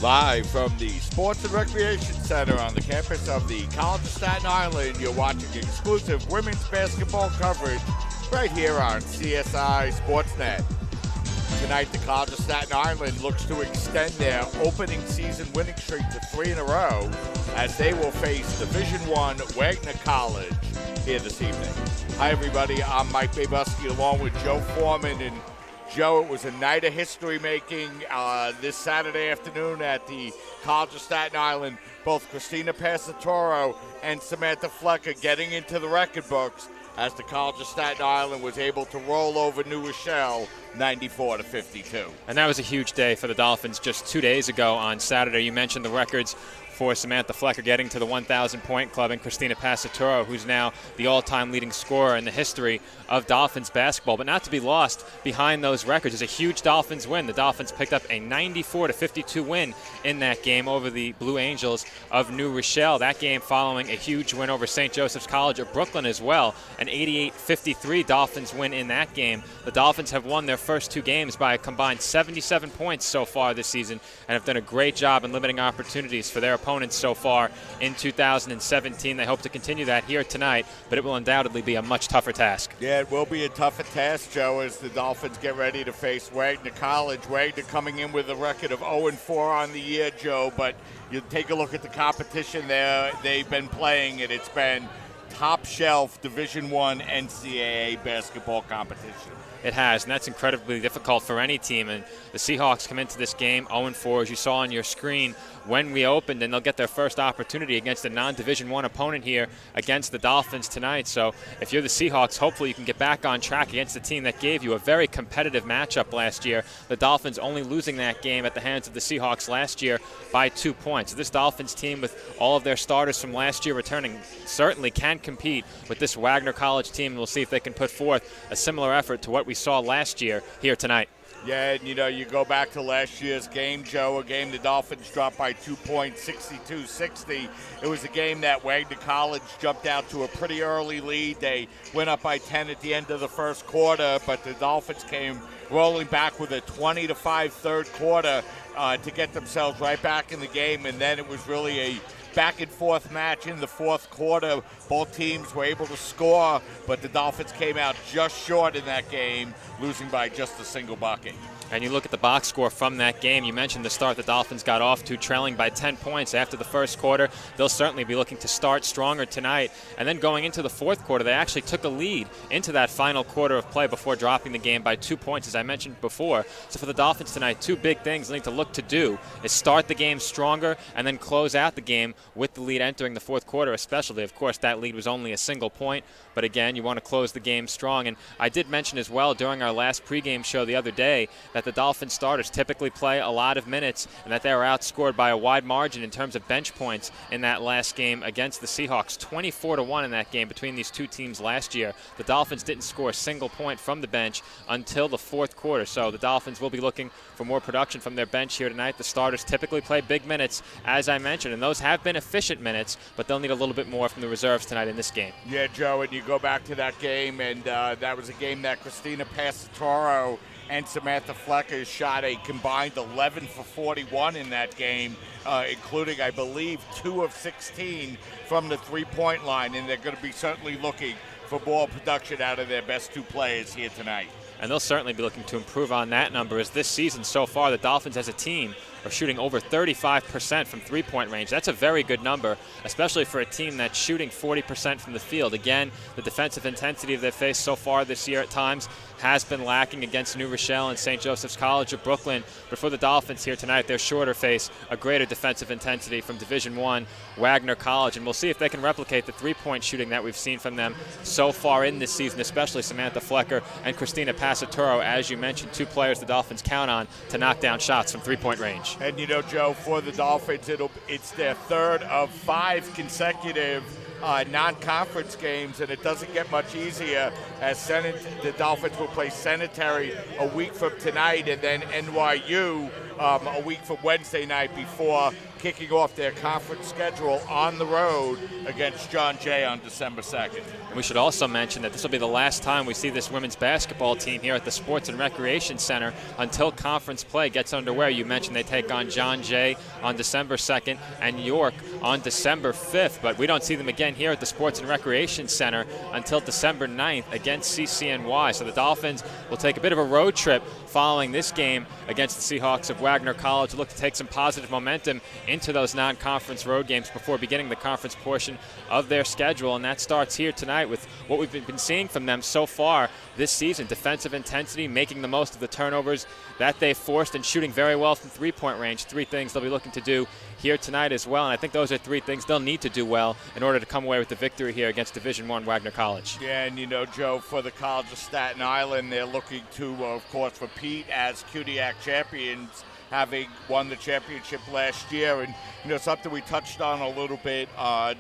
Live from the Sports and Recreation Center on the campus of the College of Staten Island, you're watching exclusive women's basketball coverage right here on CSI Sportsnet. Tonight, the College of Staten Island looks to extend their opening season winning streak to 3 in a row as they will face Division I Wagner College here this evening. Hi, everybody. I'm Mike Babuski along with Joe Foreman. And Joe, it was a night of history-making this Saturday afternoon at the College of Staten Island. Both Christina Passatoro and Samantha Flecker getting into the record books as the College of Staten Island was able to roll over New Rochelle 94-52. And that was a huge day for the Dolphins just 2 days ago on Saturday. You mentioned the records for Samantha Flecker getting to the 1,000-point club and Christina Passatoro, who's now the all-time leading scorer in the history of Dolphins basketball. But not to be lost behind those records is a huge Dolphins win. The Dolphins picked up a 94-52 win in that game over the Blue Angels of New Rochelle. That game following a huge win over St. Joseph's College of Brooklyn as well. An 88-53 Dolphins win in that game. The Dolphins have won their first two games by a combined 77 points so far this season and have done a great job in limiting opportunities for their opponents so far in 2017. They hope to continue that here tonight, but it will undoubtedly be a much tougher task. Yeah, it will be a tougher task, Joe, as the Dolphins get ready to face Wagner College. Wagner coming in with a record of 0-4 on the year, Joe, but you take a look at the competition there they've been playing, and it's been top shelf Division I NCAA basketball competition. It has, and that's incredibly difficult for any team. And the Seahawks come into this game 0-4, as you saw on your screen when we opened, and they'll get their first opportunity against a non-Division I opponent here against the Dolphins tonight. So if you're the Seahawks, hopefully you can get back on track against a team that gave you a very competitive matchup last year. The Dolphins only losing that game at the hands of the Seahawks last year by 2 points. This Dolphins team, with all of their starters from last year returning, certainly can compete with this Wagner College team, and we'll see if they can put forth a similar effort to what we saw last year here tonight. Yeah, and you go back to last year's game, Joe, a game the Dolphins dropped by 2 points, 62-60. It was a game that Wagner College jumped out to a pretty early lead. They went up by 10 at the end of the first quarter, but the Dolphins came rolling back with a 20-5 third quarter to get themselves right back in the game, and then it was really a back-and-forth match in the fourth quarter. Both teams were able to score, but the Dolphins came out just short in that game, losing by just a single bucket. And you look at the box score from that game. You mentioned the start the Dolphins got off to, trailing by 10 points after the first quarter. They'll certainly be looking to start stronger tonight. And then going into the fourth quarter, they actually took a lead into that final quarter of play before dropping the game by 2 points, as I mentioned before. So for the Dolphins tonight, two big things they need to look to do is start the game stronger and then close out the game with the lead entering the fourth quarter, especially. Of course, that lead was only a single point. But again, you want to close the game strong. And I did mention as well during our last pregame show the other day that the Dolphins starters typically play a lot of minutes and that they were outscored by a wide margin in terms of bench points in that last game against the Seahawks. 24-1 in that game between these two teams last year. The Dolphins didn't score a single point from the bench until the fourth quarter. So the Dolphins will be looking for more production from their bench here tonight. The starters typically play big minutes, as I mentioned, and those have been efficient minutes, but they'll need a little bit more from the reserves tonight in this game. Yeah, Joe, and you go back to that game, and that was a game that Christina Passatoro and Samantha Flecker shot a combined 11 for 41 in that game, including, I believe, 2 of 16 from the three-point line, and they're going to be certainly looking for ball production out of their best two players here tonight. And they'll certainly be looking to improve on that number, as this season so far the Dolphins as a team are shooting over 35% from three-point range. That's a very good number, especially for a team that's shooting 40% from the field. Again, the defensive intensity they've faced so far this year at times has been lacking against New Rochelle and St. Joseph's College of Brooklyn. But for the Dolphins here tonight, they're sure to face a greater defensive intensity from Division I Wagner College. And we'll see if they can replicate the three-point shooting that we've seen from them so far in this season, especially Samantha Flecker and Christina Passatoro. As you mentioned, two players the Dolphins count on to knock down shots from three-point range. And Joe, for the Dolphins, it's their third of 5 consecutive non-conference games, and it doesn't get much easier as the Dolphins will play Sanitary a week from tonight, and then NYU a week from Wednesday night before kicking off their conference schedule on the road against John Jay on December 2nd. And we should also mention that this will be the last time we see this women's basketball team here at the Sports and Recreation Center until conference play gets underway. You mentioned they take on John Jay on December 2nd and York on December 5th, but we don't see them again here at the Sports and Recreation Center until December 9th against CCNY. So the Dolphins will take a bit of a road trip following this game against the Seahawks of Wagner College to look to take some positive momentum into those non-conference road games before beginning the conference portion of their schedule. And that starts here tonight with what we've been seeing from them so far this season. Defensive intensity, making the most of the turnovers that they've forced, and shooting very well from three-point range. Three things they'll be looking to do here tonight as well. And I think those are three things they'll need to do well in order to come away with the victory here against Division I Wagner College. Yeah, and you know, Joe, for the College of Staten Island, they're looking to, of course, repeat as CUNYAC champions, having won the championship last year. And, you know, something we touched on a little bit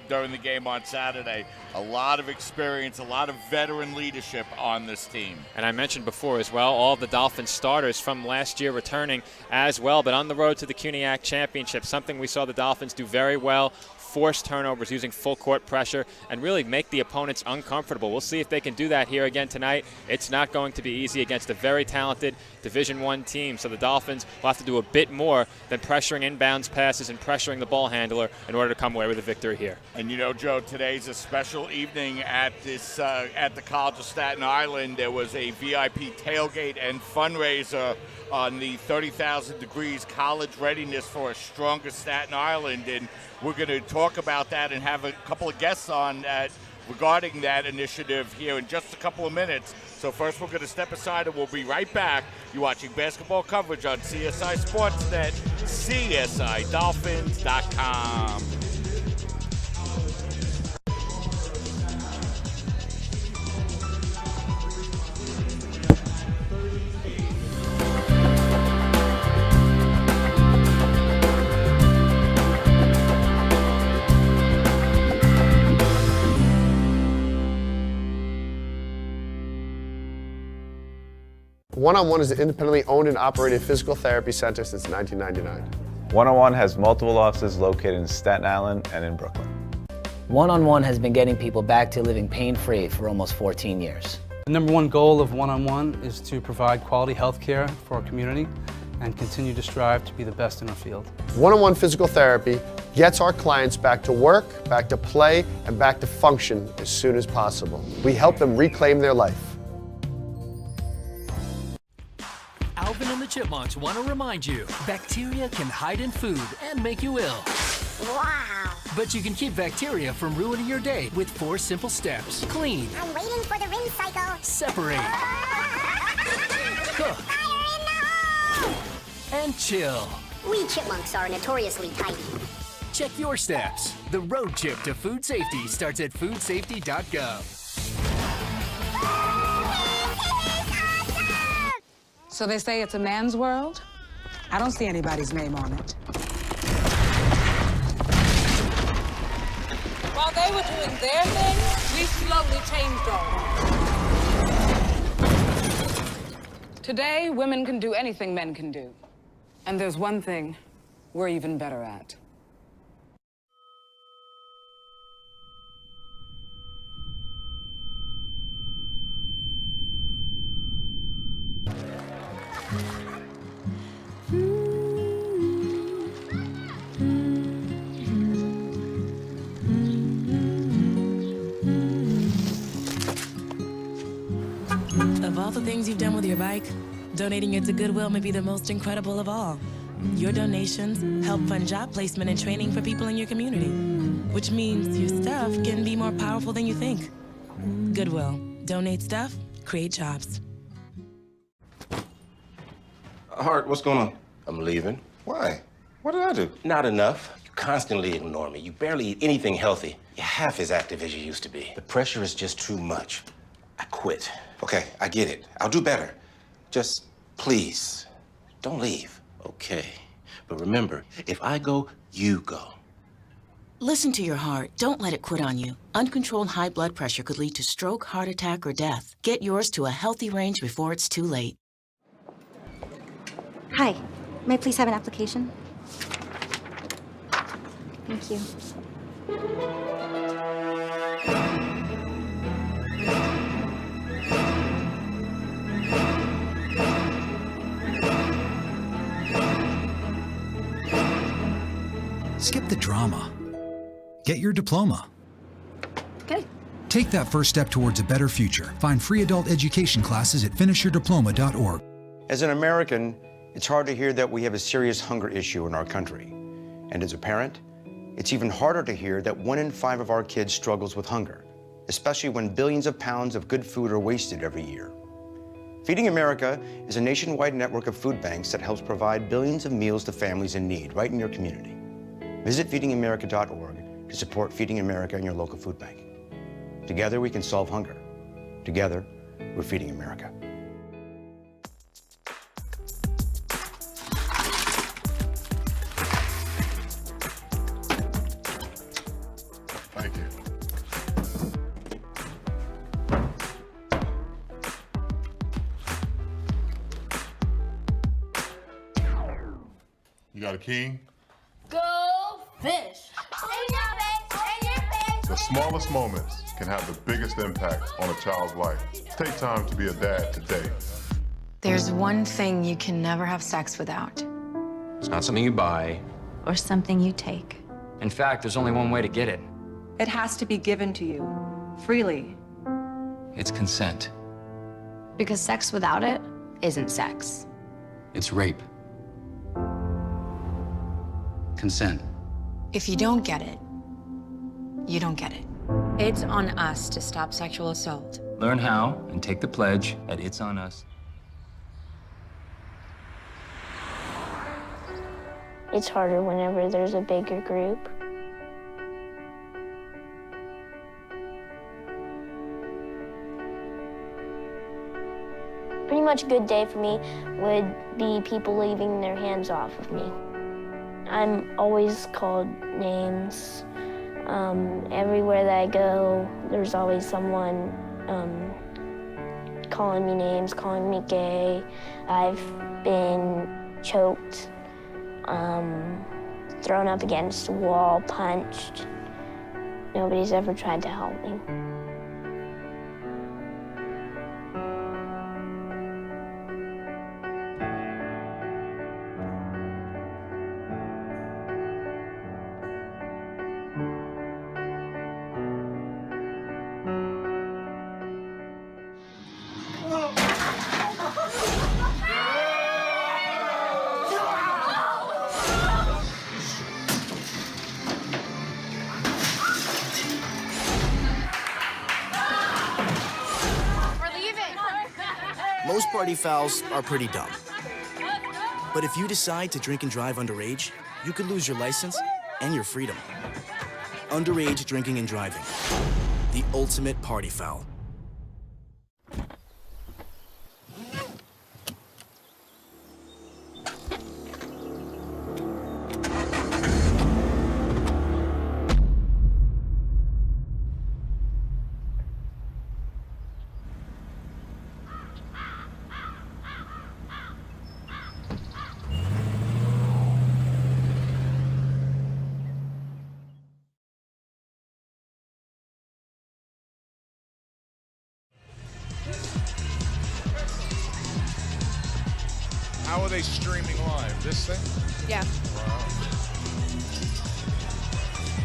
during the game on Saturday, a lot of experience, a lot of veteran leadership on this team. And I mentioned before as well, all the Dolphins starters from last year returning as well, but on the road to the CUNYAC championship, something we saw the Dolphins do very well: force turnovers using full court pressure and really make the opponents uncomfortable. We'll see if they can do that here again tonight. It's not going to be easy against a very talented Division I team, so the Dolphins will have to do a bit more than pressuring inbounds passes and pressuring the ball handler in order to come away with a victory here. And you know, Joe, today's a special evening at this at the College of Staten Island. There was a VIP tailgate and fundraiser on the 30,000 Degrees College Readiness for a Stronger Staten Island, and we're going to talk about that and have a couple of guests on regarding that initiative here in just a couple of minutes. So first we're going to step aside and we'll be right back. You're watching basketball coverage on CSI Sportsnet, CSIDolphins.com. One-on-One is an independently owned and operated physical therapy center since 1999. One-on-One has multiple offices located in Staten Island and in Brooklyn. One-on-One has been getting people back to living pain-free for almost 14 years. The number one goal of One-on-One is to provide quality health care for our community and continue to strive to be the best in our field. One-on-One physical therapy gets our clients back to work, back to play, and back to function as soon as possible. We help them reclaim their life. Alvin and the Chipmunks want to remind you, bacteria can hide in food and make you ill. Wow! But you can keep bacteria from ruining your day with 4 simple steps. Clean. I'm waiting for the rinse cycle. Separate. Cook. Fire in the hole! And chill. We chipmunks are notoriously tidy. Check your steps. The road trip to food safety starts at foodsafety.gov. So they say it's a man's world? I don't see anybody's name on it. While they were doing their thing, we slowly changed ours. Today, women can do anything men can do. And there's one thing we're even better at. Of all the things you've done with your bike, donating it to Goodwill may be the most incredible of all. Your donations help fund job placement and training for people in your community, which means your stuff can be more powerful than you think. Goodwill. Donate stuff, create jobs. Hart, what's going on? I'm leaving. Why? What did I do? Not enough. You constantly ignore me. You barely eat anything healthy. You're half as active as you used to be. The pressure is just too much. I quit. Okay, I get it. I'll do better. Just, please, don't leave. Okay. But remember, if I go, you go. Listen to your heart. Don't let it quit on you. Uncontrolled high blood pressure could lead to stroke, heart attack, or death. Get yours to a healthy range before it's too late. Hi, may I please have an application? Thank you. Skip the drama. Get your diploma. Okay. Take that first step towards a better future. Find free adult education classes at finishyourdiploma.org. As an American, it's hard to hear that we have a serious hunger issue in our country. And as a parent, it's even harder to hear that 1 in 5 of our kids struggles with hunger, especially when billions of pounds of good food are wasted every year. Feeding America is a nationwide network of food banks that helps provide billions of meals to families in need right in your community. Visit feedingamerica.org to support Feeding America and your local food bank. Together we can solve hunger. Together, we're Feeding America. Thank you. You got a king? Go fish. The smallest moments can have the biggest impact on a child's life. Take time to be a dad today. There's one thing you can never have sex without. It's not something you buy. Or something you take. In fact, there's only one way to get it. It has to be given to you, freely. It's consent. Because sex without it isn't sex. It's rape. Consent. If you don't get it, you don't get it. It's on us to stop sexual assault. Learn how and take the pledge at It's On Us. It's harder whenever there's a bigger group. Pretty much a good day for me would be people leaving their hands off of me. I'm always called names. Everywhere that I go, there's always someone calling me names, calling me gay. I've been choked, thrown up against a wall, punched. Nobody's ever tried to help me. Most party fouls are pretty dumb. But if you decide to drink and drive underage, you could lose your license and your freedom. Underage drinking and driving. The ultimate party foul. How are they streaming live? This thing? Yeah.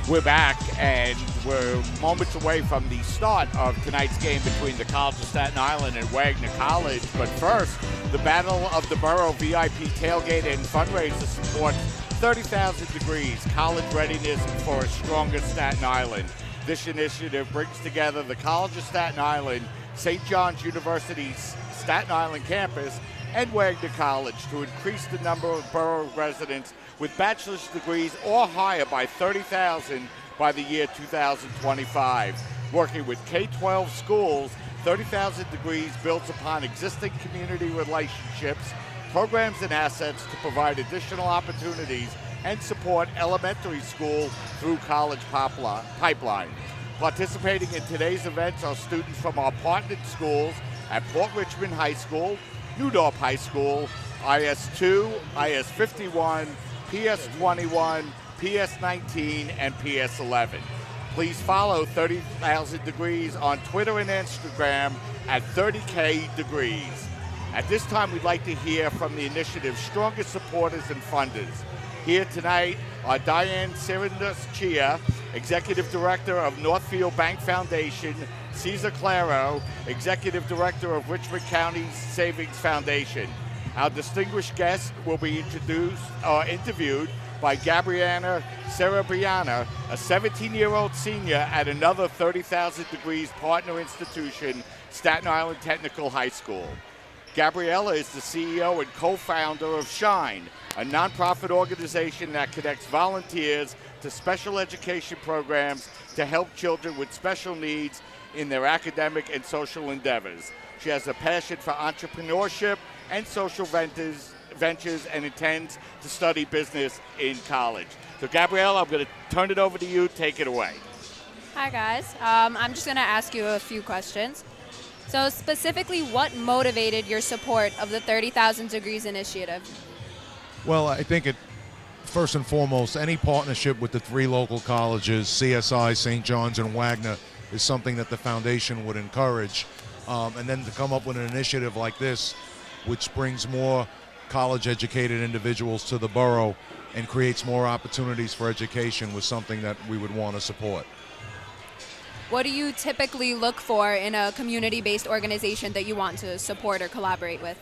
We're back, and we're moments away from the start of tonight's game between the College of Staten Island and Wagner College. But first, the Battle of the Borough VIP tailgate and fundraiser supports 30,000 Degrees, college readiness for a stronger Staten Island. This initiative brings together the College of Staten Island, St. John's University's Staten Island campus, and Wagner College to increase the number of borough residents with bachelor's degrees or higher by 30,000 by the year 2025. Working with K-12 schools, 30,000 Degrees builds upon existing community relationships, programs, and assets to provide additional opportunities and support elementary school through college pipeline. Participating in today's events are students from our partnered schools at Port Richmond High School, Newdorf High School, IS2, IS51, PS21, PS19, and PS11. Please follow 30,000 Degrees on Twitter and Instagram at 30K Degrees. At this time, we'd like to hear from the initiative's strongest supporters and funders. Here tonight are Diane Cirindas-Chia, Executive Director of Northfield Bank Foundation, Cesar Claro, Executive Director of Richmond County Savings Foundation. Our distinguished guests will be interviewed by Gabriana Cerebriana, a 17-year-old senior at another 30,000 Degrees partner institution, Staten Island Technical High School. Gabriella is the CEO and co-founder of SHINE, a nonprofit organization that connects volunteers to special education programs to help children with special needs in their academic and social endeavors. She has a passion for entrepreneurship and social ventures and intends to study business in college. So Gabriella, I'm going to turn it over to you. Take it away. Hi guys. I'm just going to ask you a few questions. So specifically, what motivated your support of the 30,000 Degrees initiative? Well, I think first and foremost, any partnership with the 3 local colleges, CSI, St. John's, and Wagner, is something that the foundation would encourage. And then to come up with an initiative like this, which brings more college-educated individuals to the borough and creates more opportunities for education, was something that we would want to support. What do you typically look for in a community-based organization that you want to support or collaborate with?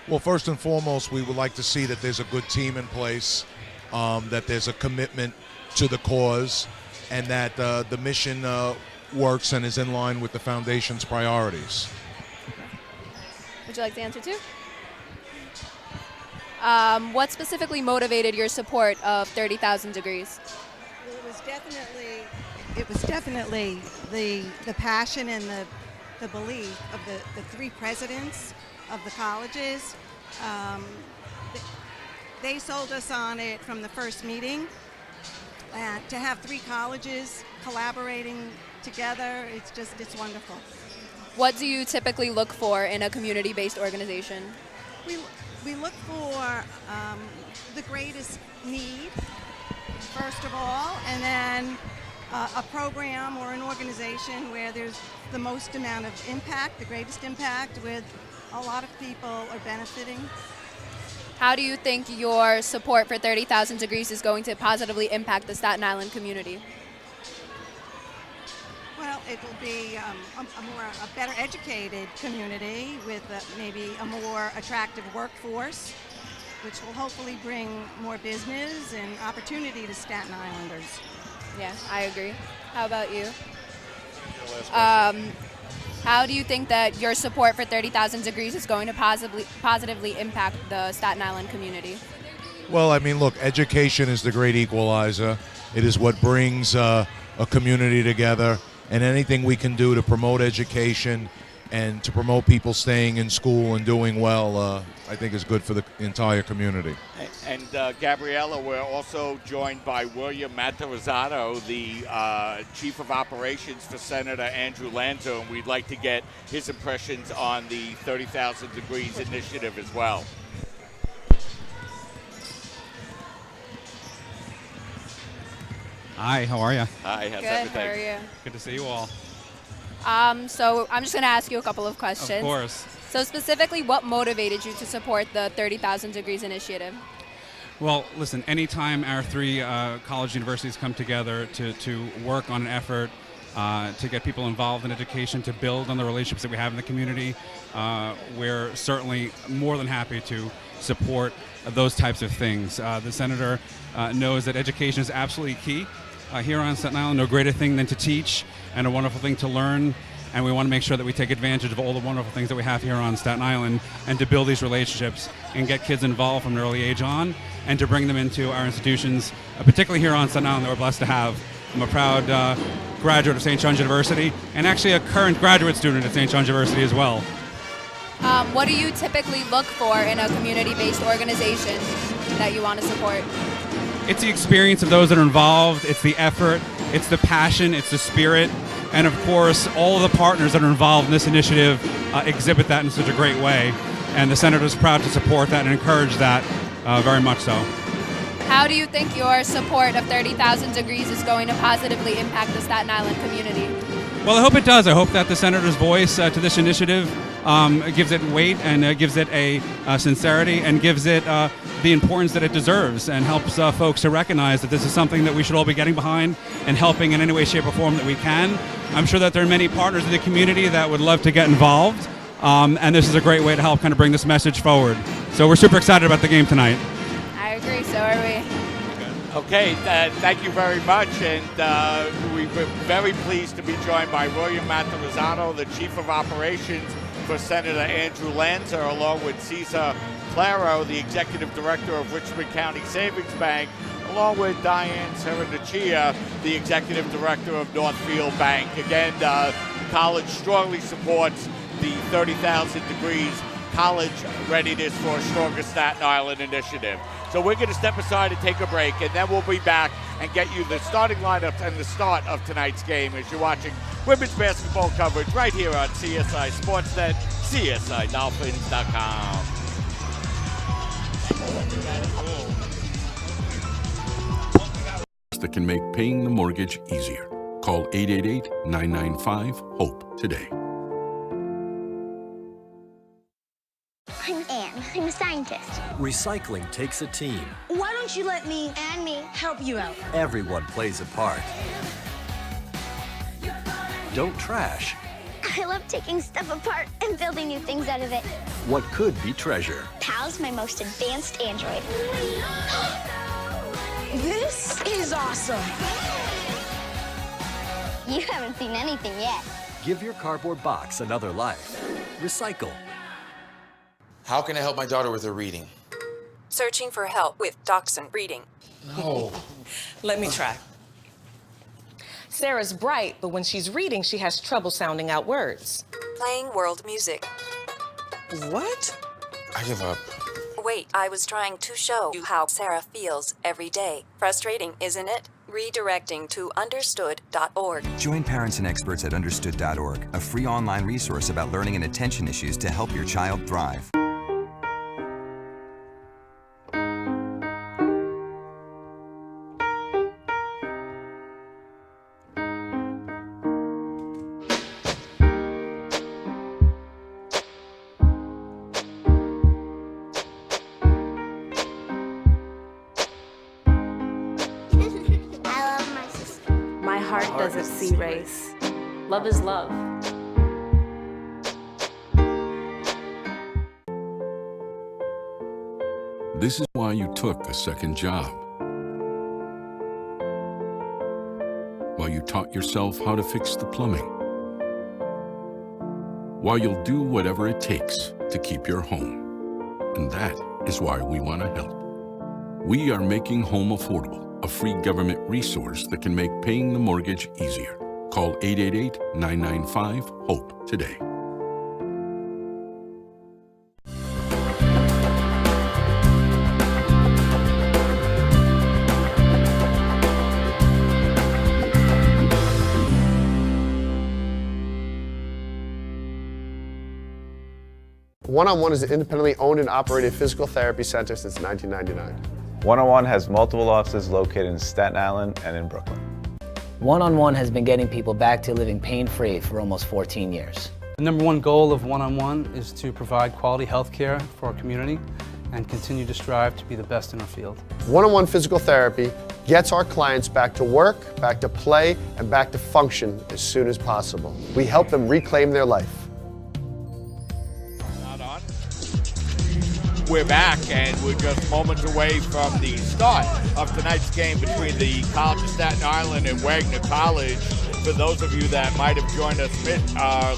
Well, first and foremost, we would like to see that there's a good team in place, that there's a commitment to the cause, and that the mission works and is in line with the foundation's priorities. Would you like to answer too? What specifically motivated your support of 30,000 Degrees? It was definitely the passion and the belief of the 3 presidents of the colleges. They sold us on it from the first meeting. To have 3 colleges collaborating together, it's wonderful. What do you typically look for in a community-based organization? We look for the greatest need, first of all, and then a program or an organization where there's the most amount of impact, the greatest impact, with a lot of people are benefiting. How do you think your support for 30,000 Degrees is going to positively impact the Staten Island community? Well, it will be a better educated community with maybe a more attractive workforce, which will hopefully bring more business and opportunity to Staten Islanders. Yeah, I agree. How about you? How do you think that your support for 30,000 Degrees is going to positively impact the Staten Island community? Well, I mean, look, education is the great equalizer. It is what brings a community together, and anything we can do to promote education and to promote people staying in school and doing well, I think is good for the entire community. And Gabriella, we're also joined by William Matarazzato, the Chief of Operations for Senator Andrew Lanza, and we'd like to get his impressions on the 30,000 Degrees initiative as well. Hi, how are you? Hi, how's Good, everything? how are you? Good to see you all. So I'm just going to ask you a couple of questions. Of course. So specifically, what motivated you to support the 30,000 Degrees initiative? Well, listen, anytime our 3 college universities come together to work on an effort to get people involved in education, to build on the relationships that we have in the community, we're certainly more than happy to support those types of things. The senator knows that education is absolutely key. Here on Staten Island, no greater thing than to teach and a wonderful thing to learn, and we want to make sure that we take advantage of all the wonderful things that we have here on Staten Island and to build these relationships and get kids involved from an early age on and to bring them into our institutions, particularly here on Staten Island that we're blessed to have. I'm a proud graduate of St. John's University and actually a current graduate student at St. John's University as well. What do you typically look for in a community-based organization that you want to support? It's the experience of those that are involved, it's the effort, it's the passion, it's the spirit, and of course all of the partners that are involved in this initiative exhibit that in such a great way, and the Senator is proud to support that and encourage that very much so. How do you think your support of 30,000 Degrees is going to positively impact the Staten Island community? Well, I hope it does. I hope that the Senator's voice to this initiative gives it weight and gives it a sincerity and gives it the importance that it deserves, and helps folks to recognize that this is something that we should all be getting behind and helping in any way, shape, or form that we can. I'm sure that there are many partners in the community that would love to get involved, and this is a great way to help kind of bring this message forward. So we're super excited about the game tonight. I agree, so are we. Okay, thank you very much, and we're very pleased to be joined by William Matarazano, the Chief of Operations for Senator Andrew Lanza, along with Cesar Claro, the Executive Director of Richmond County Savings Bank, along with Diane Serenachia, the Executive Director of Northfield Bank. Again, the college strongly supports the 30,000 Degrees College Readiness for a Stronger Staten Island initiative. So we're going to step aside and take a break, and then we'll be back and get you the starting lineups and the start of tonight's game as you're watching women's basketball coverage right here on CSI Sportsnet, CSIDolphins.com. That can make paying the mortgage easier. Call 888-995-HOPE today. I'm Anne. I'm a scientist. Recycling takes a team. Why don't you let me and me help you out? Everyone plays a part. Don't trash I love taking stuff apart and building new things out of it. what could be treasure. Pal's my most advanced android. This is awesome. You haven't seen anything yet. Give your cardboard box another life. Recycle. How can I help my daughter with her reading? Searching for help with Dachshund reading. No. Let me try. Sarah's bright, but when she's reading, she has trouble sounding out words. Playing world music. What? I give up. Wait, I was trying to show you how Sarah feels every day. Frustrating, isn't it? Redirecting to understood.org. Join parents and experts at understood.org, a free online resource about learning and attention issues to help your child thrive. Doesn't see race. Love is love. This is why you took a second job. While you taught yourself how to fix the plumbing. While you'll do whatever it takes to keep your home. And that is why we want to help. We are making home affordable, a free government resource that can make paying the mortgage easier. Call 888-995-HOPE today. One-on-One is an independently owned and operated physical therapy center since 1999. One-on-One has multiple offices located in Staten Island and in Brooklyn. One-on-One has been getting people back to living pain-free for almost 14 years. The number one goal of One-on-One is to provide quality health care for our community and continue to strive to be the best in our field. One-on-One physical therapy gets our clients back to work, back to play, and back to function as soon as possible. We help them reclaim their life. We're back, and we're just moments away from the start of tonight's game between the College of Staten Island and Wagner College. For those of you that might have joined us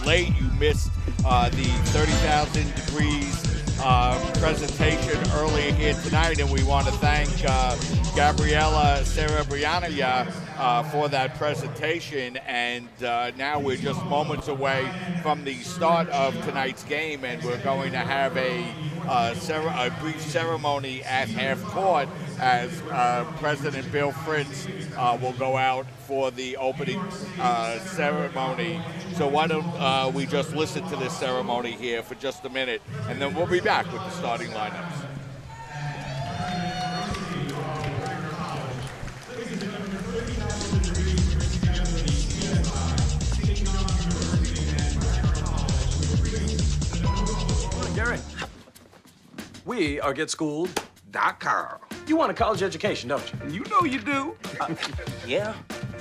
late, you missed the 30,000 Degrees presentation earlier here tonight, and we want to thank Gabriella Cerebriana for that presentation. And now we're just moments away from the start of tonight's game, and we're going to have a brief ceremony at half court as President Bill Fritz will go out for the opening ceremony. So why don't we just listen to this ceremony here for just a minute, and then we'll be back with the starting lineups. We are GetSchooled.com. You want a college education, don't you? You know you do. Yeah,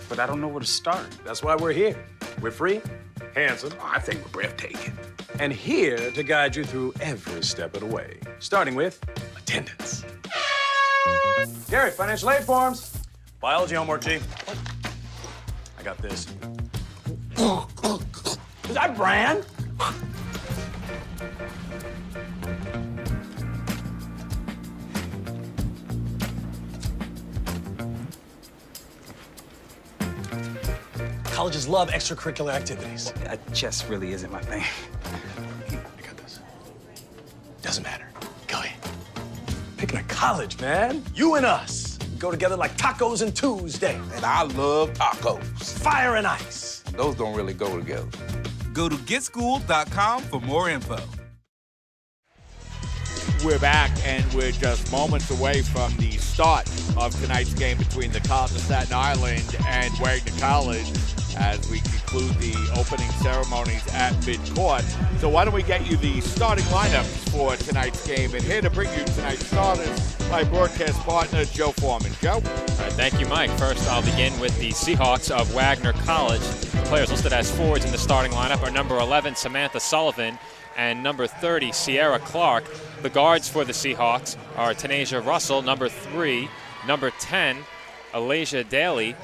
but I don't know where to start. That's why we're here. We're free, handsome. I think we're breathtaking. And here to guide you through every step of the way, starting with attendance. Gary, financial aid forms. Biology homework, G. I got this. Is that Bran? Colleges love extracurricular activities. Chess really isn't my thing. I got this. Doesn't matter. Go ahead. Picking a college, man. You and us. Go together like tacos and Tuesday. And I love tacos. Fire and ice. Those don't really go together. Go to GetSchooled.com for more info. We're back, and we're just moments away from the start of tonight's game between the College of Staten Island and Wagner College as we conclude the opening ceremonies at midcourt. So why don't we get you the starting lineups for tonight's game? And here to bring you tonight's starters, my broadcast partner, Joe Foreman. Joe? All right, thank you, Mike. First, I'll begin with the Seahawks of Wagner College. The players listed as forwards in the starting lineup are number 11, Samantha Sullivan, and number 30, Sierra Clark. The guards for the Seahawks are Tanasia Russell, number 3, number 10, Alasia Daly,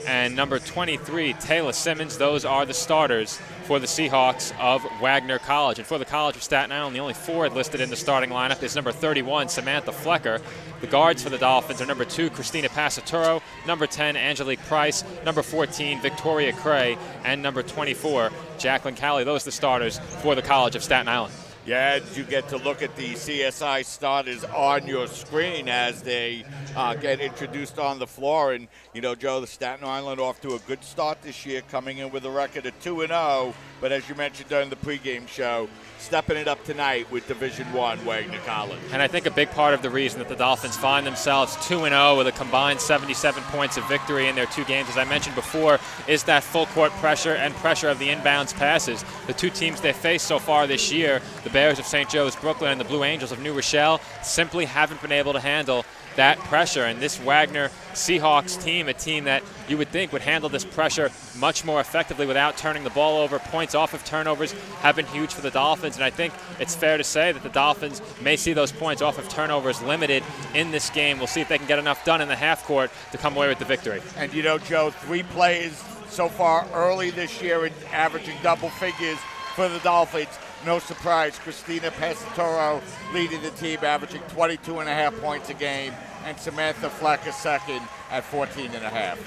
and number 23, Taylor Simmons. Those are the starters for the Seahawks of Wagner College. And for the College of Staten Island, the only forward listed in the starting lineup is number 31, Samantha Flecker. The guards for the Dolphins are number 2, Christina Passaturo, number 10, Angelique Price, number 14, Victoria Cray, and number 24, Jacqueline Calley. Those are the starters for the College of Staten Island. Yeah, you get to look at the CSI starters on your screen as they get introduced on the floor. And, you know, Joe, the Staten Island off to a good start this year, coming in with a record of 2-0. But as you mentioned during the pregame show, stepping it up tonight with Division I Wagner College. And I think a big part of the reason that the Dolphins find themselves 2-0 with a combined 77 points of victory in their 2 games, as I mentioned before, is that full court pressure and pressure of the inbounds passes. The 2 teams they faced so far this year, the Bears of St. Joe's Brooklyn and the Blue Angels of New Rochelle, simply haven't been able to handle that pressure. And this Wagner Seahawks team, a team that you would think would handle this pressure much more effectively without turning the ball over. Points off of turnovers have been huge for the Dolphins, and I think it's fair to say that the Dolphins may see those points off of turnovers limited in this game. We'll see if they can get enough done in the half court to come away with the victory. And you know, Joe, 3 players so far early this year in averaging double figures for the Dolphins. No surprise, Christina Passatoro leading the team, averaging 22.5 points a game, and Samantha Flecker second at 14.5.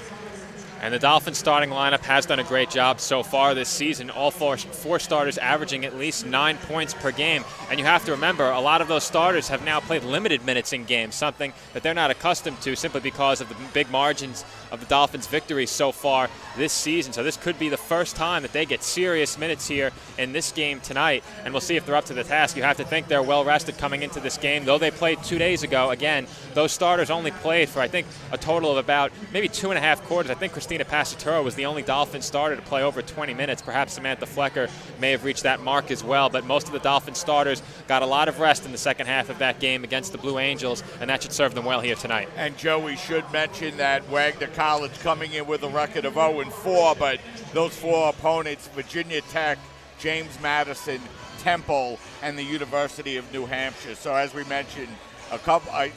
And the Dolphins starting lineup has done a great job so far this season. All four starters averaging at least 9 points per game. And you have to remember, a lot of those starters have now played limited minutes in games, something that they're not accustomed to simply because of the big margins of the Dolphins' victories so far this season. So this could be the first time that they get serious minutes here in this game tonight. And we'll see if they're up to the task. You have to think they're well rested coming into this game. Though they played 2 days ago, again, those starters only played for, I think, a total of about maybe 2.5 quarters. I think Christina Passatoro was the only Dolphins starter to play over 20 minutes. Perhaps Samantha Flecker may have reached that mark as well, but most of the Dolphins starters got a lot of rest in the second half of that game against the Blue Angels, and that should serve them well here tonight. And Joe, we should mention that Wagner College coming in with a record of 0-4, but those 4 opponents, Virginia Tech, James Madison, Temple, and the University of New Hampshire. So as we mentioned,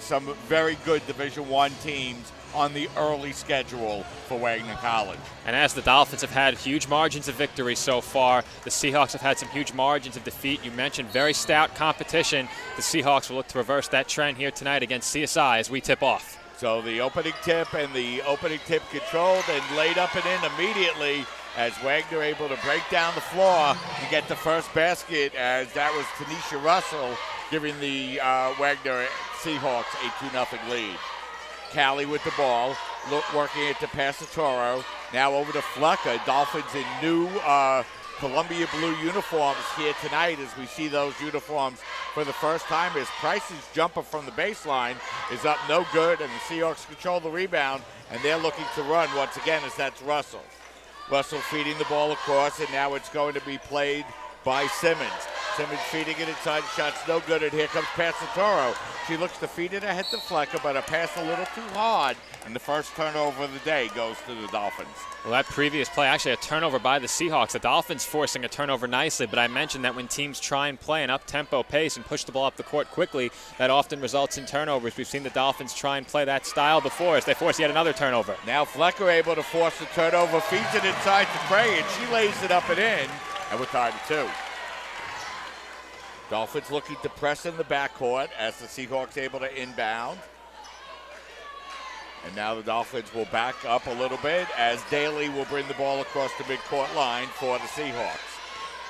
some very good Division I teams on the early schedule for Wagner College. And as the Dolphins have had huge margins of victory so far, the Seahawks have had some huge margins of defeat. You mentioned very stout competition. The Seahawks will look to reverse that trend here tonight against CSI as we tip off. So the opening tip controlled and laid up and in immediately as Wagner able to break down the floor and get the first basket, as that was Tanisha Russell giving the Wagner Seahawks a 2-0 lead. Callie with the ball, working it to Passatoro. Now over to Flecker. Dolphins in new Columbia blue uniforms here tonight as we see those uniforms for the first time, as Price's jumper from the baseline is up no good, and the Seahawks control the rebound, and they're looking to run once again as that's Russell. Russell feeding the ball across, and now it's going to be played by Simmons. Simmons feeding it inside, shot's no good, and here comes Passatoro. She looks to feed it ahead to Flecker, but a pass a little too hard, and the first turnover of the day goes to the Dolphins. Well, that previous play, actually a turnover by the Seahawks. The Dolphins forcing a turnover nicely, but I mentioned that when teams try and play an up-tempo pace and push the ball up the court quickly, that often results in turnovers. We've seen the Dolphins try and play that style before as they force yet another turnover. Now Flecker able to force the turnover, feeds it inside to Gray, and she lays it up and in, and we're tied at 2. Dolphins looking to press in the backcourt as the Seahawks able to inbound. And now the Dolphins will back up a little bit as Daly will bring the ball across the midcourt line for the Seahawks.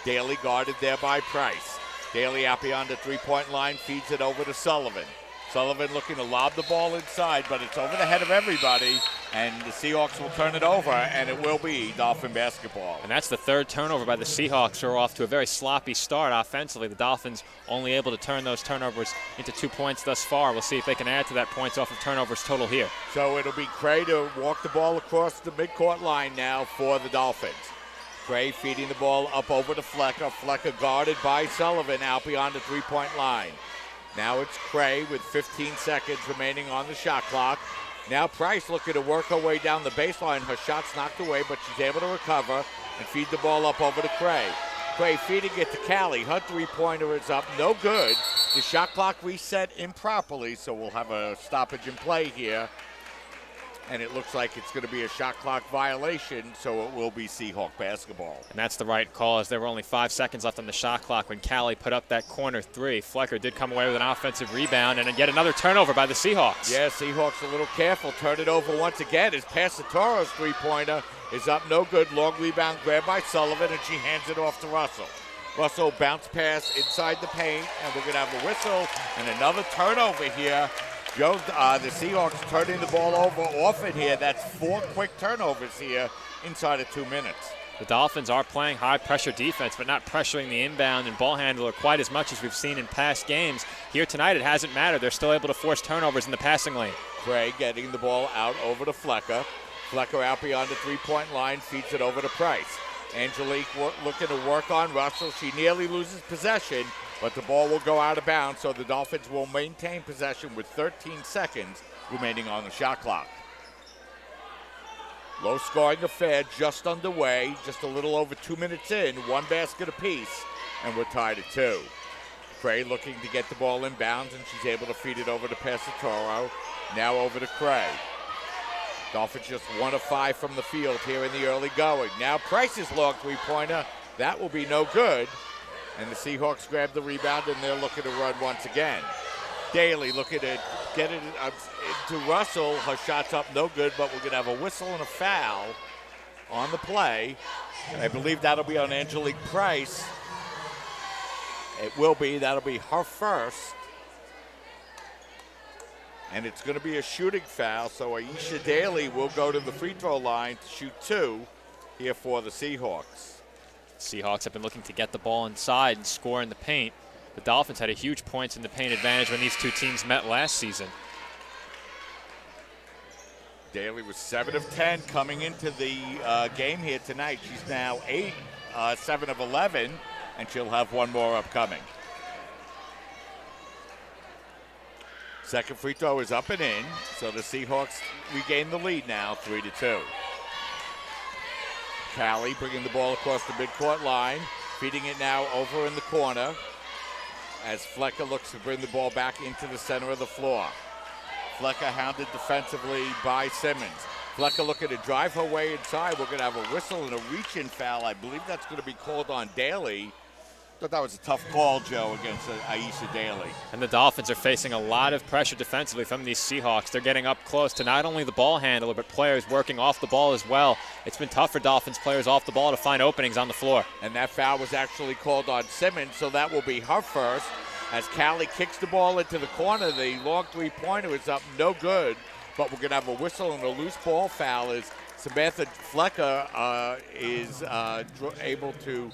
Daly guarded there by Price. Daly out beyond the three-point line, feeds it over to Sullivan. Sullivan looking to lob the ball inside, but it's over the head of everybody, and the Seahawks will turn it over, and it will be Dolphin basketball. And that's the third turnover by the Seahawks, who are off to a very sloppy start offensively. The Dolphins only able to turn those turnovers into 2 points thus far. We'll see if they can add to that points off of turnovers total here. So it'll be Cray to walk the ball across the midcourt line now for the Dolphins. Cray feeding the ball up over to Flecker. Flecker guarded by Sullivan out beyond the three-point line. Now it's Cray with 15 seconds remaining on the shot clock. Now Price looking to work her way down the baseline. Her shot's knocked away, but she's able to recover and feed the ball up over to Cray. Cray feeding it to Callie. Her three-pointer is up, no good. The shot clock reset improperly, so we'll have a stoppage in play here. And it looks like it's going to be a shot clock violation, so it will be Seahawk basketball. And that's the right call, as there were only 5 seconds left on the shot clock when Callie put up that corner three. Flecker did come away with an offensive rebound, and yet another turnover by the Seahawks. Yeah, Seahawks a little careful. Turn it over once again as Passatoro's three-pointer is up, no good. Long rebound grab by Sullivan, and she hands it off to Russell. Russell bounce pass inside the paint, and we're going to have a whistle and another turnover here. Joe, the Seahawks turning the ball over often here. That's 4 quick turnovers here inside of 2 minutes. The Dolphins are playing high-pressure defense, but not pressuring the inbound and ball handler quite as much as we've seen in past games. Here tonight, it hasn't mattered. They're still able to force turnovers in the passing lane. Craig getting the ball out over to Flecker. Flecker out beyond the three-point line, feeds it over to Price. Angelique looking to work on Russell. She nearly loses possession, but the ball will go out of bounds, so the Dolphins will maintain possession with 13 seconds remaining on the shot clock. Low-scoring affair just underway, just a little over 2 minutes in, 1 basket apiece, and we're tied at 2. Cray looking to get the ball inbounds, and she's able to feed it over to Passatoro. Now over to Cray. Dolphins just 1 of 5 from the field here in the early going. Now Price's long three-pointer. That will be no good. And the Seahawks grab the rebound, and they're looking to run once again. Daly looking to get it into Russell. Her shot's up, no good, but we're going to have a whistle and a foul on the play. And I believe that'll be on Angelique Price. It will be. That'll be her first. And it's going to be a shooting foul, so Aisha Daly will go to the free throw line to shoot 2 here for the Seahawks. Seahawks have been looking to get the ball inside and score in the paint. The Dolphins had a huge points in the paint advantage when these two teams met last season. Daly was 7 of 10 coming into the game here tonight. She's now 7 of 11, and she'll have 1 more upcoming. Second free throw is up and in, so the Seahawks regain the lead now, 3-2. Callie bringing the ball across the midcourt line, feeding it now over in the corner as Flecker looks to bring the ball back into the center of the floor. Flecker hounded defensively by Simmons. Flecker looking to drive her way inside. We're going to have a whistle and a reach-in foul. I believe that's going to be called on Daly. Thought that was a tough call, Joe, against Aisha Daly. And the Dolphins are facing a lot of pressure defensively from these Seahawks. They're getting up close to not only the ball handler, but players working off the ball as well. It's been tough for Dolphins players off the ball to find openings on the floor. And that foul was actually called on Simmons, so that will be her first. As Callie kicks the ball into the corner, the long three-pointer is up, no good. But we're going to have a whistle and a loose ball foul as Samantha Flecker is able to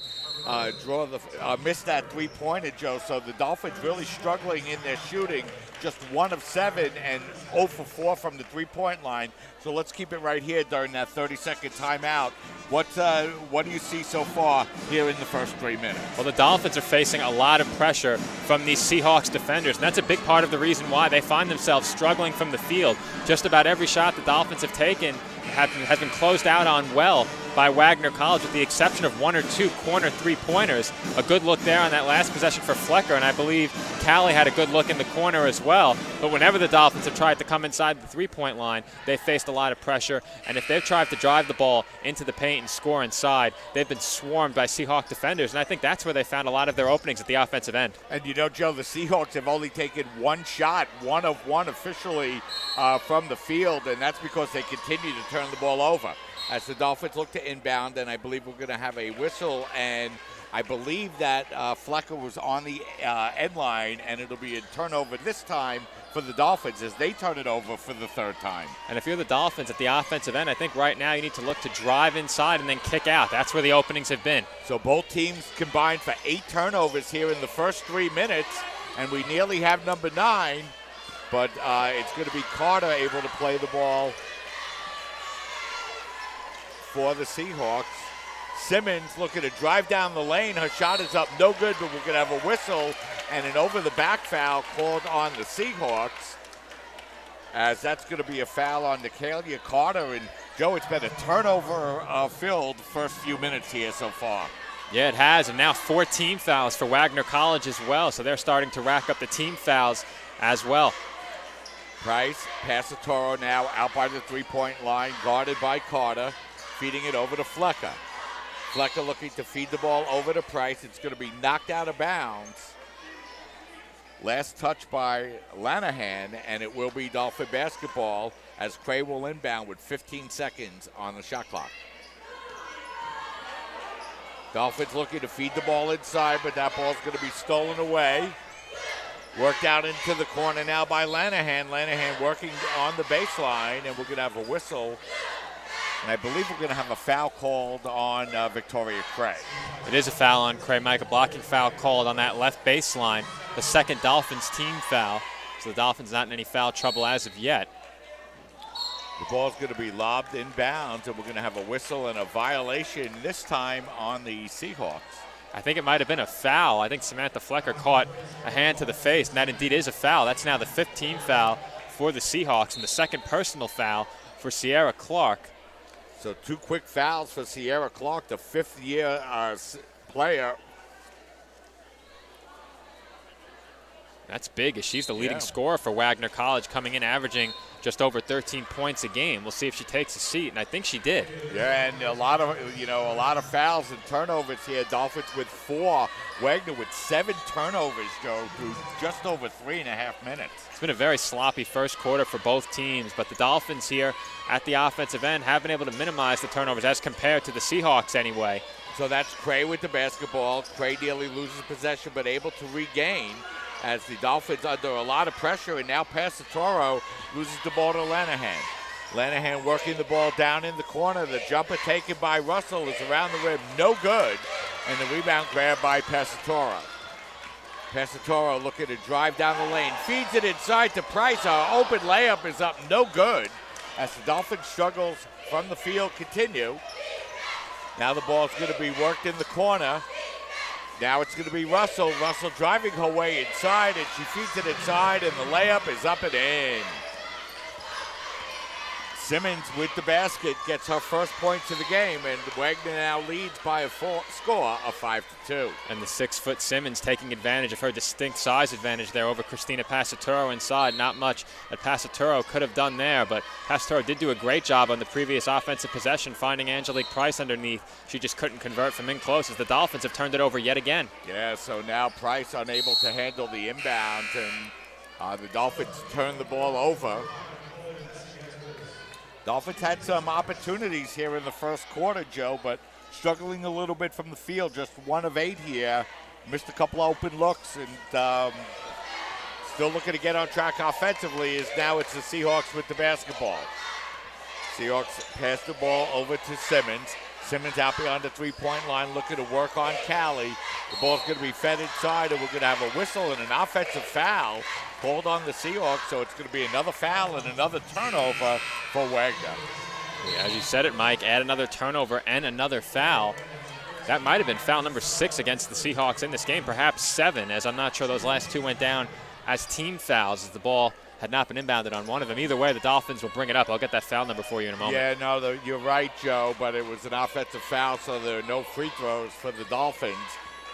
miss that three-pointer, Joe. So the Dolphins really struggling in their shooting, just 1 of 7 and 0 for 4 from the three-point line. So let's keep it right here during that 30-second timeout. What do you see so far here in the first 3 minutes? Well, the Dolphins are facing a lot of pressure from these Seahawks defenders, and that's a big part of the reason why they find themselves struggling from the field. Just about every shot the Dolphins have taken has been closed out on well by Wagner College, with the exception of 1 or 2 corner three-pointers. A good look there on that last possession for Flecker, and I believe Callie had a good look in the corner as well. But whenever the Dolphins have tried to come inside the three-point line, they've faced a lot of pressure, and if they've tried to drive the ball into the paint and score inside, they've been swarmed by Seahawk defenders, and I think that's where they found a lot of their openings at the offensive end. And you know, Joe, the Seahawks have only taken 1 shot, 1 of 1 officially from the field, and that's because they continue to turn the ball over. As the Dolphins look to inbound, and I believe we're going to have a whistle, and I believe that Flecker was on the end line, and it'll be a turnover this time for the Dolphins as they turn it over for the 3rd time. And if you're the Dolphins at the offensive end, I think right now you need to look to drive inside and then kick out. That's where the openings have been. So both teams combined for 8 turnovers here in the first 3 minutes, and we nearly have number 9, but it's going to be Carter able to play the ball for the Seahawks. Simmons looking to drive down the lane. Her shot is up, no good, but we're going to have a whistle and an over-the-back foul called on the Seahawks, as that's going to be a foul on Nicalia Carter. And, Joe, it's been a turnover-filled first few minutes here so far. Yeah, it has, and now 4 team fouls for Wagner College as well, so they're starting to rack up the team fouls as well. Price, Passatoro now out by the three-point line, guarded by Carter, feeding it over to Flecker. Flecker looking to feed the ball over to Price. It's going to be knocked out of bounds. Last touch by Lanahan, and it will be Dolphin basketball as Cray will inbound with 15 seconds on the shot clock. Dolphins looking to feed the ball inside, but that ball's going to be stolen away. Worked out into the corner now by Lanahan. Lanahan working on the baseline, and we're going to have a whistle. And I believe we're going to have a foul called on Victoria Cray. It is a foul on Cray, Mike. A blocking foul called on that left baseline. The second Dolphins team foul. So the Dolphins not in any foul trouble as of yet. The ball's going to be lobbed inbounds, and we're going to have a whistle and a violation this time on the Seahawks. I think it might have been a foul. I think Samantha Flecker caught a hand to the face, and that indeed is a foul. That's now the 5th team foul for the Seahawks, and the 2nd personal foul for Sierra Clark. So 2 quick fouls for Sierra Clark, the 5th-year player. That's big, as she's the leading scorer for Wagner College, coming in averaging just over 13 points a game. We'll see if she takes a seat, and I think she did. Yeah, and a lot of fouls and turnovers here. Dolphins with 4, Wagner with 7 turnovers, Joe, through just over 3.5 minutes. It's been a very sloppy first quarter for both teams, but the Dolphins here at the offensive end have been able to minimize the turnovers as compared to the Seahawks anyway. So that's Cray with the basketball. Cray nearly loses possession, but able to regain as the Dolphins under a lot of pressure, and now Passatoro loses the ball to Lanahan. Lanahan working the ball down in the corner. The jumper taken by Russell is around the rim, no good, and the rebound grab by Passatoro. Passatoro looking to drive down the lane, feeds it inside to Price. Our open layup is up, no good, as the Dolphins struggles from the field continue. Now the ball's going to be worked in the corner. Now it's going to be Russell. Russell driving her way inside, and she feeds it inside, and the layup is up and in. Simmons with the basket gets her first points of the game, and Wagner now leads by a score of 5-2. And the 6-foot Simmons taking advantage of her distinct size advantage there over Christina Passatoro inside. Not much that Passatoro could have done there, but Passatoro did do a great job on the previous offensive possession, finding Angelique Price underneath. She just couldn't convert from in close as the Dolphins have turned it over yet again. Yeah, so now Price unable to handle the inbound, and the Dolphins turn the ball over. Dolphins had some opportunities here in the first quarter, Joe, but struggling a little bit from the field. Just 1 of 8 here. Missed a couple open looks, and still looking to get on track offensively, as now it's the Seahawks with the basketball. Seahawks pass the ball over to Simmons. Simmons out beyond the three-point line looking to work on Callie. The ball's going to be fed inside, and we're going to have a whistle and an offensive foul called on the Seahawks, so it's going to be another foul and another turnover for Wagner. Yeah, as you said it, Mike, add another turnover and another foul. That might have been foul number 6 against the Seahawks in this game, perhaps 7, as I'm not sure those last 2 went down as team fouls, as the ball had not been inbounded on one of them. Either way, the Dolphins will bring it up. I'll get that foul number for you in a moment. Yeah, no, you're right, Joe, but it was an offensive foul, so there are no free throws for the Dolphins,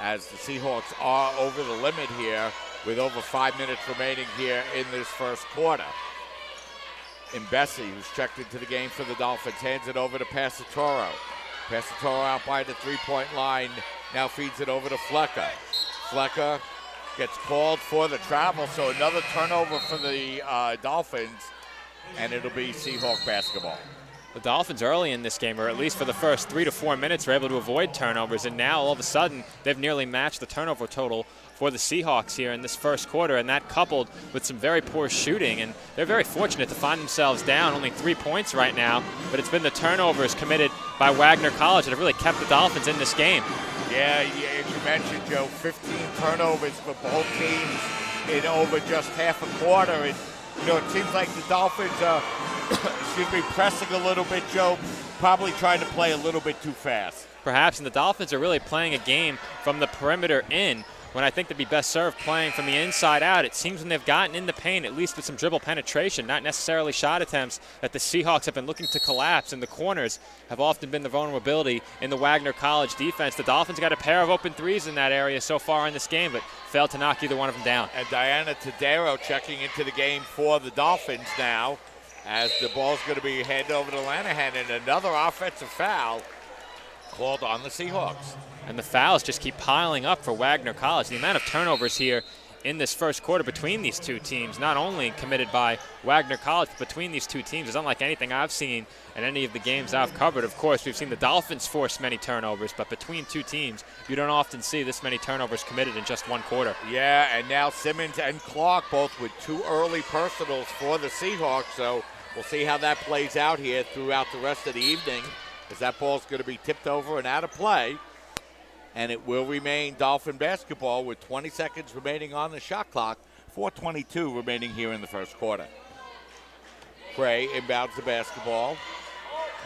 as the Seahawks are over the limit here with over 5 minutes remaining here in this first quarter. And Bessie, who's checked into the game for the Dolphins, hands it over to Passatoro. Passatoro out by the three-point line, now feeds it over to Flecker. Flecker gets called for the travel, so another turnover for the Dolphins, and it'll be Seahawk basketball. The Dolphins early in this game, or at least for the first 3 to 4 minutes, were able to avoid turnovers, and now all of a sudden they've nearly matched the turnover total for the Seahawks here in this first quarter, and that coupled with some very poor shooting, and they're very fortunate to find themselves down only 3 points right now, but it's been the turnovers committed by Wagner College that have really kept the Dolphins in this game. Yeah, as you mentioned, Joe, 15 turnovers for both teams in over just half a quarter. And, it seems like the Dolphins are, pressing a little bit, Joe, probably trying to play a little bit too fast. Perhaps, and the Dolphins are really playing a game from the perimeter in, when I think they'd be best served playing from the inside out. It seems when they've gotten in the paint, at least with some dribble penetration, not necessarily shot attempts, that the Seahawks have been looking to collapse, and the corners have often been the vulnerability in the Wagner College defense. The Dolphins got a pair of open threes in that area so far in this game, but failed to knock either one of them down. And Diana Tadero checking into the game for the Dolphins now, as the ball's going to be handed over to Lanahan, and another offensive foul called on the Seahawks. And the fouls just keep piling up for Wagner College. The amount of turnovers here in this first quarter between these two teams, not only committed by Wagner College, but between these two teams, is unlike anything I've seen in any of the games I've covered. Of course, we've seen the Dolphins force many turnovers, but between two teams, you don't often see this many turnovers committed in just one quarter. Yeah, and now Simmons and Clark both with 2 early personals for the Seahawks, so we'll see how that plays out here throughout the rest of the evening, as that ball's going to be tipped over and out of play. And it will remain Dolphin basketball with 20 seconds remaining on the shot clock, 4:22 remaining here in the first quarter. Cray inbounds the basketball.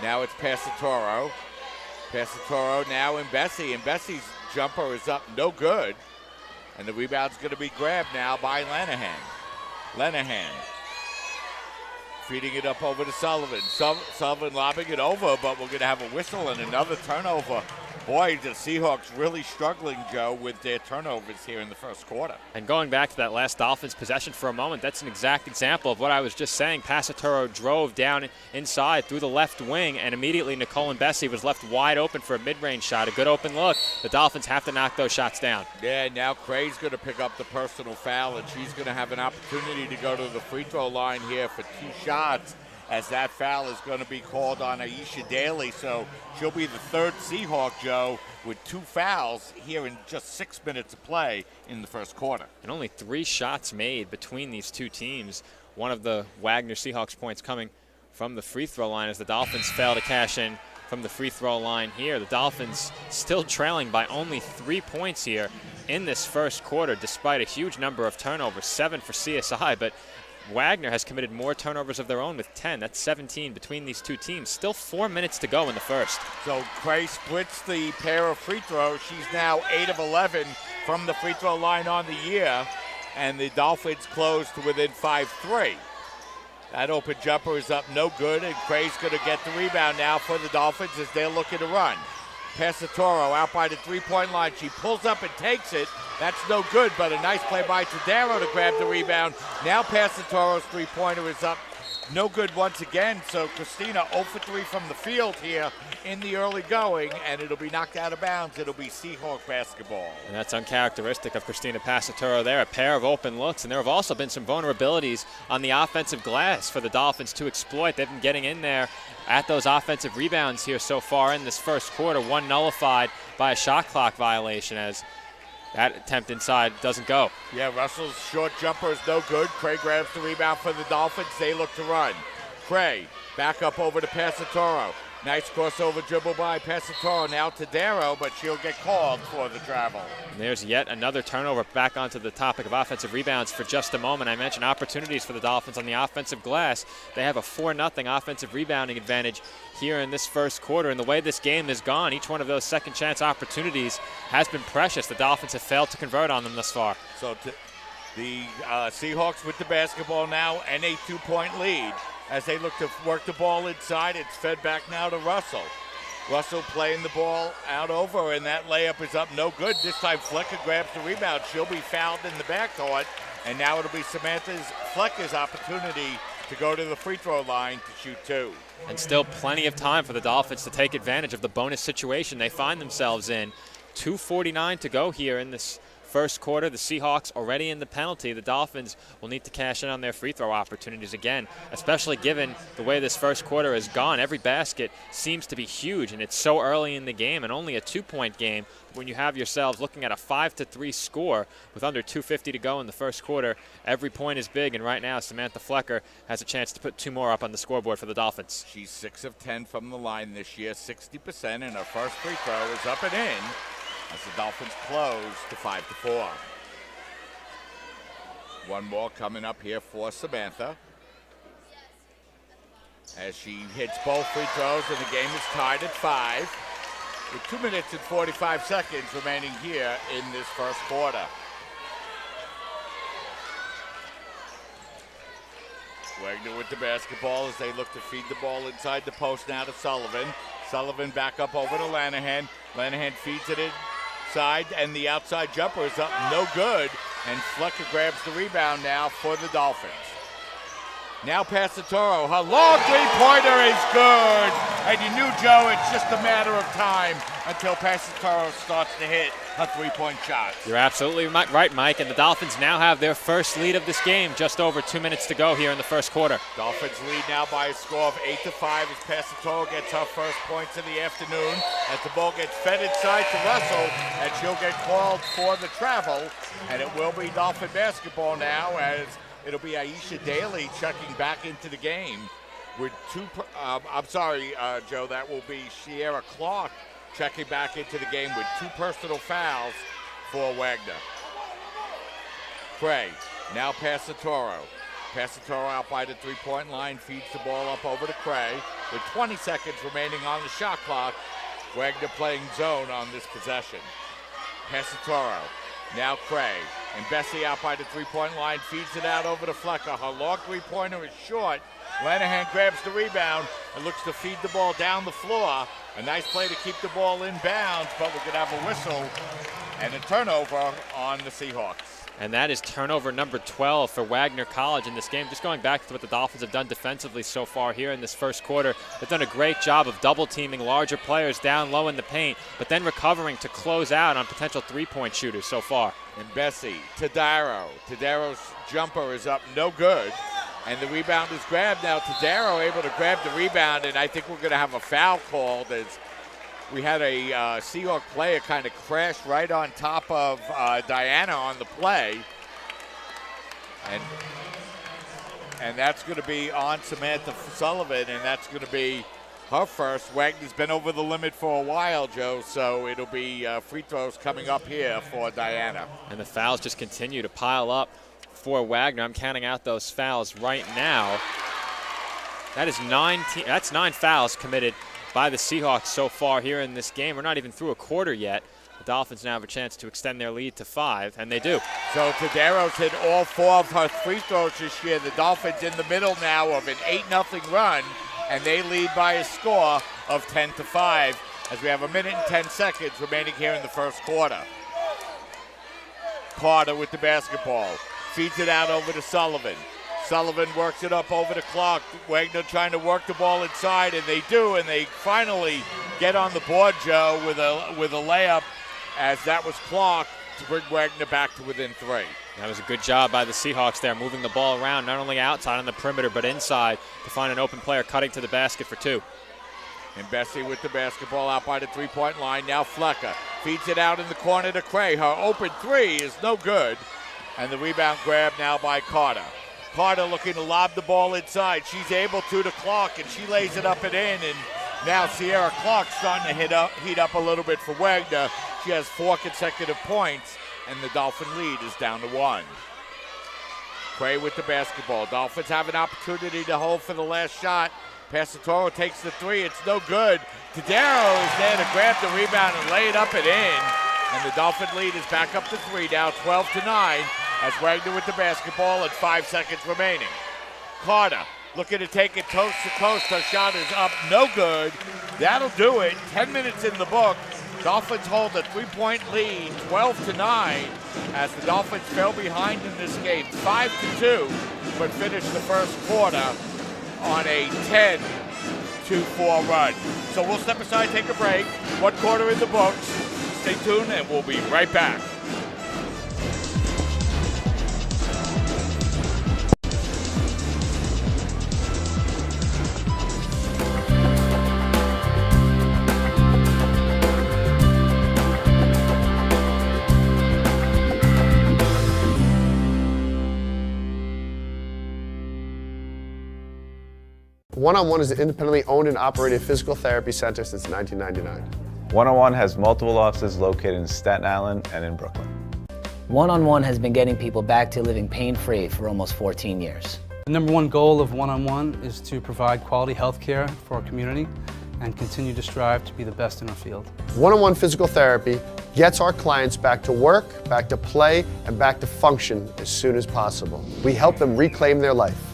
Now it's Passatoro. Passatoro now in Bessie, and Bessie's jumper is up no good. And the rebound's going to be grabbed now by Lanahan. Lanahan feeding it up over to Sullivan. Sullivan lobbing it over, but we're going to have a whistle and another turnover. Boy, the Seahawks really struggling, Joe, with their turnovers here in the first quarter. And going back to that last Dolphins possession for a moment, that's an exact example of what I was just saying. Passatoro drove down inside through the left wing, and immediately Nicole and Bessie was left wide open for a mid-range shot. A good open look. The Dolphins have to knock those shots down. Yeah, now Cray's going to pick up the personal foul, and she's going to have an opportunity to go to the free throw line here for 2 shots, as that foul is going to be called on Aisha Daly. So she'll be the 3rd Seahawk, Joe, with 2 fouls here in just 6 minutes of play in the first quarter. And only 3 shots made between these two teams. One of the Wagner Seahawks points coming from the free throw line as the Dolphins fail to cash in from the free throw line here. The Dolphins still trailing by only 3 points here in this first quarter, despite a huge number of turnovers, 7 for CSI, but Wagner has committed more turnovers of their own with 10. That's 17 between these two teams. Still 4 minutes to go in the first. So Cray splits the pair of free throws. She's now 8 of 11 from the free throw line on the year, and the Dolphins close to within 5-3. That open jumper is up no good, and Cray's going to get the rebound now for the Dolphins as they're looking to run. Passatoro out by the three-point line. She pulls up and takes it. That's no good, but a nice play by Tadero to grab the rebound. Now Passatoro's three-pointer is up no good once again. So Christina 0 for 3 from the field here in the early going, and it'll be knocked out of bounds. It'll be Seahawk basketball. And that's uncharacteristic of Christina Passatoro there. A pair of open looks, and there have also been some vulnerabilities on the offensive glass for the Dolphins to exploit. They've been getting in there at those offensive rebounds here so far in this first quarter. One nullified by a shot clock violation as that attempt inside doesn't go. Yeah, Russell's short jumper is no good. Craig grabs the rebound for the Dolphins. They look to run. Cray, back up over to Passatoro. Nice crossover dribble by Passatoro. Now to Darrow, but she'll get called for the travel. And there's yet another turnover. Back onto the topic of offensive rebounds for just a moment. I mentioned opportunities for the Dolphins on the offensive glass. They have a 4-0 offensive rebounding advantage here in this first quarter. And the way this game has gone, each one of those second chance opportunities has been precious. The Dolphins have failed to convert on them thus far. So the Seahawks with the basketball now and a 2-point lead. As they look to work the ball inside, it's fed back now to Russell. Russell playing the ball out over, and that layup is up no good. This time Flecker grabs the rebound. She'll be fouled in the backcourt, and now it'll be Flecker's opportunity to go to the free throw line to shoot 2. And still plenty of time for the Dolphins to take advantage of the bonus situation they find themselves in. 2:49 to go here in this first quarter. The Seahawks already in the penalty. The Dolphins will need to cash in on their free throw opportunities again, especially given the way this first quarter has gone. Every basket seems to be huge, and it's so early in the game and only a 2-point game. When you have yourselves looking at a 5-3 score with under 2:50 to go in the first quarter, every point is big, and right now Samantha Flecker has a chance to put 2 more up on the scoreboard for the Dolphins. She's 6 of 10 from the line this year, 60%, and her first free throw is up and in, as the Dolphins close to 5-4. One more coming up here for Samantha, as she hits both free throws, and the game is tied at 5 with 2 minutes and 45 seconds remaining here in this first quarter. Wagner with the basketball as they look to feed the ball inside the post now to Sullivan. Sullivan back up over to Lanahan. Lanahan feeds it inside, and the outside jumper is up no good, and Flecker grabs the rebound now for the Dolphins. Now Passatoro, her long three-pointer is good, and you knew, Joe, it's just a matter of time until Passatoro starts to hit her three-point shot. You're absolutely right, Mike, and the Dolphins now have their first lead of this game, just over 2 minutes to go here in the first quarter. Dolphins lead now by a score of 8-5 as Passatoro gets her first points of the afternoon, as the ball gets fed inside to Russell, and she'll get called for the travel, and it will be Dolphin basketball now, as it'll be Aisha Daly checking back into the game with Joe, that will be Sierra Clark checking back into the game with 2 personal fouls for Wagner. Cray, now Passatoro. Passatoro out by the three-point line, feeds the ball up over to Cray with 20 seconds remaining on the shot clock. Wagner playing zone on this possession. Passatoro. Now Cray, and Bessie out by the three-point line, feeds it out over to Flecker. Her long three-pointer is short. Lanahan grabs the rebound and looks to feed the ball down the floor. A nice play to keep the ball in bounds, but we're going to have a whistle and a turnover on the Seahawks. And that is turnover number 12 for Wagner College in this game. Just going back to what the Dolphins have done defensively so far here in this first quarter, they've done a great job of double-teaming larger players down low in the paint, but then recovering to close out on potential three-point shooters so far. And Bessie to Darrow. Darrow's jumper is up no good, and the rebound is grabbed now. Darrow able to grab the rebound, and I think we're going to have a foul called as we had a Seahawk player kind of crash right on top of Diana on the play. And that's going to be on Samantha Sullivan, and that's going to be her first. Wagner's been over the limit for a while, Joe, so it'll be free throws coming up here for Diana. And the fouls just continue to pile up for Wagner. I'm counting out those fouls right now. That is 9 fouls committed by the Seahawks so far here in this game. We're not even through a quarter yet. The Dolphins now have a chance to extend their lead to 5, and they do. So Tadero's hit all 4 of her free throws this year. The Dolphins in the middle now of an 8-0 run, and they lead by a score of 10-5 as we have 1 minute and 10 seconds remaining here in the first quarter. Carter with the basketball. Feeds it out over to Sullivan. Sullivan works it up over to Clark. Wagner trying to work the ball inside, and they do, and they finally get on the board, Joe, with a layup, as that was Clark to bring Wagner back to within 3. That was a good job by the Seahawks there, moving the ball around, not only outside on the perimeter, but inside to find an open player cutting to the basket for 2. And Bessie with the basketball out by the three-point line. Now Flecker feeds it out in the corner to Cray. Her open 3 is no good, and the rebound grab now by Carter. Carter looking to lob the ball inside. She's able to Clark, and she lays it up and in. And now Sierra Clark's starting to heat up a little bit for Wagner. She has 4 consecutive points, and the Dolphin lead is down to 1. Cray with the basketball. Dolphins have an opportunity to hold for the last shot. Passatoro takes the 3. It's no good. Tadaro is there to grab the rebound and lay it up and in. And the Dolphin lead is back up to 3 now, 12-9, as Wagner with the basketball and 5 seconds remaining. Carter looking to take it coast to coast. Her shot is up, no good. That'll do it. 10 minutes in the book. Dolphins hold a 3-point lead, 12-9, as the Dolphins fell behind in this game, 5-2, but finished the first quarter on a 10-4 run. So we'll step aside, take a break. 1 quarter in the books. Stay tuned, and we'll be right back. One-on-One is an independently owned and operated physical therapy center since 1999. One-on-One has multiple offices located in Staten Island and in Brooklyn. One-on-One has been getting people back to living pain-free for almost 14 years. The number one goal of One-on-One is to provide quality health care for our community and continue to strive to be the best in our field. One-on-One physical therapy gets our clients back to work, back to play, and back to function as soon as possible. We help them reclaim their life.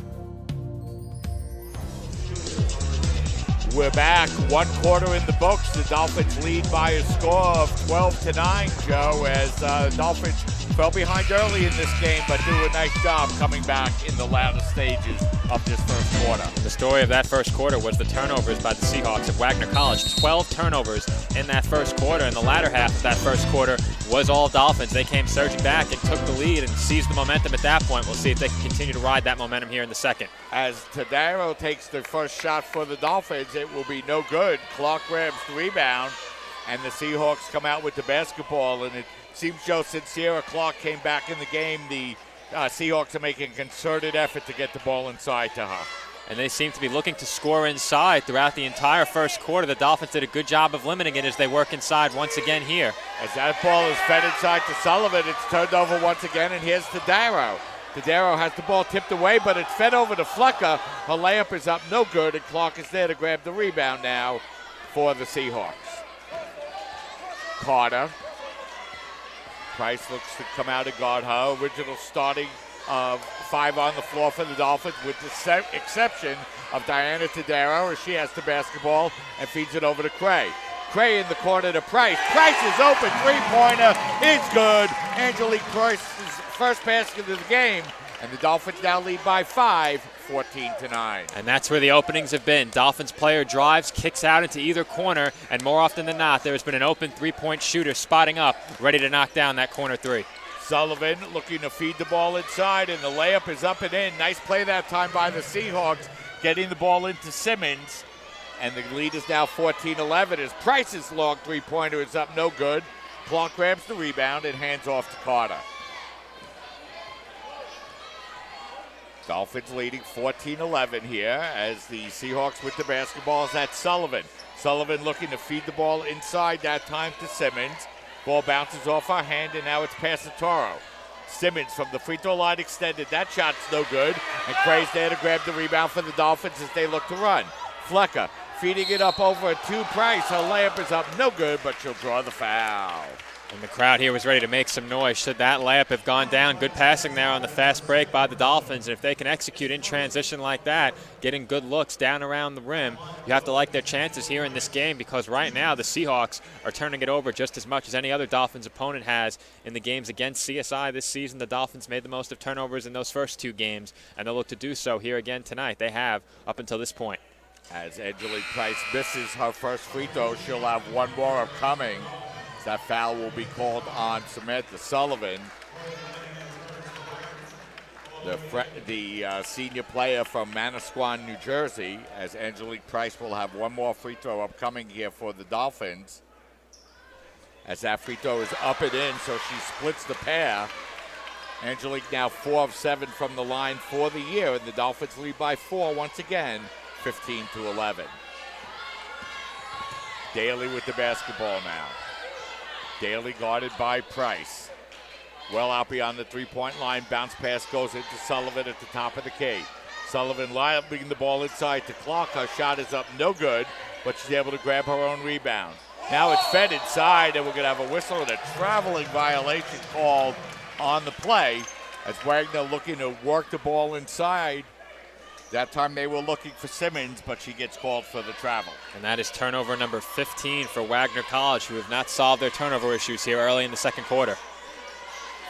We're back. 1 quarter in the books. The Dolphins lead by a score of 12-9, Joe, as the Dolphins fell behind early in this game, but do a nice job coming back in the latter stages of this first quarter. The story of that first quarter was the turnovers by the Seahawks at Wagner College. 12 turnovers in that first quarter, and the latter half of that first quarter was all Dolphins. They came surging back and took the lead and seized the momentum at that point. We'll see if they can continue to ride that momentum here in the second. As Tadaro takes the first shot for the Dolphins, it will be no good. Clark grabs the rebound, and the Seahawks come out with the basketball. And it seems, Joe, since Sierra Clark came back in the game, the Seahawks are making a concerted effort to get the ball inside to her. And they seem to be looking to score inside throughout the entire first quarter. The Dolphins did a good job of limiting it as they work inside once again here. As that ball is fed inside to Sullivan, it's turned over once again, and here's Tadaro. Tadaro has the ball tipped away, but it's fed over to Flecker. Her layup is up, no good, and Clark is there to grab the rebound now for the Seahawks. Carter. Price looks to come out and guard her. Original starting of 5 on the floor for the Dolphins, with the exception of Diana Tadaro, as she has the basketball and feeds it over to Cray. Cray in the corner to Price. Price is open, 3-pointer. It's good. Angelique Price's first basket of the game, and the Dolphins now lead by 5, 14-9. And that's where the openings have been. Dolphins player drives, kicks out into either corner, and more often than not, there's been an open 3-point shooter spotting up, ready to knock down that corner 3. Sullivan looking to feed the ball inside, and the layup is up and in. Nice play that time by the Seahawks, getting the ball into Simmons. And the lead is now 14-11 as Price's long 3-pointer is up, no good. Clark grabs the rebound and hands off to Carter. Dolphins leading 14-11 here as the Seahawks with the basketball is at Sullivan. Sullivan looking to feed the ball inside, that time to Simmons. Ball bounces off her hand, and now it's Passatoro. Simmons from the free throw line extended. That shot's no good. And Cray's there to grab the rebound for the Dolphins as they look to run. Flecker feeding it up over to Price. Her layup is up, no good, but she'll draw the foul. And the crowd here was ready to make some noise. Should that layup have gone down? Good passing there on the fast break by the Dolphins. And if they can execute in transition like that, getting good looks down around the rim, you have to like their chances here in this game, because right now the Seahawks are turning it over just as much as any other Dolphins opponent has in the games against CSI this season. The Dolphins made the most of turnovers in those first 2 games, and they'll look to do so here again tonight. They have up until this point. As Angelique Price misses her first free throw, she'll have one more upcoming. That foul will be called on Samantha Sullivan, the senior player from Manasquan, New Jersey, as Angelique Price will have one more free throw upcoming here for the Dolphins. As that free throw is up and in, so she splits the pair. Angelique now 4 of 7 from the line for the year, and the Dolphins lead by 4 once again, 15-11. Daly with the basketball now. Daly guarded by Price. Well out beyond the three-point line. Bounce pass goes into Sullivan at the top of the key. Sullivan lobbing the ball inside to Clark. Her shot is up, no good, but she's able to grab her own rebound. Now it's fed inside, and we're going to have a whistle and a traveling violation called on the play as Wagner looking to work the ball inside. That time they were looking for Simmons, but she gets called for the travel. And that is turnover number 15 for Wagner College, who have not solved their turnover issues here early in the second quarter.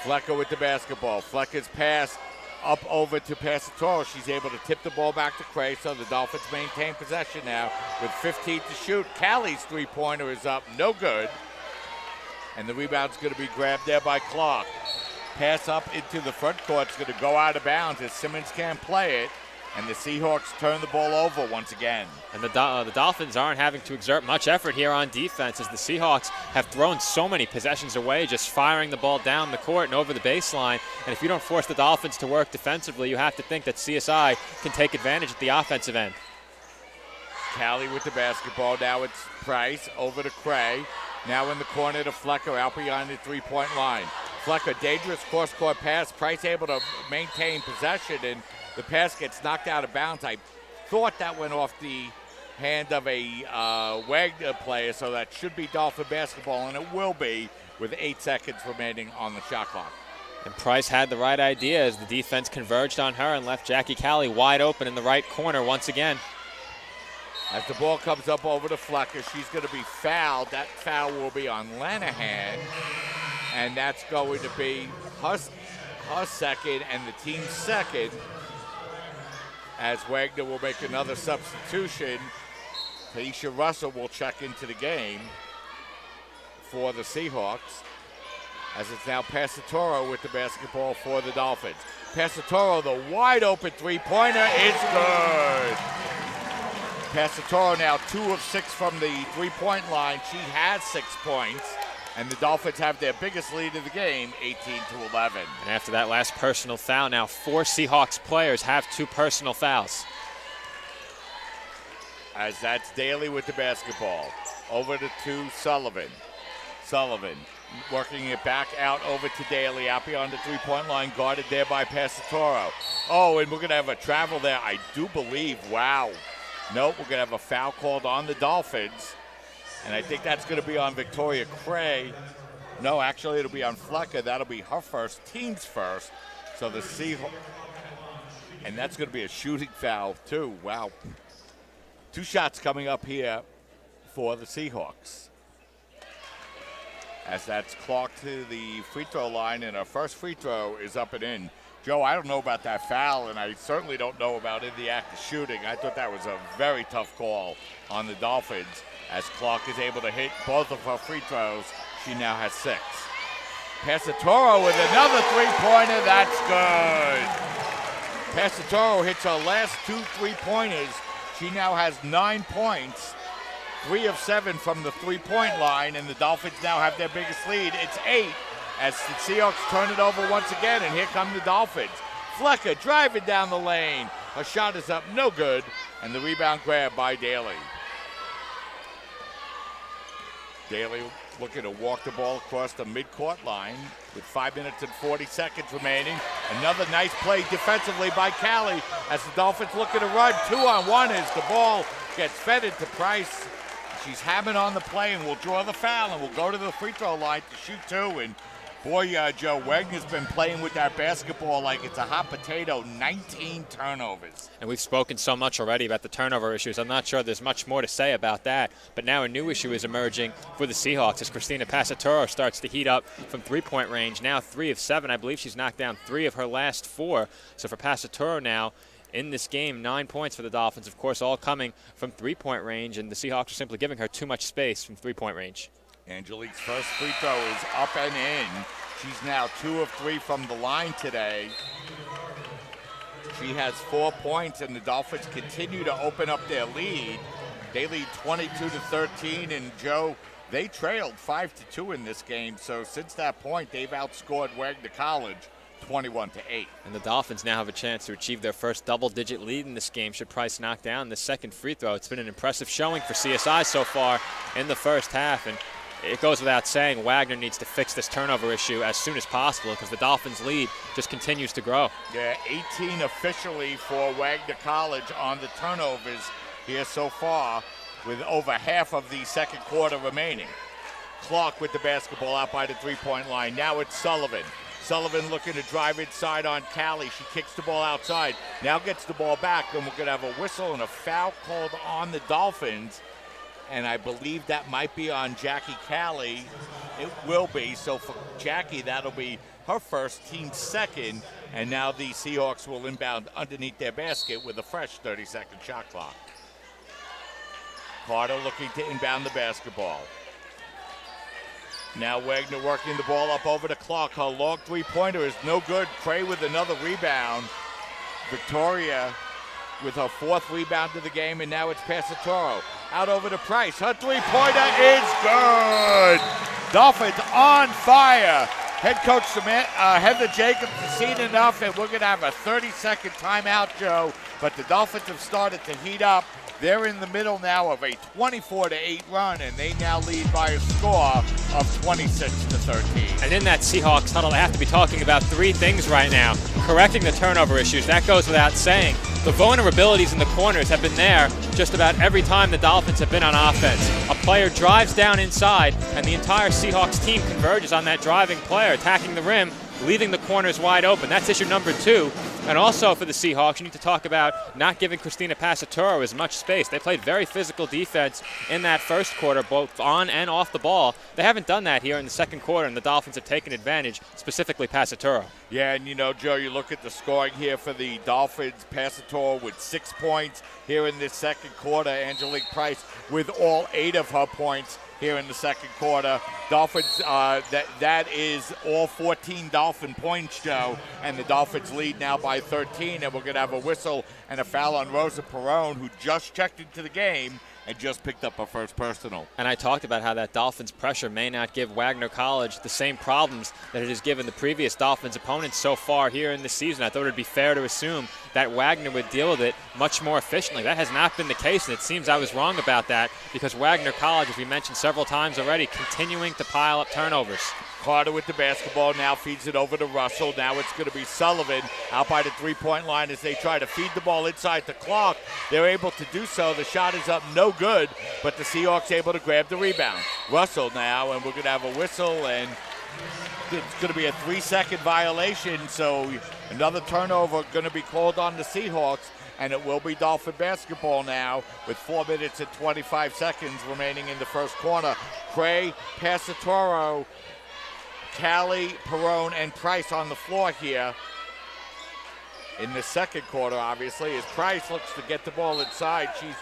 Flecker with the basketball. Flecker's pass up over to Passatoro. She's able to tip the ball back to Cray, so the Dolphins maintain possession now with 15 to shoot. Callie's three-pointer is up, no good. And the rebound's going to be grabbed there by Clark. Pass up into the front court. It's going to go out of bounds as Simmons can't play it. And the Seahawks turn the ball over once again. And the Dolphins aren't having to exert much effort here on defense as the Seahawks have thrown so many possessions away, just firing the ball down the court and over the baseline. And if you don't force the Dolphins to work defensively, you have to think that CSI can take advantage at the offensive end. Callie with the basketball. Now it's Price over to Cray. Now in the corner to Flecker out beyond the three-point line. Flecker, dangerous cross-court pass. Price able to maintain possession, and the pass gets knocked out of bounds. I thought that went off the hand of a Wagner player, so that should be Dolphin basketball, and it will be with 8 seconds remaining on the shot clock. And Price had the right idea as the defense converged on her and left Jackie Callie wide open in the right corner once again. As the ball comes up over to Flecker, she's going to be fouled. That foul will be on Lanahan, and that's going to be her second and the team's second, as Wagner will make another substitution. Taisha Russell will check into the game for the Seahawks, as it's now Passatoro with the basketball for the Dolphins. Passatoro, the wide open three-pointer is good. Passatoro now 2 of 6 from the three-point line. She has 6 points, and the Dolphins have their biggest lead of the game, 18-11. And after that last personal foul, now 4 Seahawks players have 2 personal fouls. As that's Daly with the basketball. Over to Sullivan. Sullivan working it back out over to Daly, out beyond the three-point line, guarded there by Passatoro. Oh, and we're going to have a travel there, I do believe. Wow. Nope, we're going to have a foul called on the Dolphins. And I think that's going to be on Victoria Cray. No, actually, it'll be on Flecker. That'll be her first, team's first. So the Seahawks. And that's going to be a shooting foul, too. Wow. 2 shots coming up here for the Seahawks. As that's Clark to the free throw line, and our first free throw is up and in. Joe, I don't know about that foul, and I certainly don't know about in the act of shooting. I thought that was a very tough call on the Dolphins, as Clark is able to hit both of her free throws. She now has 6. Passatoro with another three-pointer. That's good. Passatoro hits her last 2 three-pointers. She now has 9 points, 3 of 7 from the three-point line, and the Dolphins now have their biggest lead. It's 8 as the Seahawks turn it over once again, and here come the Dolphins. Flecker driving down the lane. Her shot is up, no good, and the rebound grab by Daly. Daly looking to walk the ball across the midcourt line with 5 minutes and 40 seconds remaining. Another nice play defensively by Callie as the Dolphins looking to run 2-on-1 as the ball gets fed into Price. She's hammering on the play and will draw the foul and will go to the free throw line to shoot 2. And boy, Joe, Wagner's been playing with that basketball like it's a hot potato. 19 turnovers. And we've spoken so much already about the turnover issues. I'm not sure there's much more to say about that. But now a new issue is emerging for the Seahawks as Christina Passatoro starts to heat up from three-point range. Now 3 of 7. I believe she's knocked down 3 of her last 4. So for Passatoro now, in this game, 9 points for the Dolphins, of course, all coming from three-point range, and the Seahawks are simply giving her too much space from three-point range. Angelique's first free throw is up and in. She's now 2 of 3 from the line today. She has 4 points, and the Dolphins continue to open up their lead. They lead 22-13, and Joe, they trailed 5-2 in this game. So since that point, they've outscored Wagner College 21-8. And the Dolphins now have a chance to achieve their first double-digit lead in this game should Price knock down the second free throw. It's been an impressive showing for CSI so far in the first half, and it goes without saying Wagner needs to fix this turnover issue as soon as possible because the Dolphins' lead just continues to grow. Yeah, 18 officially for Wagner College on the turnovers here so far, with over half of the second quarter remaining. Clark with the basketball out by the three-point line. Now it's Sullivan. Sullivan looking to drive inside on Callie. She kicks the ball outside. Now gets the ball back, and we're going to have a whistle and a foul called on the Dolphins. And I believe that might be on Jackie Callie. It will be. So for Jackie, that'll be her first, team second. And now the Seahawks will inbound underneath their basket with a fresh 30-second shot clock. Carter looking to inbound the basketball. Now Wagner working the ball up over the clock. Her long three-pointer is no good. Cray with another rebound. Victoria with her fourth rebound of the game, and now it's Passatoro. Out over to Price. Her three-pointer is good. Dolphins on fire. Head coach Heather Jacobs has seen enough, and we're going to have a 30-second timeout, Joe. But the Dolphins have started to heat up. They're in the middle now of a 24-8 run, and they now lead by a score of 26-13. And in that Seahawks huddle, they have to be talking about three things right now. Correcting the turnover issues, that goes without saying. The vulnerabilities in the corners have been there just about every time the Dolphins have been on offense. A player drives down inside, and the entire Seahawks team converges on that driving player, attacking the rim, leaving the corners wide open. That's issue number two. And also for the Seahawks, you need to talk about not giving Christina Passatoro as much space. They played very physical defense in that first quarter, both on and off the ball. They haven't done that here in the second quarter, and the Dolphins have taken advantage, specifically Passatoro. Yeah, and you know, Joe, you look at the scoring here for the Dolphins. Passatoro with 6 points here in this second quarter. Angelique Price with all 8 of her points here in the second quarter. Dolphins, that is all 14 Dolphin points, Joe, and the Dolphins lead now by 13, and we're going to have a whistle and a foul on Rosa Perone, who just checked into the game and just picked up her first personal. And I talked about how that Dolphins pressure may not give Wagner College the same problems that it has given the previous Dolphins opponents so far here in the season. I thought it would be fair to assume that Wagner would deal with it much more efficiently. That has not been the case, and it seems I was wrong about that because Wagner College, as we mentioned several times already, continuing to pile up turnovers. Carter with the basketball, now feeds it over to Russell. Now it's going to be Sullivan out by the three-point line as they try to feed the ball inside the clock. They're able to do so. The shot is up, no good, but the Seahawks able to grab the rebound. Russell now, and we're going to have a whistle, and it's going to be a 3-second violation, so another turnover going to be called on the Seahawks, and it will be Dolphin basketball now with 4 minutes and 25 seconds remaining in the first quarter. Cray, Passatoro, Callie, Perone, and Price on the floor here in the second quarter, obviously, as Price looks to get the ball inside. She's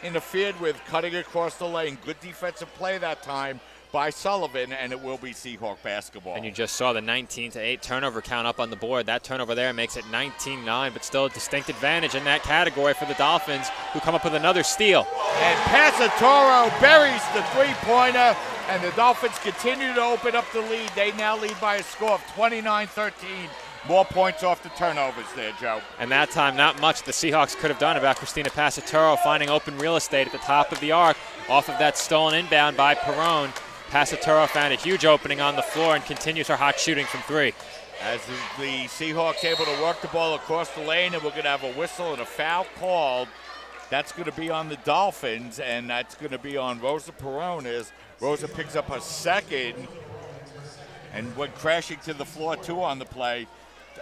interfered with, cutting across the lane. Good defensive play that time by Sullivan, and it will be Seahawk basketball. And you just saw the 19-8 turnover count up on the board. That turnover there makes it 19-9, but still a distinct advantage in that category for the Dolphins, who come up with another steal. And Passatoro buries the three-pointer, and the Dolphins continue to open up the lead. They now lead by a score of 29-13. More points off the turnovers there, Joe. And that time, not much the Seahawks could have done about Christina Passatoro finding open real estate at the top of the arc off of that stolen inbound by Perone. Passatoro found a huge opening on the floor and continues her hot shooting from three. As the Seahawks able to work the ball across the lane, and we're going to have a whistle and a foul called. That's going to be on the Dolphins, and that's going to be on Rosa Perone as Rosa picks up her second and went crashing to the floor, too, on the play.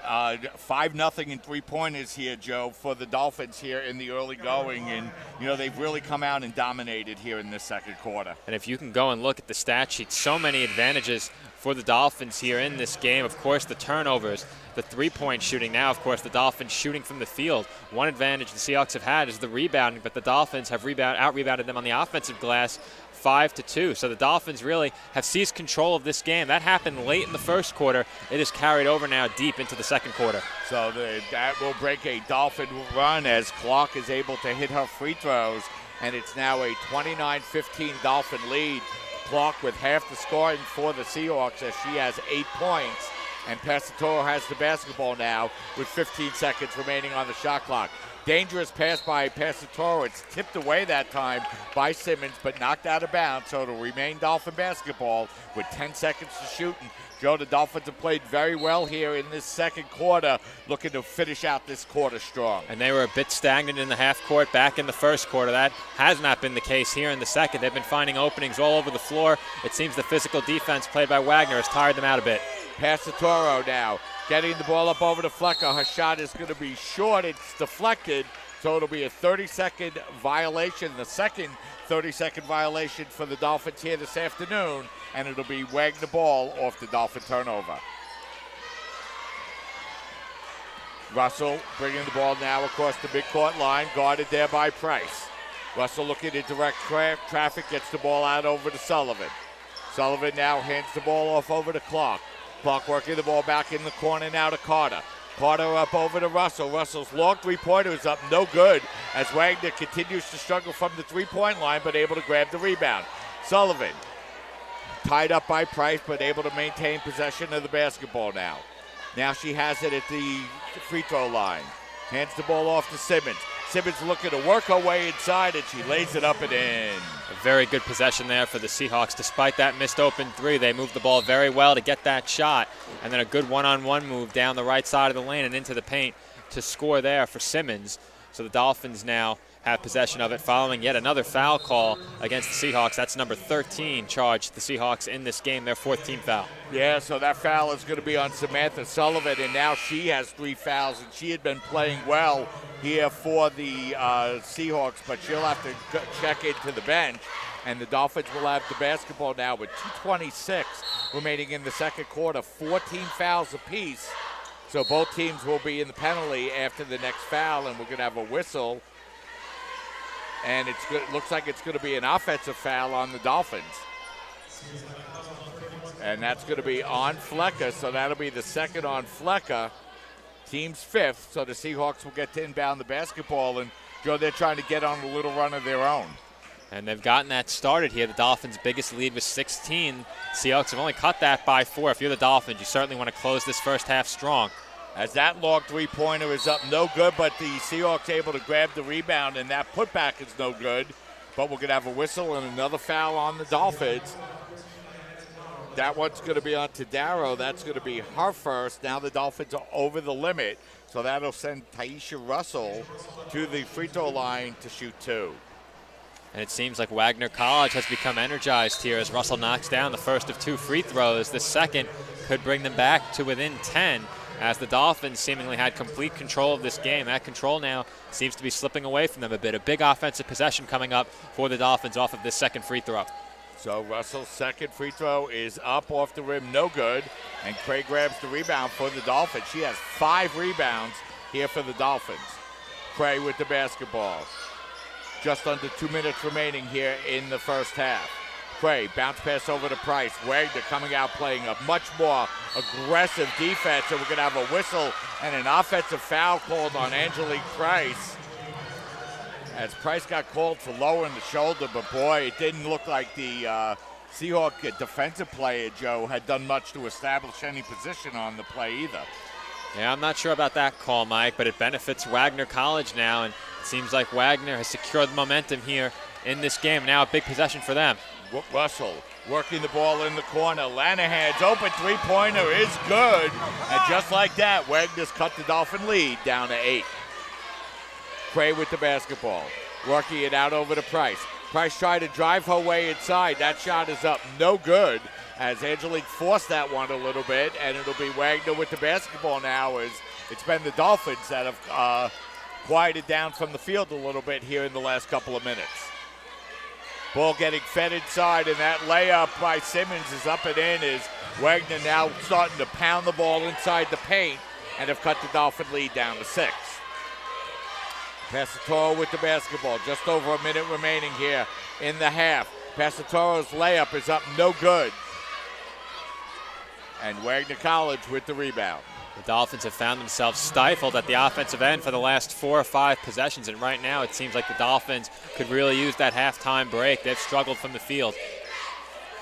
5-0 in three-pointers here, Joe, for the Dolphins here in the early going. And, you know, they've really come out and dominated here in this second quarter. And if you can go and look at the stat sheet, so many advantages for the Dolphins here in this game. Of course, the turnovers, the three-point shooting. Now, of course, the Dolphins shooting from the field. One advantage the Seahawks have had is the rebounding, but the Dolphins have out-rebounded them on the offensive glass 5-2. So the Dolphins really have seized control of this game. That happened late in the first quarter. It is carried over now deep into the second quarter. So that will break a Dolphin run as Clark is able to hit her free throws, and it's now a 29-15 Dolphin lead. Clark with half the scoring for the Seahawks as she has 8 points. And Passatoro has the basketball now with 15 seconds remaining on the shot clock. Dangerous pass by Passatoro. It's tipped away that time by Simmons, but knocked out of bounds, so it'll remain Dolphin basketball with 10 seconds to shoot. And Joe, the Dolphins have played very well here in this second quarter, looking to finish out this quarter strong. And they were a bit stagnant in the half court back in the first quarter. That has not been the case here in the second. They've been finding openings all over the floor. It seems the physical defense played by Wagner has tired them out a bit. Passatoro now getting the ball up over to Flecker. Her shot is going to be short. It's deflected, so it'll be a 30-second violation, the second 30-second violation for the Dolphins here this afternoon, and it'll be Wagner ball off the Dolphin turnover. Russell bringing the ball now across the midcourt line, guarded there by Price. Russell looking to direct traffic, gets the ball out over to Sullivan. Sullivan now hands the ball off over to Clark. Clark working the ball back in the corner now to Carter. Carter up over to Russell. Russell's long three-pointer is up, no good, as Wagner continues to struggle from the three-point line, but able to grab the rebound. Sullivan tied up by Price, but able to maintain possession of the basketball now. Now she has it at the free throw line. Hands the ball off to Simmons. Simmons looking to work her way inside, and she lays it up and in. A very good possession there for the Seahawks. Despite that missed open three, they moved the ball very well to get that shot. And then a good one-on-one move down the right side of the lane and into the paint to score there for Simmons. So the Dolphins now have possession of it following yet another foul call against the Seahawks. That's number 13 charged the Seahawks in this game, their fourth team foul. Yeah, so that foul is going to be on Samantha Sullivan, and now she has 3 fouls, and she had been playing well here for the Seahawks, but she'll have to check into the bench, and the Dolphins will have the basketball now with 2:26 remaining in the second quarter, 14 fouls apiece. So both teams will be in the penalty after the next foul, and we're going to have a whistle. And it looks like it's going to be an offensive foul on the Dolphins. And that's going to be on Flecker, so that'll be the second on Flecker. Team's fifth, so the Seahawks will get to inbound the basketball. And, Joe, they're trying to get on a little run of their own. And they've gotten that started here. The Dolphins' biggest lead was 16. Seahawks have only cut that by 4. If you're the Dolphins, you certainly want to close this first half strong. As that long three-pointer is up, no good, but the Seahawks able to grab the rebound, and that putback is no good. But we're going to have a whistle and another foul on the Dolphins. That one's going to be on Tadaro. That's going to be her first. Now the Dolphins are over the limit, so that'll send Taisha Russell to the free throw line to shoot 2. And it seems like Wagner College has become energized here as Russell knocks down the first of 2 free throws. The second could bring them back to within 10. As the Dolphins seemingly had complete control of this game. That control now seems to be slipping away from them a bit. A big offensive possession coming up for the Dolphins off of this second free throw. So Russell's second free throw is up off the rim, no good. And Craig grabs the rebound for the Dolphins. She has 5 rebounds here for the Dolphins. Craig with the basketball. Just under 2 minutes remaining here in the first half. Cray, bounce pass over to Price. Wagner coming out playing a much more aggressive defense, and we're going to have a whistle and an offensive foul called on Angelique Price. As Price got called for lowering the shoulder, but boy, it didn't look like the Seahawk defensive player, Joe, had done much to establish any position on the play either. Yeah, I'm not sure about that call, Mike, but it benefits Wagner College now, and it seems like Wagner has secured the momentum here in this game. Now a big possession for them. Russell working the ball in the corner. Lanahan's open three-pointer is good. And just like that, Wagner's cut the Dolphin lead down to 8. Cray with the basketball. Working it out over to Price. Price tried to drive her way inside. That shot is up, no good. As Angelique forced that one a little bit, and it'll be Wagner with the basketball now as it's been the Dolphins that have quieted down from the field a little bit here in the last couple of minutes. Ball getting fed inside, and that layup by Simmons is up and in as Wagner now starting to pound the ball inside the paint and have cut the Dolphin lead down to 6. Passatoro with the basketball. Just over a minute remaining here in the half. Passatoro's layup is up, no good. And Wagner College with the rebound. The Dolphins have found themselves stifled at the offensive end for the last 4 or 5 possessions, and right now it seems like the Dolphins could really use that halftime break. They've struggled from the field.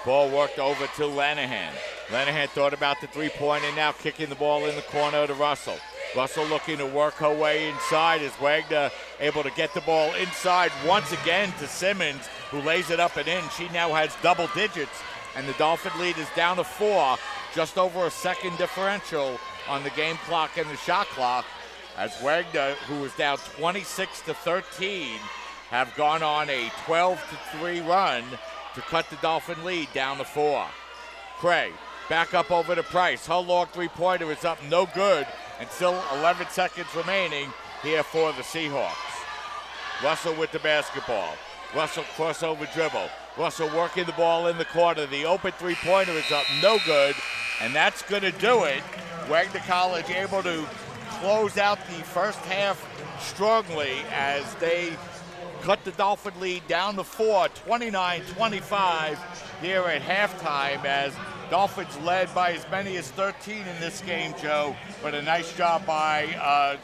Ball worked over to Lanahan. Lenahan thought about the three-point and now kicking the ball in the corner to Russell. Russell looking to work her way inside as Wagner able to get the ball inside once again to Simmons, who lays it up and in. She now has double digits, and the Dolphin lead is down to 4, just over a second differential on the game clock and the shot clock, as Wagner, who was down 26-13, have gone on a 12-3 run to cut the Dolphin lead down to 4. Cray back up over to Price. Her long three-pointer is up, no good, and still 11 seconds remaining here for the Seahawks. Russell with the basketball. Russell crossover dribble. Russell working the ball in the corner. The open three-pointer is up, no good, and that's going to do it. Wagner College able to close out the first half strongly as they cut the Dolphin lead down to 4, 29-25 here at halftime, as Dolphins led by as many as 13 in this game, Joe, but a nice job by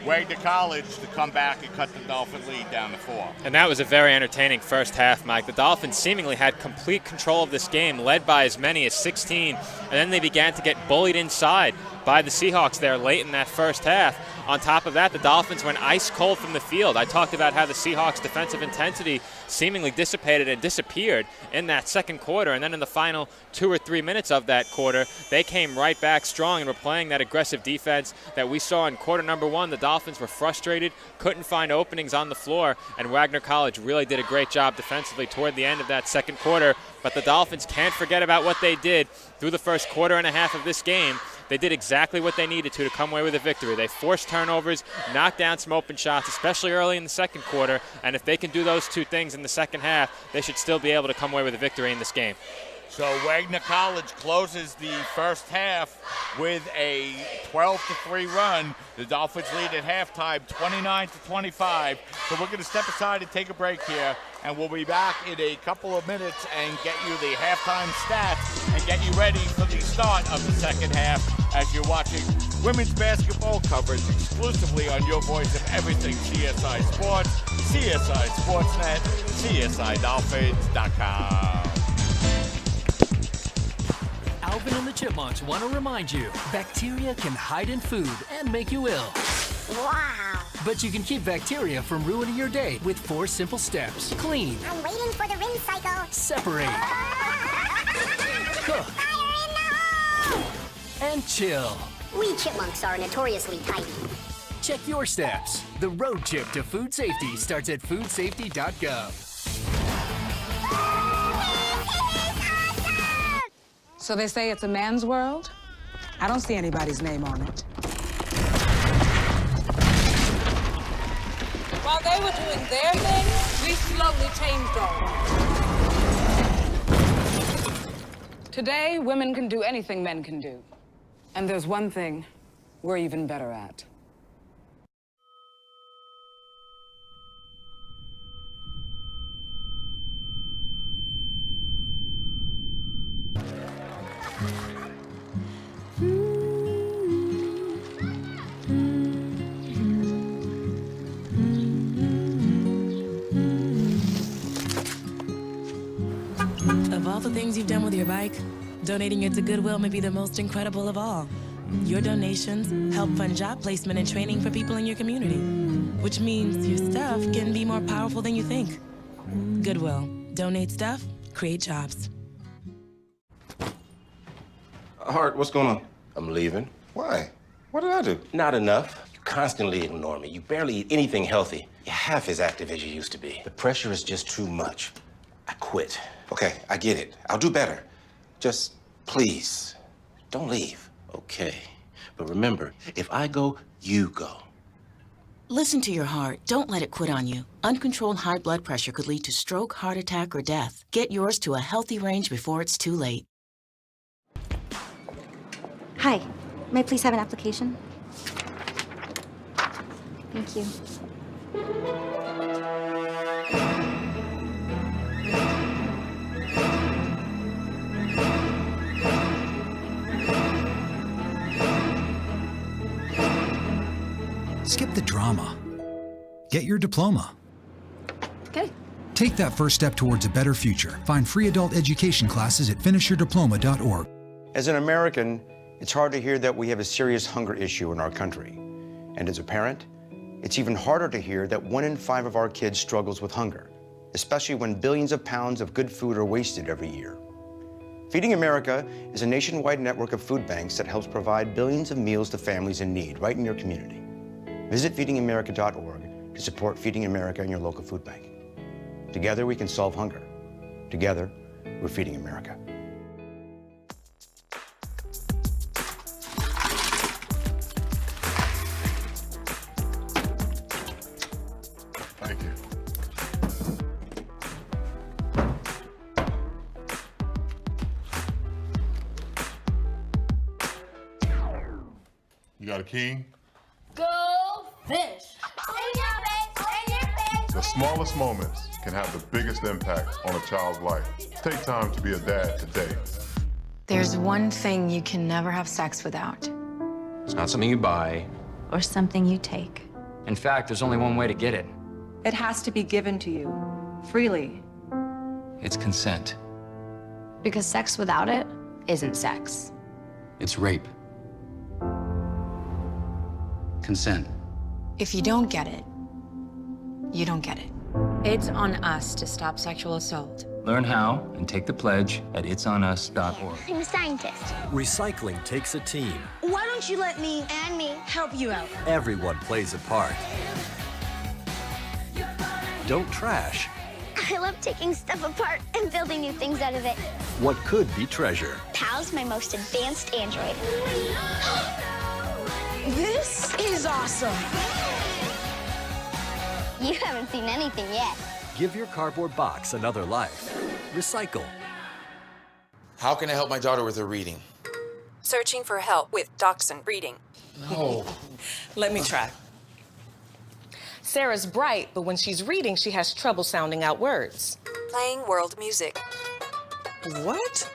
Wagner College to come back and cut the Dolphin lead down to 4. And that was a very entertaining first half, Mike. The Dolphins seemingly had complete control of this game, led by as many as 16, and then they began to get bullied inside by the Seahawks there late in that first half. On top of that, the Dolphins went ice cold from the field. I talked about how the Seahawks' defensive intensity seemingly dissipated and disappeared in that second quarter, and then in the final 2 or 3 minutes of that quarter, they came right back strong and were playing that aggressive defense that we saw in quarter number 1. The Dolphins were frustrated, couldn't find openings on the floor, and Wagner College really did a great job defensively toward the end of that second quarter. But the Dolphins can't forget about what they did through the first quarter and a half of this game. They did exactly what they needed to come away with a victory. They forced turnovers, knocked down some open shots, especially early in the second quarter, and if they can do those two things in the second half, they should still be able to come away with a victory in this game. So Wagner College closes the first half with a 12-3 run. The Dolphins lead at halftime, 29-25. So we're going to step aside and take a break here, and we'll be back in a couple of minutes and get you the halftime stats and get you ready for the start of the second half as you're watching women's basketball coverage exclusively on your voice of everything CSI Sports, CSI Sportsnet, CSIDolphins.com. Alvin and the Chipmunks want to remind you, bacteria can hide in food and make you ill. Wow. But you can keep bacteria from ruining your day with 4 simple steps. Clean. I'm waiting for the rinse cycle. Separate. Cook. Fire in the hole! And chill. We chipmunks are notoriously tidy. Check your steps. The road trip to food safety starts at foodsafety.gov. So they say it's a man's world? I don't see anybody's name on it. While they were doing their thing, we slowly changed ours. Today, women can do anything men can do. And there's one thing we're even better at. Of all the things you've done with your bike, donating it to Goodwill may be the most incredible of all. Your donations help fund job placement and training for people in your community, which means your stuff can be more powerful than you think. Goodwill. Donate stuff, create jobs. Hart, what's going on? I'm leaving. Why? What did I do? Not enough. You constantly ignore me. You barely eat anything healthy. You're half as active as you used to be. The pressure is just too much. I quit. Okay, I get it. I'll do better. Just, please, don't leave. Okay. But remember, if I go, you go. Listen to your heart. Don't let it quit on you. Uncontrolled high blood pressure could lead to stroke, heart attack, or death. Get yours to a healthy range before it's too late. Hi, may I please have an application? Thank you. Skip the drama. Get your diploma. Okay. Take that first step towards a better future. Find free adult education classes at finishyourdiploma.org. As an American, it's hard to hear that we have a serious hunger issue in our country. And as a parent, it's even harder to hear that 1 in 5 of our kids struggles with hunger, especially when billions of pounds of good food are wasted every year. Feeding America is a nationwide network of food banks that helps provide billions of meals to families in need right in your community. Visit feedingamerica.org to support Feeding America in your local food bank. Together we can solve hunger. Together, we're Feeding America. Thank you. You got a king? Go fish. The smallest moments can have the biggest impact on a child's life. Take time to be a dad today. There's one thing you can never have sex without. It's not something you buy. Or something you take. In fact, there's only one way to get it. It has to be given to you, freely. It's consent. Because sex without it isn't sex. It's rape. Consent. If you don't get it, you don't get it. It's on us to stop sexual assault. Learn how and take the pledge at itsonus.org. I'm a scientist. Recycling takes a team. Why don't you let me and me help you out? Everyone plays a part. Don't trash I love taking stuff apart and building new things out of it. what could be treasure. Pal's my most advanced android. This is awesome. You haven't seen anything yet. Give your cardboard box another life. Recycle. How can I help my daughter with her reading? Searching for help with Dachshund Reading. No. Let me try. Sarah's bright, but when she's reading, she has trouble sounding out words. Playing world music. What?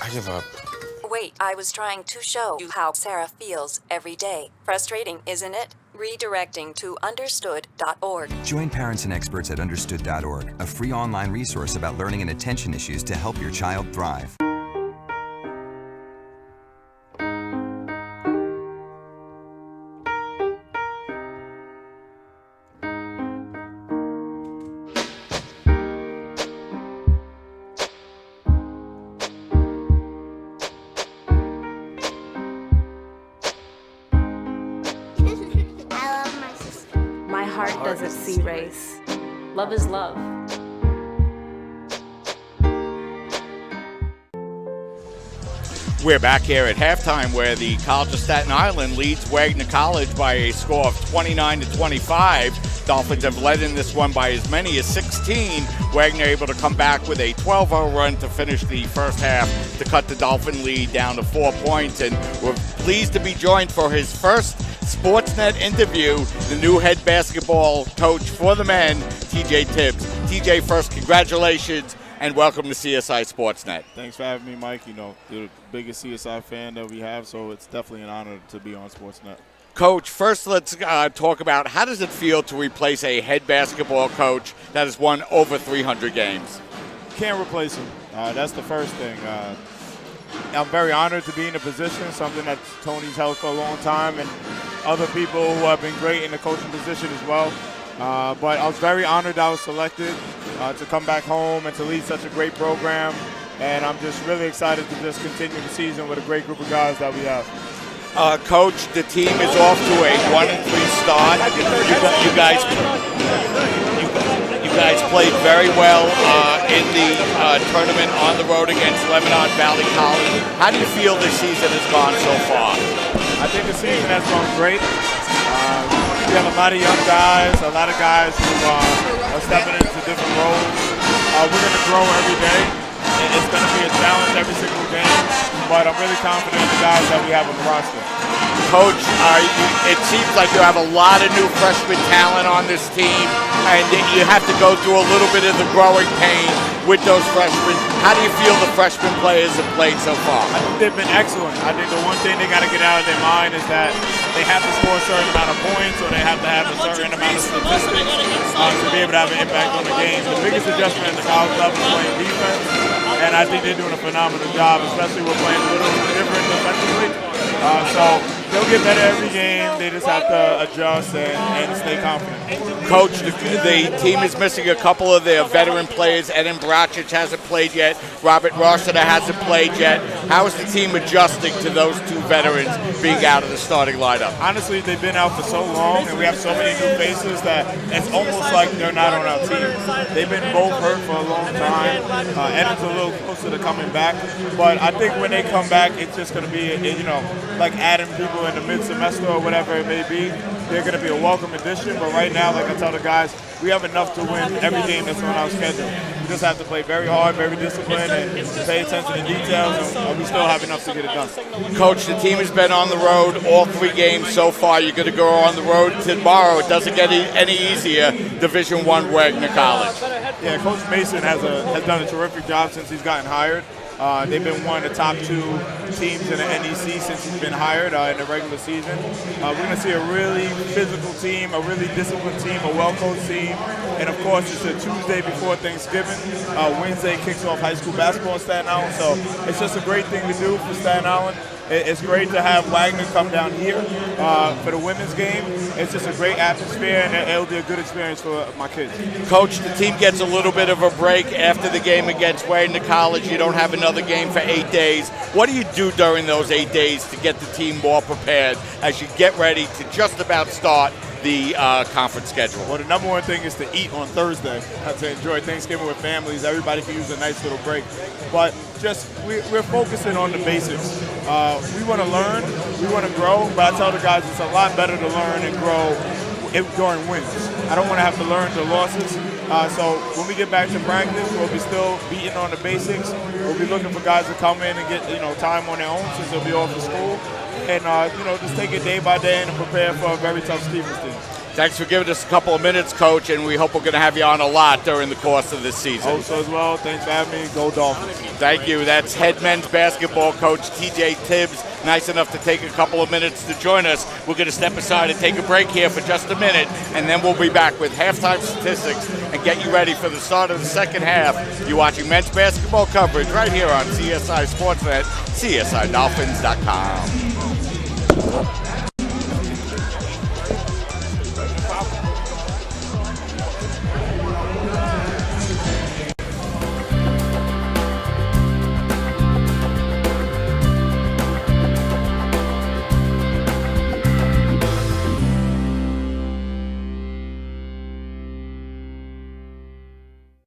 I give up. Wait, I was trying to show you how Sarah feels every day. Frustrating, isn't it? Redirecting to understood.org. Join parents and experts at understood.org, a free online resource about learning and attention issues to help your child thrive. My heart doesn't see race. Love is love. We're back here at halftime where the College of Staten Island leads Wagner College by a score of 29-25. Dolphins have led in this one by as many as 16. Wagner able to come back with a 12-0 run to finish the first half to cut the Dolphin lead down to 4 points. And we're pleased to be joined for his first Sportsnet interview, the new head basketball coach for the men, TJ Tibbs. TJ, first, congratulations and welcome to CSI Sportsnet. Thanks for having me, Mike. You know, you're the biggest CSI fan that we have, so it's definitely an honor to be on Sportsnet. Coach, first let's talk about how does it feel to replace a head basketball coach that has won over 300 games? Can't replace him. That's the first thing. I'm very honored to be in a position, something that Tony's held for a long time, and other people who have been great in the coaching position as well. But I was very honored that I was selected to come back home and to lead such a great program. And I'm just really excited to just continue the season with a great group of guys that we have. Coach, the team is off to a 1-3 start. You guys played very well in the tournament on the road against Lebanon Valley College. How do you feel this season has gone so far? I think the season has gone great. We have a lot of young guys, a lot of guys who are stepping into different roles. We're going to grow every day. It's going to be a challenge every single game, but I'm really confident in the guys that we have on the roster. Coach, it seems like you have a lot of new freshman talent on this team, and you have to go through a little bit of the growing pain with those freshmen. How do you feel the freshman players have played so far? I think they've been excellent. I think the one thing they got to get out of their mind is that they have to score a certain amount of points, or they have to have a certain amount of statistics to be able to have an impact on the game. The biggest adjustment in the college level is playing defense, and I think they're doing a phenomenal job, especially with playing a little different defensively. So they'll get better every game. They just have to adjust and stay confident. Coach, the team is missing a couple of their veteran players. Eden Bracic hasn't played yet. Robert Rossiter hasn't played yet. How is the team adjusting to those two veterans being out of the starting lineup? Honestly, they've been out for so long, and we have so many new faces that it's almost like they're not on our team. They've been both hurt for a long time. Eden's a little closer to coming back, but I think when they come back, it's just going to be, like adding people in the mid-semester or whatever it may be. They're going to be a welcome addition, but right now, like I tell the guys, we have enough to win every game that's on our schedule. We just have to play very hard, very disciplined, and pay attention to details, and we still have enough to get it done. Coach, the team has been on the road all 3 games so far. You're going to go on the road tomorrow. It doesn't get any easier. Division I Wagner College. Yeah, Coach Mason has done a terrific job since he's gotten hired. They've been one of the top 2 teams in the NEC since he's been hired in the regular season. We're going to see a really physical team, a really disciplined team, a well-coached team, and of course it's a Tuesday before Thanksgiving. Wednesday kicks off high school basketball in Staten Island, so it's just a great thing to do for Staten Island. It's great to have Wagner come down here for the women's game. It's just a great atmosphere, and it'll be a good experience for my kids. Coach, the team gets a little bit of a break after the game against Wagner College. You don't have another game for 8 days. What do you do during those 8 days to get the team more prepared as you get ready to just about start the conference schedule? Well, the number one thing is to eat on Thursday, to enjoy Thanksgiving with families. Everybody can use a nice little break. But just we're focusing on the basics. We want to learn, we want to grow, but I tell the guys it's a lot better to learn and grow during wins. I don't want to have to learn the losses. So when we get back to practice, we'll be still beating on the basics. We'll be looking for guys to come in and get time on their own since they'll be off of school. And just take it day by day and prepare for a very tough Stevens team. Thanks for giving us a couple of minutes, Coach, and we hope we're going to have you on a lot during the course of this season. Hope so as well. Thanks for having me. Go Dolphins. Thank you. That's head men's basketball coach TJ Tibbs. Nice enough to take a couple of minutes to join us. We're going to step aside and take a break here for just a minute, and then we'll be back with halftime statistics and get you ready for the start of the second half. You're watching men's basketball coverage right here on CSI Sportsnet, CSIDolphins.com.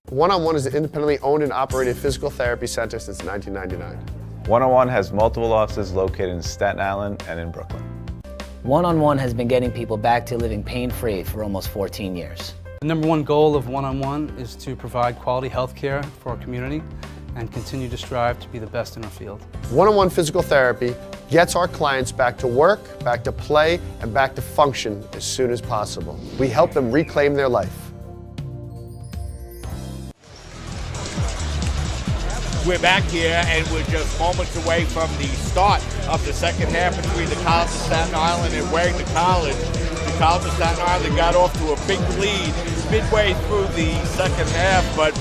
One-on-One is an independently owned and operated physical therapy center since 1999. One-on-One has multiple offices located in Staten Island and in Brooklyn. One-on-One has been getting people back to living pain-free for almost 14 years. The number one goal of One-on-One is to provide quality health care for our community and continue to strive to be the best in our field. One-on-One physical therapy gets our clients back to work, back to play, and back to function as soon as possible. We help them reclaim their life. We're back here, and we're just moments away from the start of the second half between the College of Staten Island and Wagner College. The College of Staten Island got off to a big lead midway through the second half, but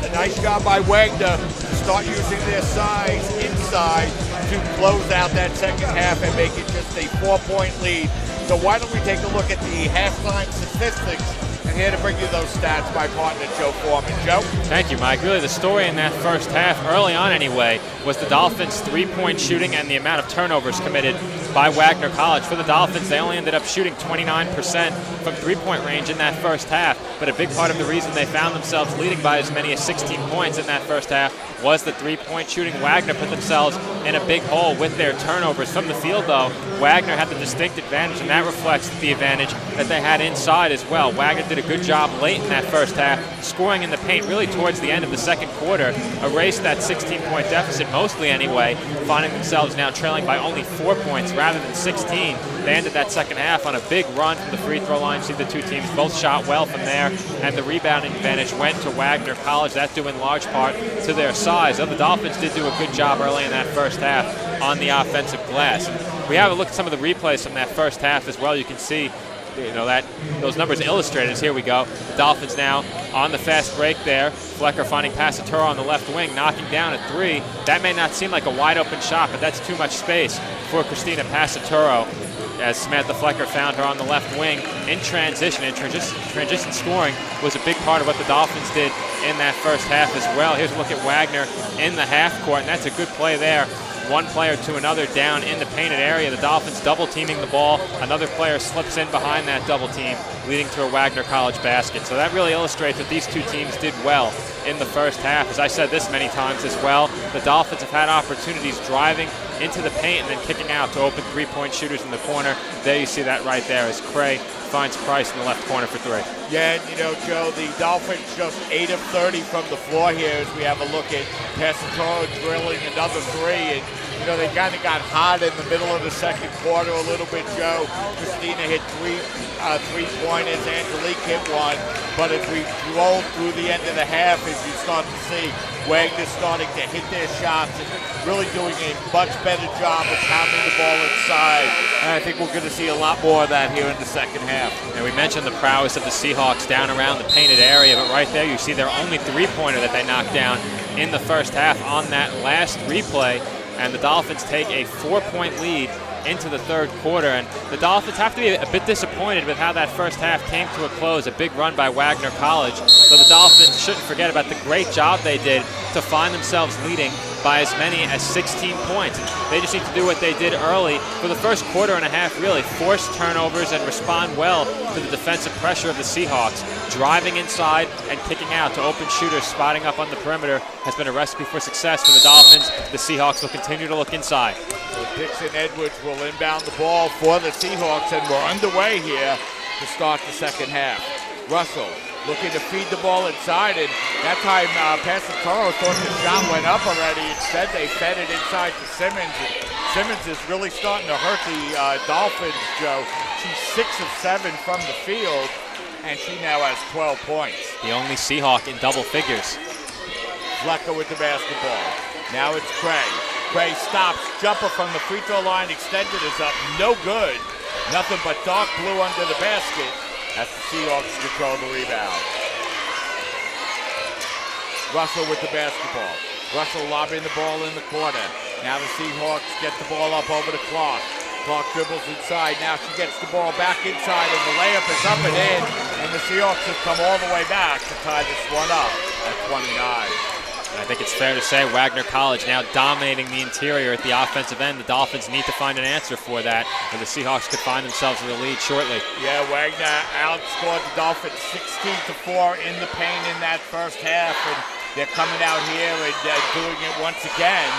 a nice job by Wagner to start using their size inside to close out that second half and make it just a 4-point lead. So why don't we take a look at the halftime statistics? And here to bring you those stats, my partner, Joe Foreman. Joe? Thank you, Mike. Really, the story in that first half, early on anyway, was the Dolphins' three-point shooting and the amount of turnovers committed by Wagner College. For the Dolphins, they only ended up shooting 29% from three-point range in that first half, but a big part of the reason they found themselves leading by as many as 16 points in that first half was the three-point shooting. Wagner put themselves in a big hole with their turnovers. From the field, though, Wagner had the distinct advantage, and that reflects the advantage that they had inside as well. Wagner did a good job late in that first half, scoring in the paint really towards the end of the second quarter, erased that 16-point deficit, mostly anyway, finding themselves now trailing by only 4 points for rather than 16. They ended that second half on a big run from the free throw line. See the two teams both shot well from there, and the rebounding advantage went to Wagner College. That due in large part to their size. The Dolphins did do a good job early in that first half on the offensive glass. And we have a look at some of the replays from that first half as well. You can see that those numbers illustrated. Here we go. The Dolphins now on the fast break there. Flecker finding Passatoro on the left wing, knocking down a three. That may not seem like a wide open shot, but that's too much space for Christina Passatoro, as Samantha Flecker found her on the left wing in transition. And transition scoring was a big part of what the Dolphins did in that first half as well. Here's a look at Wagner in the half court, and that's a good play there. One player to another down in the painted area. The Dolphins double teaming the ball. Another player slips in behind that double team, leading to a Wagner College basket. So that really illustrates that these two teams did well in the first half. As I said this many times as well, the Dolphins have had opportunities driving into the paint and then kicking out to open three-point shooters in the corner. There you see that right there as Cray finds Price in the left corner for three. Yeah, and Joe, the Dolphins just 8 of 30 from the floor here as we have a look at Passatoro drilling another three. And, they kind of got hot in the middle of the second quarter a little bit, Joe. Christina hit three-pointers. Angelique hit one. But as we roll through the end of the half, as you start to see Wagner starting to hit their shots and really doing a much better job of pounding the ball inside. And I think we're going to see a lot more of that here in the second half. And we mentioned the prowess of the Seahawks down around the painted area, but right there you see their only three-pointer that they knocked down in the first half on that last replay. And the Dolphins take a 4-point lead into the third quarter. And the Dolphins have to be a bit disappointed with how that first half came to a close. A big run by Wagner College. So the Dolphins shouldn't forget about the great job they did to find themselves leading by as many as 16 points. They just need to do what they did early for the first quarter and a half, really force turnovers and respond well to the defensive pressure of the Seahawks. Driving inside and kicking out to open shooters, spotting up on the perimeter has been a recipe for success for the Dolphins. The Seahawks will continue to look inside. So Dixon Edwards will inbound the ball for the Seahawks, and we're underway here to start the second half. Russell looking to feed the ball inside, and that time Passatoro thought the shot went up already. Instead, they fed it inside to Simmons. And Simmons is really starting to hurt the Dolphins, Joe. She's 6 of 7 from the field, and she now has 12 points. The only Seahawk in double figures. Flecker with the basketball. Now it's Cray. Cray stops. Jumper from the free throw line extended is up. No good. Nothing but dark blue under the basket. As the Seahawks control the rebound. Russell with the basketball. Russell lobbing the ball in the corner. Now the Seahawks get the ball up over to Clark. Clark dribbles inside. Now she gets the ball back inside, and the layup is up and in. And the Seahawks have come all the way back to tie this one up at 29. I think it's fair to say Wagner College now dominating the interior at the offensive end. The Dolphins need to find an answer for that, or the Seahawks could find themselves in the lead shortly. Yeah, Wagner outscored the Dolphins 16-4 in the paint in that first half, and they're coming out here and doing it once again.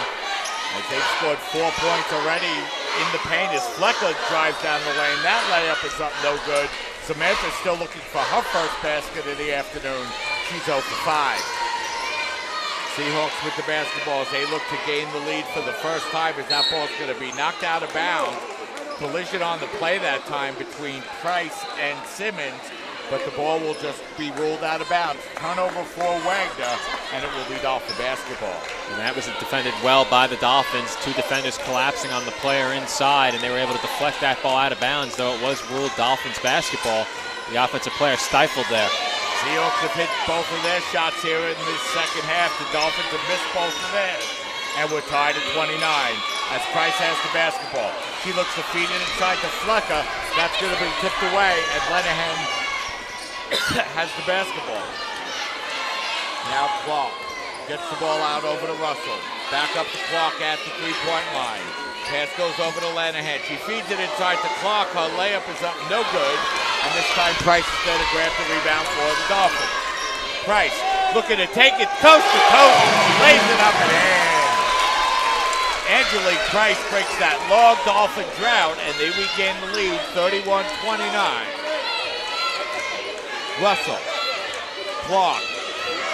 As they've scored 4 points already in the paint as Flecker drives down the lane. That layup is up no good. Samantha's still looking for her first basket of the afternoon. She's 0 for 5. Seahawks with the basketball as they look to gain the lead for the first time, as that ball's going to be knocked out of bounds. Collision on the play that time between Price and Simmons, but the ball will just be ruled out of bounds. Turnover for Wagner, and it will be Dolphin basketball. And that was defended well by the Dolphins. Two defenders collapsing on the player inside, and they were able to deflect that ball out of bounds, though it was ruled Dolphins basketball. The offensive player stifled there. Seahawks have hit both of their shots here in this second half. The Dolphins have missed both of theirs. And we're tied at 29 as Price has the basketball. She looks to feed it inside to Flecker. That's going to be tipped away, and Lenahan has the basketball. Now Clark gets the ball out over to Russell. Back up to Clark at the three-point line. Pass goes over to Lenahan. She feeds it inside to Clark. Her layup is up no good. And this time Price is going to grab the rebound for the Dolphins. Price looking to take it coast to coast. Lays it up and in. Angelique Price breaks that long Dolphin drought, and they regain the lead 31-29. Russell. Clark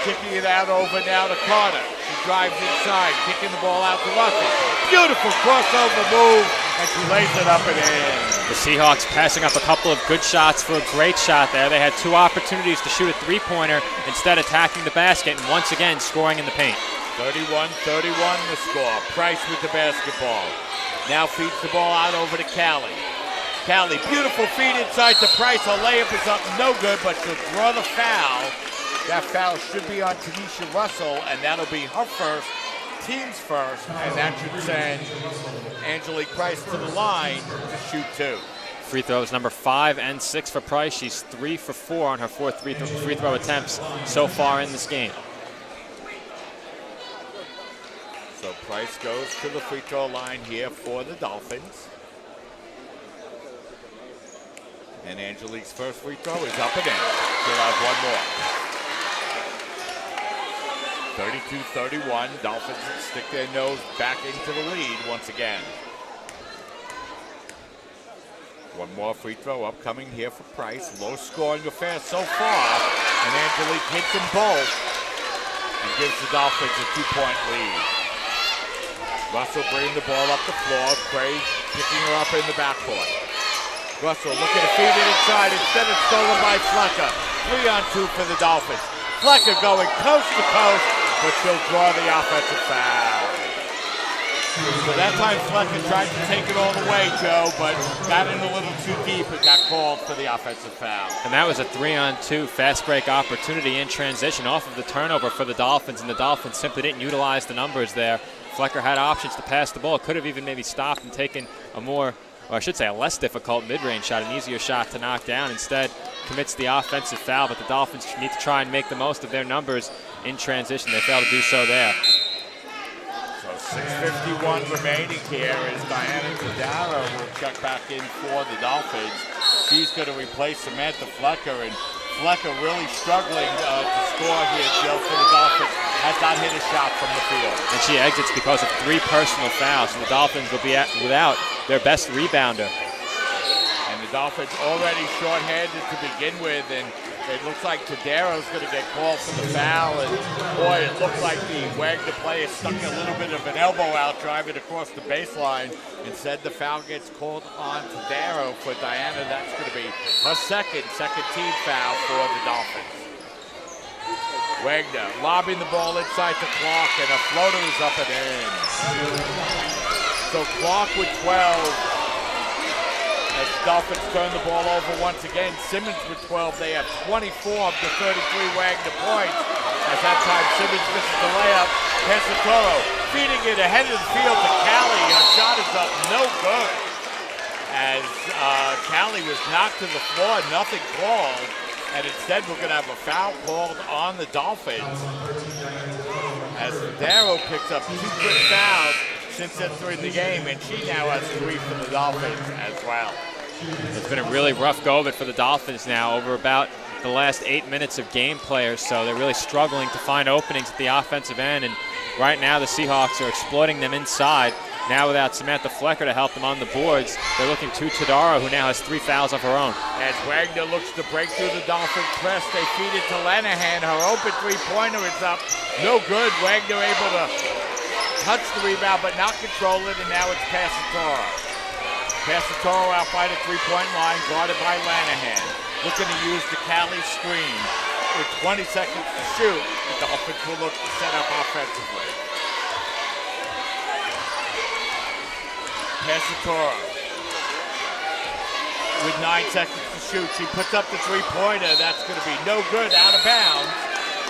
kicking it out over now to Carter. She drives inside, kicking the ball out to Russell. Beautiful crossover move and she lays it up and in. The Seahawks passing up a couple of good shots for a great shot there. They had 2 opportunities to shoot a three-pointer, instead attacking the basket and once again scoring in the paint. 31-31 the score. Price with the basketball. Now feeds the ball out over to Callie. Callie, beautiful feed inside to Price. Her layup is up, no good, but she'll draw the foul. That foul should be on Tanisha Russell, and that'll be her first, team's first, and that should send Angelique Price to the line to shoot 2. Free throws number 5 and 6 for Price. She's 3 for 4 on her 4 free throw attempts so far in this game. So Price goes to the free throw line here for the Dolphins. And Angelique's first free throw is up and in. She'll have one more. 32-31. Dolphins stick their nose back into the lead once again. One more free throw upcoming here for Price. Low scoring affair so far. And Angelique hits them both and gives the Dolphins a 2-point lead. Russell bringing the ball up the floor. Craig picking her up in the backcourt. Russell looking to feed it inside. Instead it's stolen by Flecker. 3-on-2 for the Dolphins. Flecker going coast to coast, but she'll draw the offensive foul. So that time Flecker tried to take it all the way, Joe, but got in a little too deep and got called for the offensive foul. And that was a 3-on-2 fast break opportunity in transition off of the turnover for the Dolphins, and the Dolphins simply didn't utilize the numbers there. Flecker had options to pass the ball. Could have even maybe stopped and taken a more, or I should say a less difficult mid-range shot, an easier shot to knock down. Instead, commits the offensive foul, but the Dolphins need to try and make the most of their numbers in transition. They failed to do so there. So 6:51 remaining here as Diana Tadaro will check back in for the Dolphins. She's going to replace Samantha Flecker, and Flecker really struggling to score here, Joe, for the Dolphins. Has not hit a shot from the field. And she exits because of 3 personal fouls, and the Dolphins will be without their best rebounder. And the Dolphins already shorthanded to begin with, and it looks like Tadaro's going to get called for the foul. And boy, it looked like the Wagner player stuck a little bit of an elbow out driving across the baseline. Instead, the foul gets called on Tadaro for Diana. That's going to be her second team foul for the Dolphins. Wagner lobbing the ball inside to Clark, and a floater is up and in. So Clark with 12. As the Dolphins turn the ball over once again. Simmons with 12. They have 24 of the 33 Wagner points. At that time, Simmons misses the layup. Pesatoro feeding it ahead of the field to Callie. Her shot is up, no good. As Callie was knocked to the floor, nothing called. And instead, we're going to have a foul called on the Dolphins. As Darrow picks up 2 quick fouls since entering the game, and she now has 3 for the Dolphins as well. It's been a really rough go of it for the Dolphins now over about the last 8 minutes of gameplay or so. They're really struggling to find openings at the offensive end, and right now the Seahawks are exploiting them inside. Now without Samantha Flecker to help them on the boards, they're looking to Tadaro, who now has 3 fouls of her own. As Wagner looks to break through the Dolphins press, they feed it to Lanahan. Her open 3-pointer is up, no good. Wagner able to touch the rebound but not control it, and now it's Pesatoro. Pesatoro out by the 3-point line, guarded by Lanahan. Looking to use the Callie screen. With 20 seconds to shoot, the Dolphins will look to set up offensively. Pesatoro with 9 seconds to shoot. She puts up the 3-pointer. That's going to be no good, out of bounds.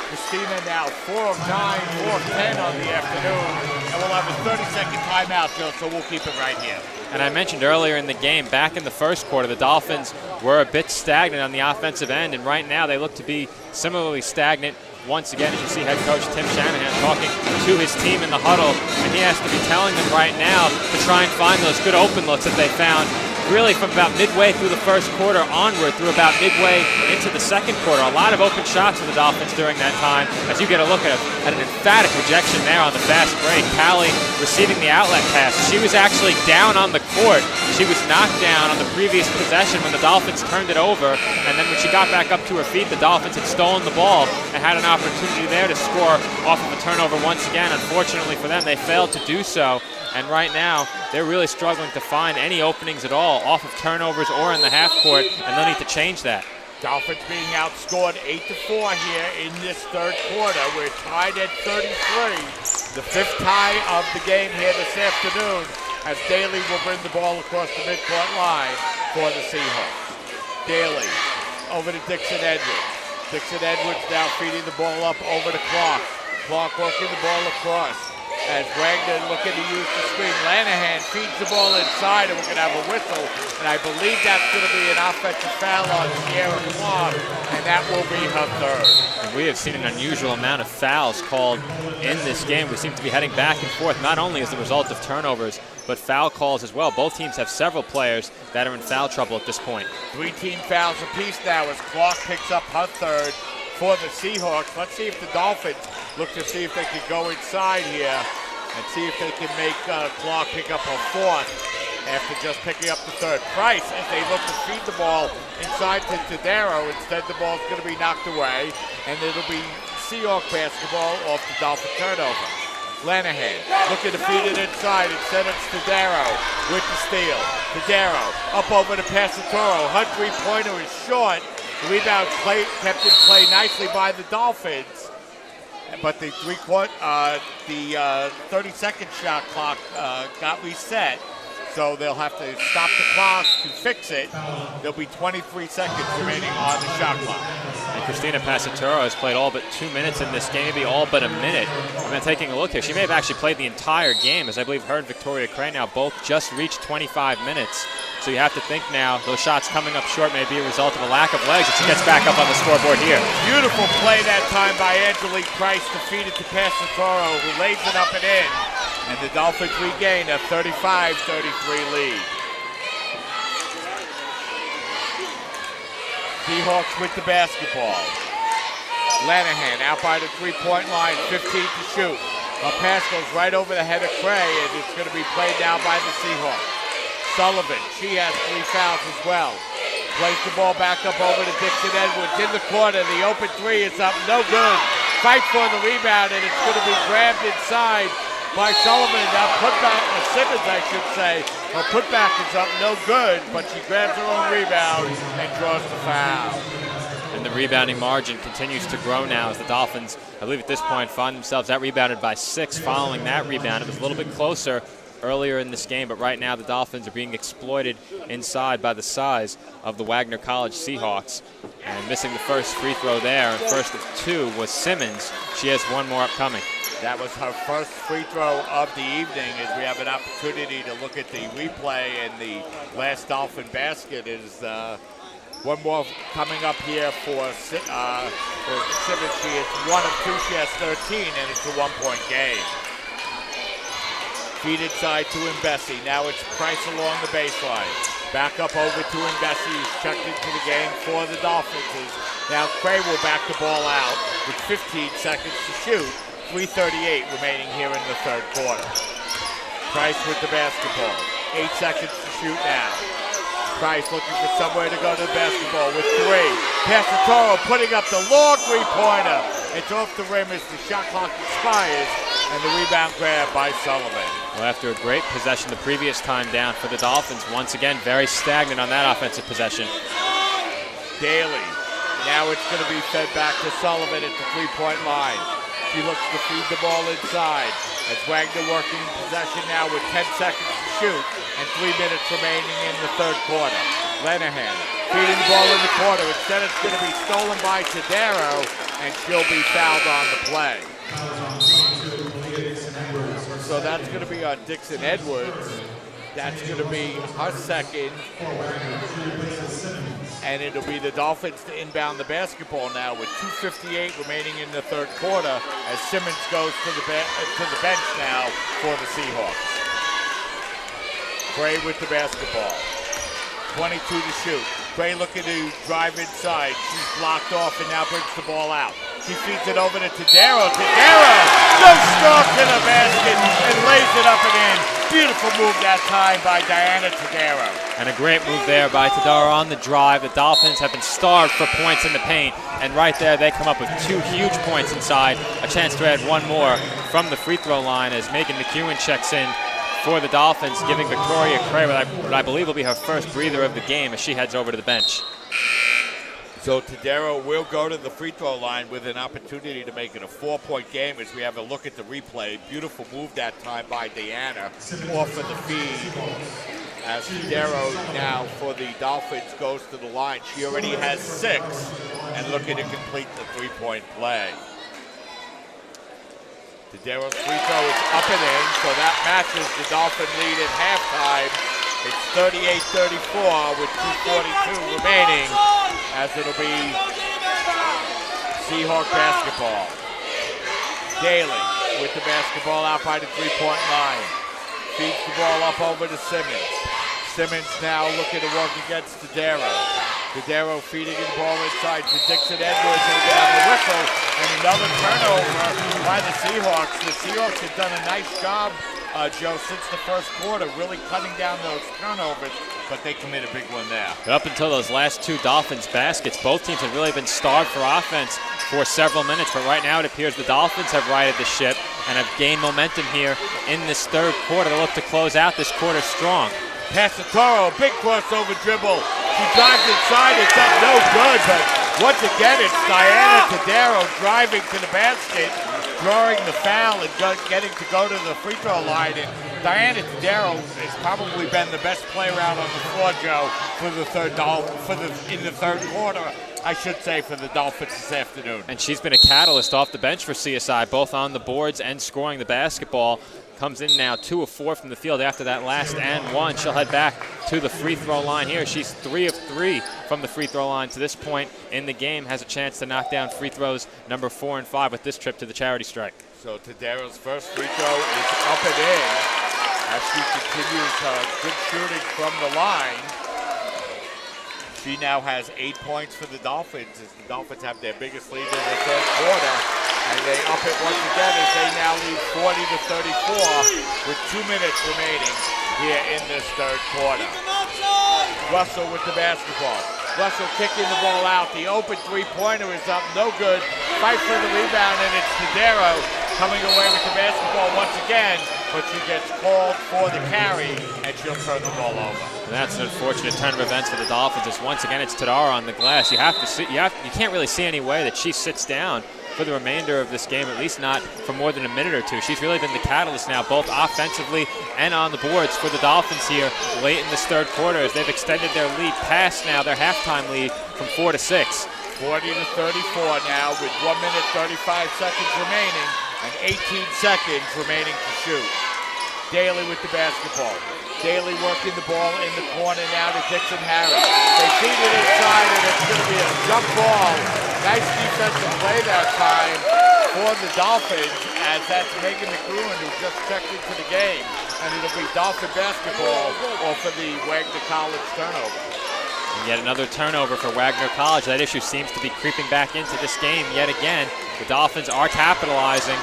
Christina now 4 of 9, 4 of 10 on the afternoon. And we'll have a 30-second timeout, Joe, so we'll keep it right here. And I mentioned earlier in the game, back in the first quarter, the Dolphins were a bit stagnant on the offensive end, and right now they look to be similarly stagnant. Once again, as you see head coach Tim Shanahan talking to his team in the huddle, and he has to be telling them right now to try and find those good open looks that they found really from about midway through the first quarter onward through about midway into the second quarter. A lot of open shots for the Dolphins during that time. As you get a look at an emphatic rejection there on the fast break. Callie receiving the outlet pass. She was actually down on the court. She was knocked down on the previous possession when the Dolphins turned it over, and then when she got back up to her feet, the Dolphins had stolen the ball and had an opportunity there to score off of a turnover once again. Unfortunately for them, they failed to do so, and right now they're really struggling to find any openings at all off of turnovers or in the half court, and they'll need to change that. Dolphins being outscored 8-4 here in this third quarter. We're tied at 33. The fifth tie of the game here this afternoon, as Daly will bring the ball across the midcourt line for the Seahawks. Daly over to Dixon Edwards. Dixon Edwards now feeding the ball up over to Clark. Clark working the ball across as Wagner looking to use the screen. Lanahan feeds the ball inside, and we're going to have a whistle. And I believe that's going to be an offensive foul on Sierra Clark, and that will be her third. And we have seen an unusual amount of fouls called in this game. We seem to be heading back and forth, not only as the result of turnovers, but foul calls as well. Both teams have several players that are in foul trouble at this point. 3 team fouls apiece now as Clark picks up her third for the Seahawks. Let's see if the Dolphins look to see if they can go inside here and see if they can make Clark pick up her fourth after just picking up the third. Price, as they look to feed the ball inside to Tadaro, instead the ball's going to be knocked away, and it'll be Seahawk basketball off the Dolphin turnover. Lanahan looking to feed it inside. Instead it's Tadaro with the steal. Tadaro up over to Passatoro. Her three-pointer is short. The rebound kept in play nicely by the Dolphins. But the 30-second shot clock got reset. So they'll have to stop the clock to fix it. There'll be 23 seconds remaining on the shot clock. And Christina Passatoro has played all but 2 minutes in this game, maybe all but a minute. I've been taking a look here. She may have actually played the entire game, as I believe her and Victoria Cray now both just reached 25 minutes. So you have to think now those shots coming up short may be a result of a lack of legs as she gets back up on the scoreboard here. Beautiful play that time by Angelique Price to feed it to Passatoro, who lays it up and in. And the Dolphins regain a 35-33 lead. Seahawks with the basketball. Lanahan out by the three-point line, 15 to shoot. A pass goes right over the head of Cray, and it's going to be played down by the Seahawks. Sullivan, she has 3 fouls as well. Plays the ball back up over to Dixon Edwards in the corner. The open three is up, no good. Fight for the rebound, and it's going to be grabbed inside by Sullivan. Now putback, Simmons, I should say. Her putback is up, no good, but she grabs her own rebound and draws the foul. And the rebounding margin continues to grow now as the Dolphins, I believe at this point, find themselves out-rebounded by 6 following that rebound. It was a little bit closer earlier in this game, but right now the Dolphins are being exploited inside by the size of the Wagner College Seahawks. And missing the first free throw there, first of 2 was Simmons. She has 1 more upcoming. That was her first free throw of the evening, as we have an opportunity to look at the replay, and the last Dolphin basket is 1 more coming up here for Simmons. She is 1 of 2, she has 13, and it's a 1-point game. Feed inside to Mbesi. Now it's Price along the baseline. Back up over to Mbesi. He's checked into the game for the Dolphins. Now Cray will back the ball out with 15 seconds to shoot. 3:38 remaining here in the third quarter. Price with the basketball. 8 seconds to shoot now. Price looking for somewhere to go to the basketball with 3. Passatoro putting up the long three-pointer. It's off the rim as the shot clock expires, and the rebound grab by Sullivan. Well, after a great possession the previous time down for the Dolphins, once again very stagnant on that offensive possession. Daly. Now it's going to be fed back to Sullivan at the three-point line. She looks to feed the ball inside as Wagner working possession now with 10 seconds to shoot and 3 minutes remaining in the third quarter. Lanahan feeding the ball in the corner. Instead it's going to be stolen by Tadaro, and she'll be fouled on the play. So that's going to be on Dixon Edwards. That's going to be her second. And it'll be the Dolphins to inbound the basketball now with 2:58 remaining in the third quarter as Simmons goes to the bench now for the Seahawks. Cray with the basketball. 22 to shoot. Gray looking to drive inside. She's blocked off and now brings the ball out. She feeds it over to Tadero. Tadero! No stroke to the basket and lays it up and in. Beautiful move that time by Diana Tadero. And a great move there by Tadaro on the drive. The Dolphins have been starved for points in the paint. And right there, they come up with 2 huge points inside. A chance to add one more from the free throw line as Megan McEwen checks in for the Dolphins, giving Victoria Cray what I believe will be her first breather of the game as she heads over to the bench. So Tadero will go to the free throw line with an opportunity to make it a 4-point game as we have a look at the replay. Beautiful move that time by Diana off of the feed. As Tadero now for the Dolphins goes to the line. She already has 6 and looking to complete the 3-point play. Tadero's free throw is up and in, so that matches the Dolphin lead at halftime. It's 38-34 with 2:42 remaining, as it'll be Seahawk basketball. Daly with the basketball out by the 3-point line. Feeds the ball up over to Simmons. Simmons now looking to work against Tadero. Tadero feeding the ball inside to Dixon Edwards, who will have a whistle, and another turnover by the Seahawks. The Seahawks have done a nice job, Joe, since the first quarter, really cutting down those turnovers, but they commit a big one there. But up until those last 2 Dolphins baskets, both teams have really been starved for offense for several minutes, but right now it appears the Dolphins have righted the ship and have gained momentum here in this third quarter. They look to close out this quarter strong. Pass to Toro, big crossover dribble. She drives inside, it's up no good, but once again it's Diana Tadero driving to the basket, drawing the foul and getting to go to the free throw line. And Diana Tadero has probably been the best player out on the floor, Joe, for the in the third quarter. I should say, for the Dolphins this afternoon. And she's been a catalyst off the bench for CSI, both on the boards and scoring the basketball. Comes in now 2 of 4 from the field after that last and one. She'll head back to the free throw line here. She's 3 of 3 from the free throw line to this point in the game. Has a chance to knock down free throws number 4 and 5 with this trip to the charity strike. So Tadero's first free throw is up and in as she continues her good shooting from the line. She now has 8 points for the Dolphins as the Dolphins have their biggest lead in the third quarter. And they up it once again as they now lead 40-34 with 2 minutes remaining here in this third quarter. Russell with the basketball. Russell kicking the ball out. The open 3-pointer is up, no good. Fight for the rebound, and it's Tadero coming away with the basketball once again, but she gets called for the carry, and she'll turn the ball over. And that's an unfortunate turn of events for the Dolphins. As once again, it's Tadaro on the glass. You can't really see any way that she sits down for the remainder of this game, at least not for more than a minute or 2. She's really been the catalyst now, both offensively and on the boards for the Dolphins here late in this third quarter as they've extended their lead past now their halftime lead from 4 to 6. 40-34 now with 1 minute 35 seconds remaining and 18 seconds remaining to shoot. Daly with the basketball. Daly working the ball in the corner now to Dixon Harris. They feed it inside and it's going to be a jump ball. Nice defensive play that time for the Dolphins as that's Megan McEwen who just checked into the game. And it'll be Dolphin basketball off of the Wagner College turnover. And yet another turnover for Wagner College. That issue seems to be creeping back into this game yet again. The Dolphins are capitalizing.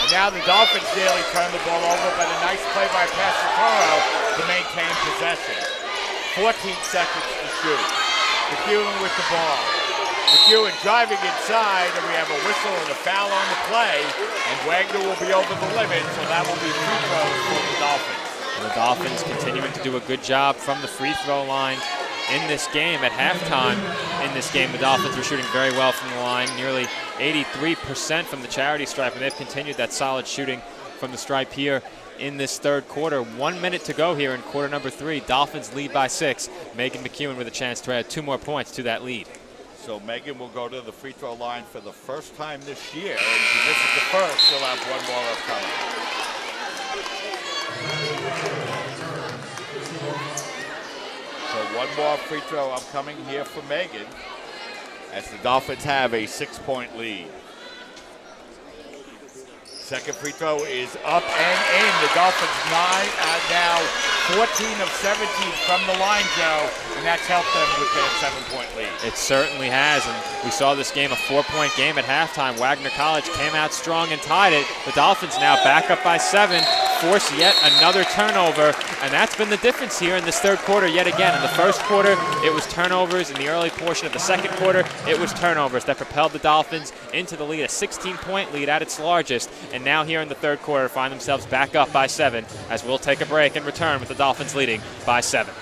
And now the Dolphins nearly turn the ball over, but a nice play by Toro to maintain possession. 14 seconds to shoot. McEwen with the ball. McEwen driving inside, and we have a whistle and a foul on the play, and Wagner will be over the limit, so that will be free throws for the Dolphins. And the Dolphins continuing to do a good job from the free throw line in this game. At halftime in this game, the Dolphins were shooting very well from the line, nearly 83% from the charity stripe, and they've continued that solid shooting from the stripe here in this third quarter. 1 minute to go here in quarter number 3. Dolphins lead by 6. Megan McEwen with a chance to add 2 more points to that lead. So Megan will go to the free throw line for the first time this year, and if this is the first, she'll have 1 more upcoming. So 1 more free throw upcoming here for Megan as the Dolphins have a 6-point lead. Second free throw is up and in. The Dolphins now 14 of 17 from the line, Joe, and that's helped them with their 7-point lead. It certainly has, and we saw this game, a 4-point game at halftime. Wagner College came out strong and tied it. The Dolphins now back up by 7, force yet another turnover, and that's been the difference here in this third quarter yet again. In the first quarter, it was turnovers. In the early portion of the second quarter, it was turnovers that propelled the Dolphins into the lead, a 16-point lead at its largest, and now here in the third quarter find themselves back up by 7, as we'll take a break and return with the Dolphins leading by 7.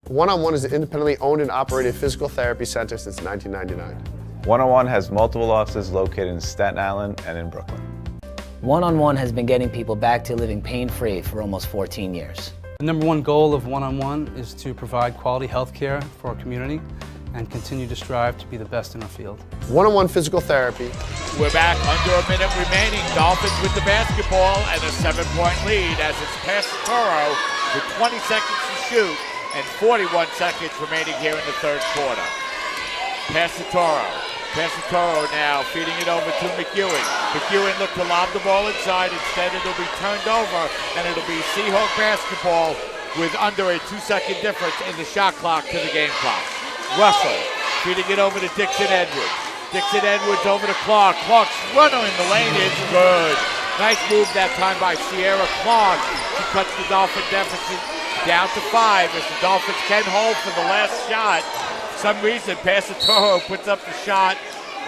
One-on-One is an independently owned and operated physical therapy center since 1999. One-on-One has multiple offices located in Staten Island and in Brooklyn. One-on-One has been getting people back to living pain-free for almost 14 years. The number one goal of One-on-One is to provide quality health care for our community and continue to strive to be the best in our field. One-on-One physical therapy. We're back, under a minute remaining. Dolphins with the basketball and a 7-point lead as it's past Toro with 20 seconds to shoot and 41 seconds remaining here in the third quarter. Passatoro now feeding it over to McEwen. McEwen looked to lob the ball inside. Instead, it'll be turned over, and it'll be Seahawk basketball with under a 2-second difference in the shot clock to the game clock. Russell feeding it over to Dixon Edwards. Dixon Edwards over to Clark. Clark's runner in the lane is good. Nice move that time by Sierra Clark. She cuts the Dolphin deficit down to 5 as the Dolphins can hold for the last shot. For some reason, Passatoro puts up the shot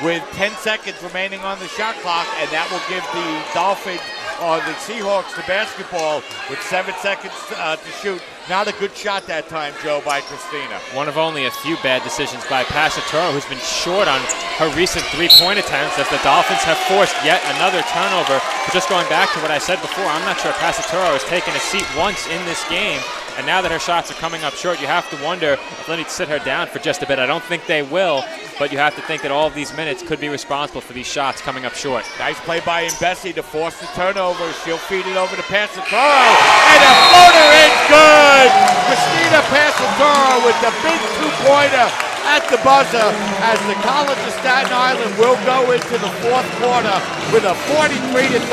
with 10 seconds remaining on the shot clock, and that will give the Dolphins, or the Seahawks, the basketball with 7 seconds to shoot. Not a good shot that time, Joe, by Christina. One of only a few bad decisions by Passatoro, who's been short on her recent 3-point attempts as the Dolphins have forced yet another turnover. But just going back to what I said before, I'm not sure Passatoro has taken a seat once in this game. And now that her shots are coming up short, you have to wonder if they need to sit her down for just a bit. I don't think they will, but you have to think that all of these minutes could be responsible for these shots coming up short. Nice play by Mbesi to force the turnover. She'll feed it over to Passatoro, and a floater is good! Christina Passatoro with the big 2-pointer at the buzzer as the College of Staten Island will go into the fourth quarter with a 43-36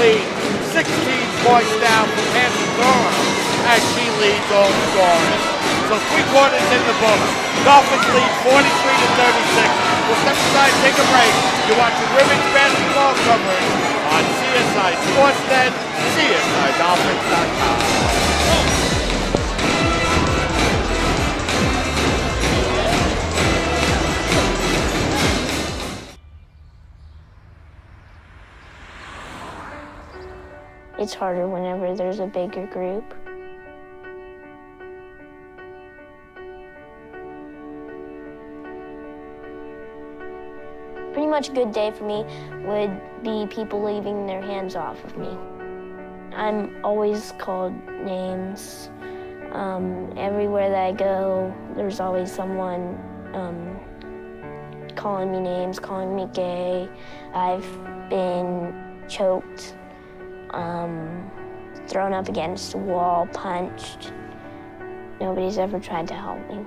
lead. 16 points now for Passatoro as she leads all scorers. So 3 quarters in the books. Dolphins lead 43-36. We'll step aside, take a break. You're watching women's basketball coverage on CSI Sportsnet, CSIDolphins.com. It's harder whenever there's a bigger group. Pretty much a good day for me would be people leaving their hands off of me. I'm always called names. Everywhere that I go, there's always someone calling me names, calling me gay. I've been choked, thrown up against a wall, punched. Nobody's ever tried to help me.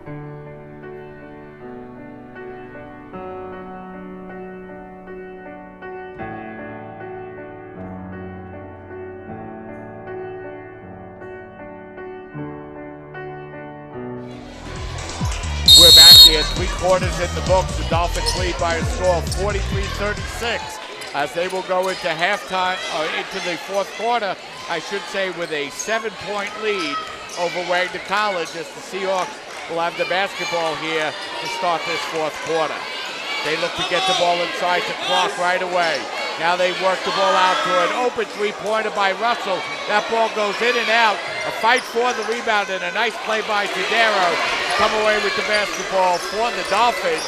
We're back here, 3 quarters in the books. The Dolphins lead by a score of 43-36 as they will go into halftime, into the fourth quarter, I should say, with a 7-point lead over Wagner College as the Seahawks will have the basketball here to start this fourth quarter. They look to get the ball inside the clock right away. Now they work the ball out to an open 3-pointer by Russell. That ball goes in and out. A fight for the rebound and a nice play by Tadero to come away with the basketball for the Dolphins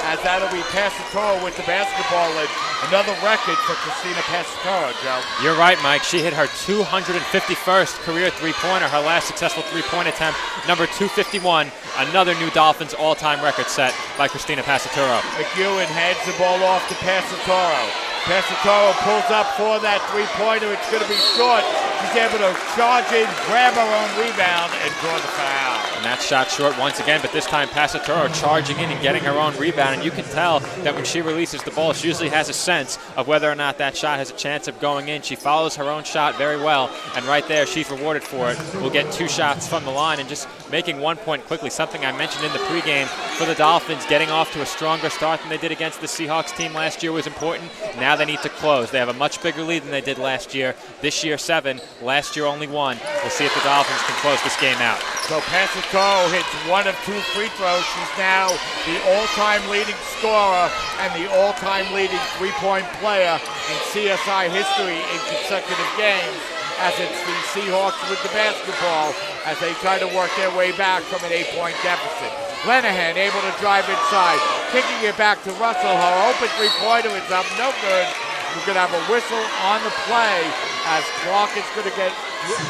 as that'll be Passatoro with the basketball, and another record for Christina Passatoro, Joe. You're right, Mike. She hit her 251st career three-pointer, her last successful three-point attempt, number 251, another new Dolphins all-time record set by Christina Passatoro. McEwen hands the ball off to Passatoro. Passatoro pulls up for that three-pointer. It's going to be short. She's able to charge in, grab her own rebound, and draw the foul. And that shot short once again, but this time Passatoro charging in and getting her own rebound. And you can tell that when she releases the ball, she usually has a sense of whether or not that shot has a chance of going in. She follows her own shot very well, and right there she's rewarded for it. We'll get 2 shots from the line and just making 1 point quickly, something I mentioned in the pregame for the Dolphins. Getting off to a stronger start than they did against the Seahawks team last year was important. Now they need to close. They have a much bigger lead than they did last year. This year 7, last year only 1. We'll see if the Dolphins can close this game out. So Passatoro hits 1 of 2 free throws. She's now the all-time leading scorer and the all-time leading three-point player in CSI history in consecutive games, as it's the Seahawks with the basketball as they try to work their way back from an 8-point deficit. Lenahan able to drive inside, kicking it back to Russell. Her open three-pointer is up, no good. We're going to have a whistle on the play as Clark is going to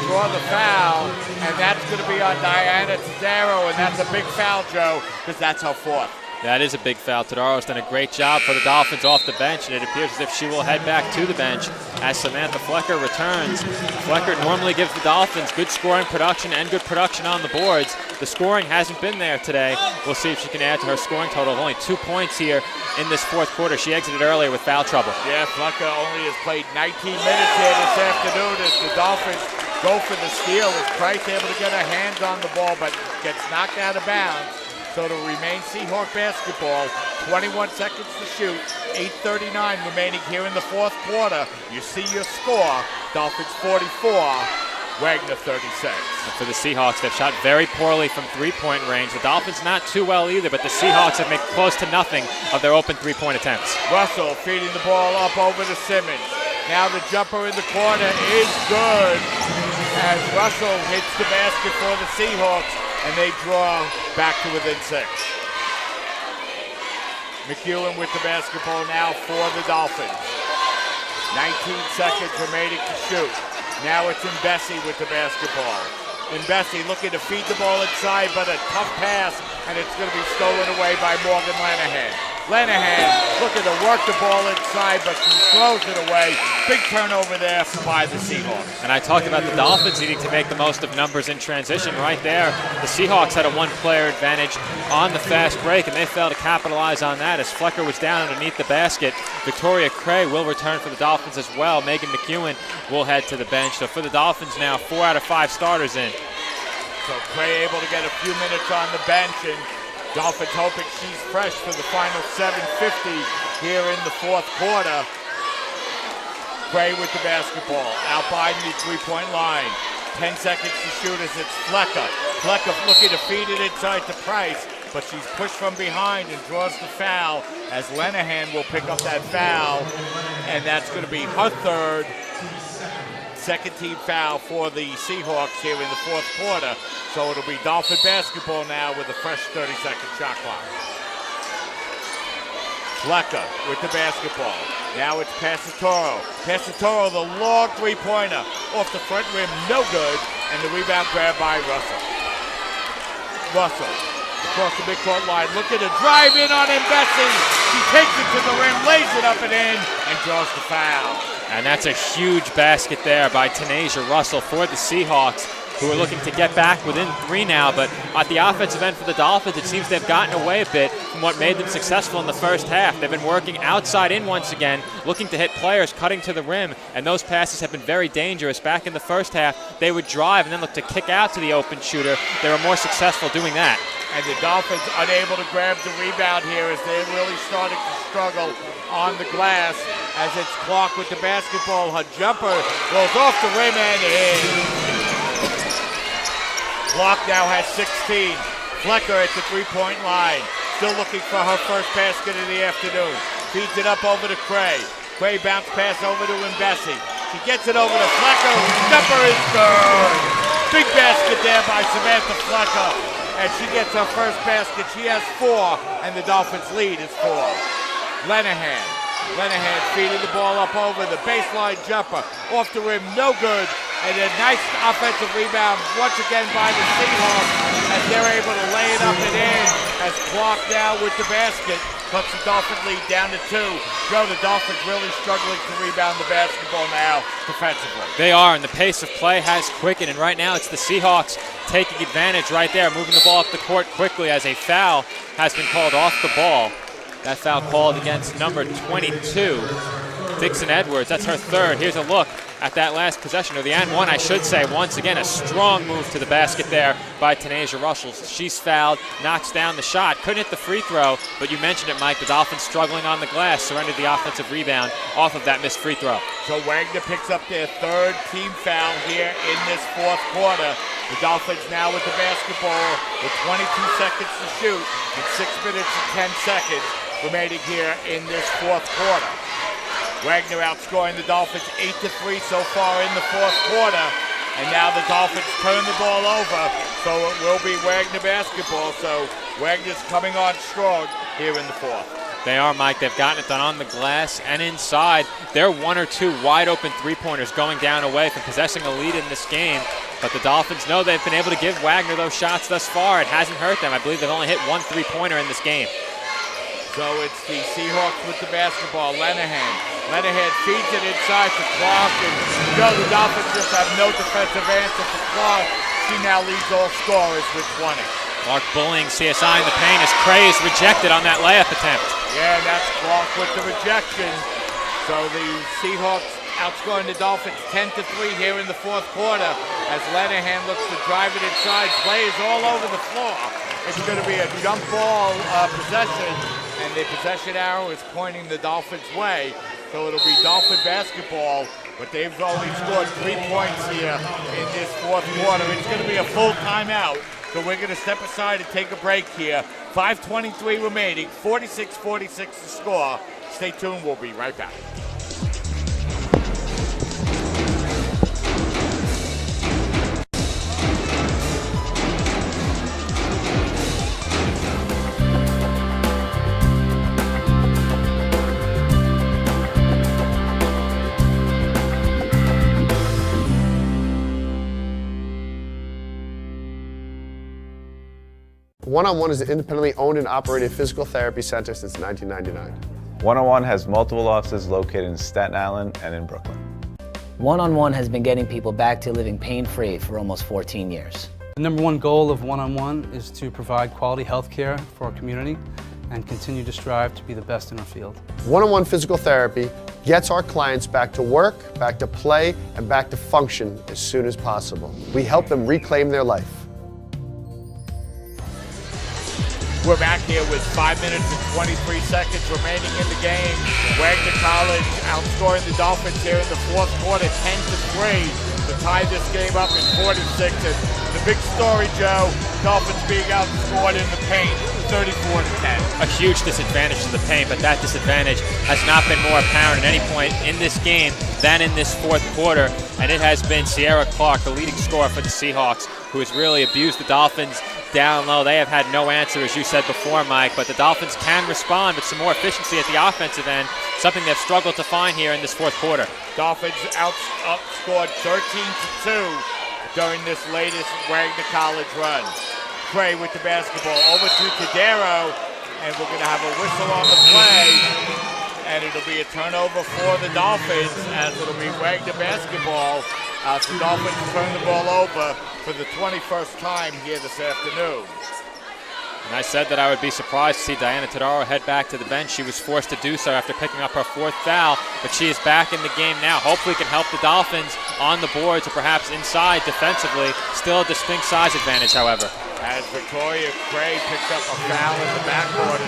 draw the foul, and that's going to be on Diana Tadaro, and that's a big foul, Joe, because that's her 4th. That is a big foul. Tadaro's done a great job for the Dolphins off the bench, and it appears as if she will head back to the bench as Samantha Flecker returns. Flecker normally gives the Dolphins good scoring production and good production on the boards. The scoring hasn't been there today. We'll see if she can add to her scoring total of only 2 points here in this 4th quarter. She exited earlier with foul trouble. Yeah, Flecker only has played 19 minutes here this afternoon as the Dolphins go for the steal. Is Price able to get her hands on the ball, but gets knocked out of bounds. So to remain Seahawk basketball, 21 seconds to shoot, 8:39 remaining here in the 4th quarter. You see your score, Dolphins 44, Wagner 36. And for the Seahawks, they've shot very poorly from three-point range. The Dolphins not too well either, but the Seahawks have made close to nothing of their open three-point attempts. Russell feeding the ball up over to Simmons. Now the jumper in the corner is good as Russell hits the basket for the Seahawks, and they draw back to within 6. McEwen with the basketball now for the Dolphins. 19 seconds remaining to shoot. Now it's Mbesi with the basketball. Mbesi looking to feed the ball inside, but a tough pass, and it's going to be stolen away by Morgan Lenahan. Lenahan looking to work the ball inside, but she throws it away. Big turnover there by the Seahawks. And I talked about the Dolphins needing to make the most of numbers in transition right there. The Seahawks had a one-player advantage on the fast break, and they failed to capitalize on that as Flecker was down underneath the basket. Victoria Cray will return for the Dolphins as well. Megan McEwen will head to the bench. So for the Dolphins now, 4 out of 5 starters in. So Cray able to get a few minutes on the bench, and Dolphins hoping she's fresh for the final 7:50 here in the 4th quarter. Cray with the basketball, out by the three-point line. 10 seconds to shoot as it's Flecker. Flecker looking to feed it inside to Price, but she's pushed from behind and draws the foul as Lenahan will pick up that foul, and that's going to be her 3rd. Second team foul for the Seahawks here in the 4th quarter. So it'll be Dolphin basketball now with a fresh 30-second shot clock. Flecker with the basketball. Now it's Passatoro. Passatoro, the long three-pointer off the front rim, no good. And the rebound grab by Russell. Russell across the midcourt line, looking to drive in on Mbesi. She takes it to the rim, lays it up and in, and draws the foul. And that's a huge basket there by Tanasia Russell for the Seahawks, who are looking to get back within 3 now. But at the offensive end for the Dolphins, it seems they've gotten away a bit from what made them successful in the first half. They've been working outside in once again, looking to hit players cutting to the rim, and those passes have been very dangerous. Back in the first half, they would drive and then look to kick out to the open shooter. They were more successful doing that. And the Dolphins unable to grab the rebound here as they're really starting to struggle on the glass as it's Clark with the basketball. Her jumper goes off the rim and in. Clark now has 16. Flecker at the three-point line. Still looking for her first basket of the afternoon. Feeds it up over to Cray. Cray bounce pass over to Mbesi. She gets it over to Flecker. Jumper is good. Big basket there by Samantha Flecker. and she gets her first basket. She has 4, and the Dolphins' lead is 4. Lenahan feeding the ball up over the baseline jumper. Off the rim, no good. And a nice offensive rebound once again by the Seahawks as they're able to lay it up and in as Clark now with the basket. Puts the Dolphins lead down to 2. Joe, the Dolphins really struggling to rebound the basketball now defensively. They are, and the pace of play has quickened, and right now it's the Seahawks taking advantage right there, moving the ball up the court quickly as a foul has been called off the ball. That foul called against number 22, Dixon Edwards. That's her third. Here's a look at that last possession, or the and one, I should say. Once again, a strong move to the basket there by Tanasia Russell. She's fouled, knocks down the shot. Couldn't hit the free throw, but you mentioned it, Mike. The Dolphins struggling on the glass, surrendered the offensive rebound off of that missed free throw. So Wagner picks up their third team foul here in this fourth quarter. The Dolphins now with the basketball with 22 seconds to shoot and 6 minutes and 10 seconds remaining here in this fourth quarter. Wagner outscoring the Dolphins 8-3 so far in the fourth quarter. And now the Dolphins turn the ball over, so it will be Wagner basketball. So Wagner's coming on strong here in the fourth. They are, Mike. They've gotten it done on the glass and inside. They're 1 or 2 wide open three-pointers going down away from possessing a lead in this game. But the Dolphins know they've been able to give Wagner those shots thus far. It hasn't hurt them. I believe they've only hit 1 3-pointer in this game. So it's the Seahawks with the basketball. Lenahan feeds it inside to Clark, and the Dolphins just have no defensive answer for Clark. She now leads all scorers with 20. Clark bullying CSI in the paint as Cray is rejected on that layup attempt. Yeah, and that's Clark with the rejection. So the Seahawks outscoring the Dolphins 10-3 here in the fourth quarter as Lenahan looks to drive it inside. Play is all over the floor. It's going to be a jump ball possession, and the possession arrow is pointing the Dolphins' way. So it'll be Dolphin basketball, but they've only scored 3 points here in this fourth quarter. It's going to be a full timeout, so we're going to step aside and take a break here. 5:23 remaining, 46-46 to score. Stay tuned, we'll be right back. One-on-One is an independently owned and operated physical therapy center since 1999. One-on-One has multiple offices located in Staten Island and in Brooklyn. One-on-One has been getting people back to living pain-free for almost 14 years. The number one goal of One-on-One is to provide quality health care for our community and continue to strive to be the best in our field. One-on-One physical therapy gets our clients back to work, back to play, and back to function as soon as possible. We help them reclaim their life. We're back here with 5 minutes and 23 seconds remaining in the game. Wagner College outscoring the Dolphins here in the fourth quarter 10-3 to tie this game up in 46. And the big story, Joe, Dolphins being outscored in the paint 34-10. A huge disadvantage to the paint, but that disadvantage has not been more apparent at any point in this game than in this fourth quarter. And it has been Sierra Clark, the leading scorer for the Seahawks, who has really abused the Dolphins down low. They have had no answer, as you said before, Mike, but the Dolphins can respond with some more efficiency at the offensive end, something they've struggled to find here in this fourth quarter. Dolphins outscored 13-2 during this latest Wagner College run. Cray with the basketball over to Cordero, and we're going to have a whistle on the play, and it'll be a turnover for the Dolphins as it'll be Wagner basketball. The Dolphins turn the ball over for the 21st time here this afternoon. And I said that I would be surprised to see Diana Todaro head back to the bench. She was forced to do so after picking up her fourth foul, but she is back in the game now. Hopefully can help the Dolphins on the boards or perhaps inside defensively. Still a distinct size advantage, however. As Victoria Cray picks up a foul in the backcourt,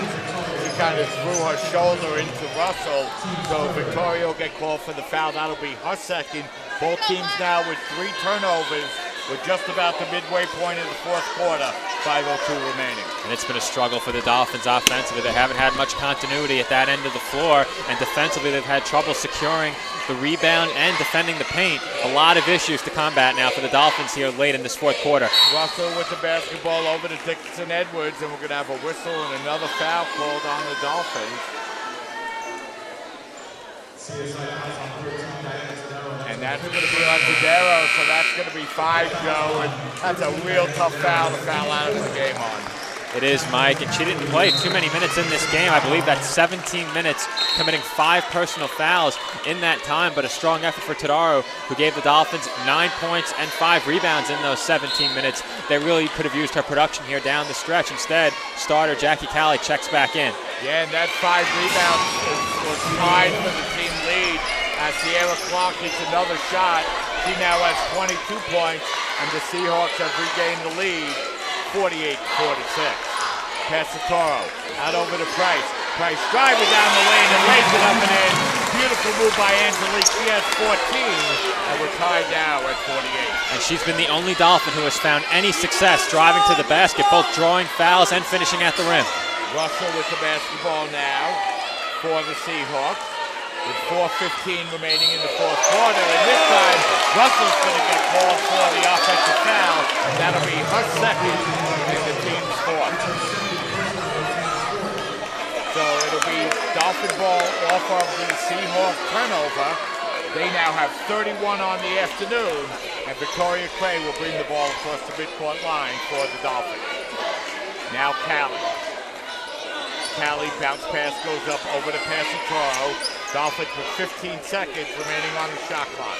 she kind of threw her shoulder into Russell, so Victoria will get called for the foul. That'll be her second. Both teams now with 3 turnovers We're just about the midway point of the fourth quarter, 5:02 remaining. And it's been a struggle for the Dolphins offensively. They haven't had much continuity at that end of the floor, and defensively they've had trouble securing the rebound and defending the paint. A lot of issues to combat now for the Dolphins here late in this fourth quarter. Russell with the basketball over to Dixon Edwards, and we're going to have a whistle and another foul called on the Dolphins. And that's going to be on Tadero, so that's going to be 5, Joe, and that's a real tough foul to foul out of the game on. It is, Mike, and she didn't play too many minutes in this game. I believe that's 17 minutes, committing 5 personal fouls in that time, but a strong effort for Tadaro, who gave the Dolphins 9 points and 5 rebounds in those 17 minutes. They really could have used her production here down the stretch. Instead, starter Jackie Callie checks back in. Yeah, and that 5 rebounds was tied for the team lead. As Sierra Clark hits another shot, she now has 22 points, and the Seahawks have regained the lead, 48-46. Passatoro out over to Price. Price driving down the lane and lays it up and in. Beautiful move by Angelique. She has 14, and we're tied now at 48. And she's been the only Dolphin who has found any success driving to the basket, both drawing fouls and finishing at the rim. Russell with the basketball now for the Seahawks, with 4:15 remaining in the fourth quarter. And this time, Russell's going to get called for the offensive foul. That'll be her second in the team's fourth. So it'll be Dolphin ball off of the Seahawks turnover. They now have 31 on the afternoon, and Victoria Cray will bring the ball across the midcourt line for the Dolphins. Now Callie. Callie bounce pass goes up over to Passatoro. Dolphins with 15 seconds remaining on the shot clock.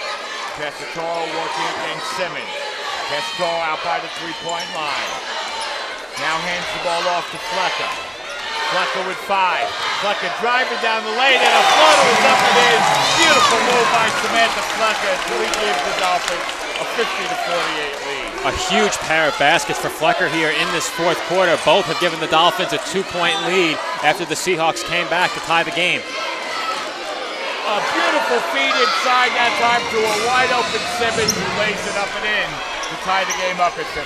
Passatoro working against Simmons. Passatoro out by the three-point line. Now hands the ball off to Flecker. Flecker with 5. Flecker driving down the lane, and a floater is up and in. Beautiful move by Samantha Flecker to give the Dolphins a 50-48 lead. A huge pair of baskets for Flecker here in this fourth quarter. Both have given the Dolphins a 2-point lead after the Seahawks came back to tie the game. A beautiful feed inside that time to a wide-open Simmons who lays it up and in to tie the game up at 50.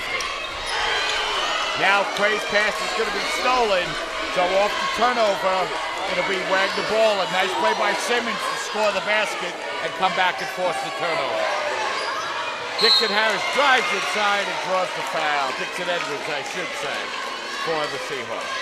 Now Cray's pass is going to be stolen, so off the turnover, it'll be Wagner ball. A nice play by Simmons to score the basket and come back and force the turnover. Dixon Harris drives inside and draws the foul. Dixon Edwards, I should say, for the Seahawks.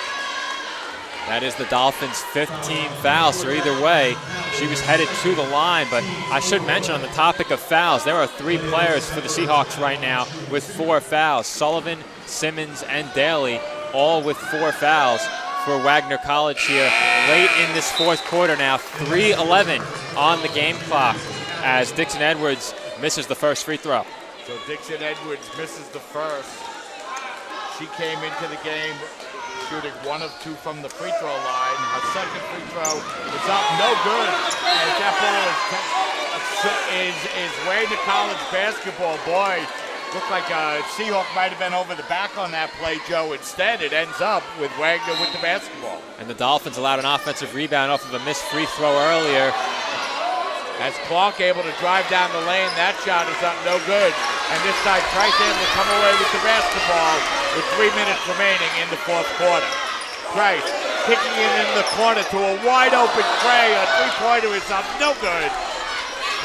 That is the Dolphins' 15th foul, so either way, she was headed to the line. But I should mention on the topic of fouls, there are 3 players for the Seahawks right now with 4 fouls. Sullivan, Simmons, and Daly, all with 4 fouls for Wagner College here late in this fourth quarter now. 3:11 on the game clock as Dixon Edwards misses the first free throw. So Dixon Edwards misses the first. She came into the game shooting 1 of 2 from the free throw line. Her second free throw is up, no good. And that ball is Wagner College basketball. Boy, looked like a Seahawk might have been over the back on that play, Joe. Instead, it ends up with Wagner with the basketball. And the Dolphins allowed an offensive rebound off of a missed free throw earlier. As Clark able to drive down the lane, that shot is up, no good. And this time, Price able to come away with the basketball with 3 minutes remaining in the fourth quarter. Price kicking it in the corner to a wide-open Cray. A three-pointer is up, no good.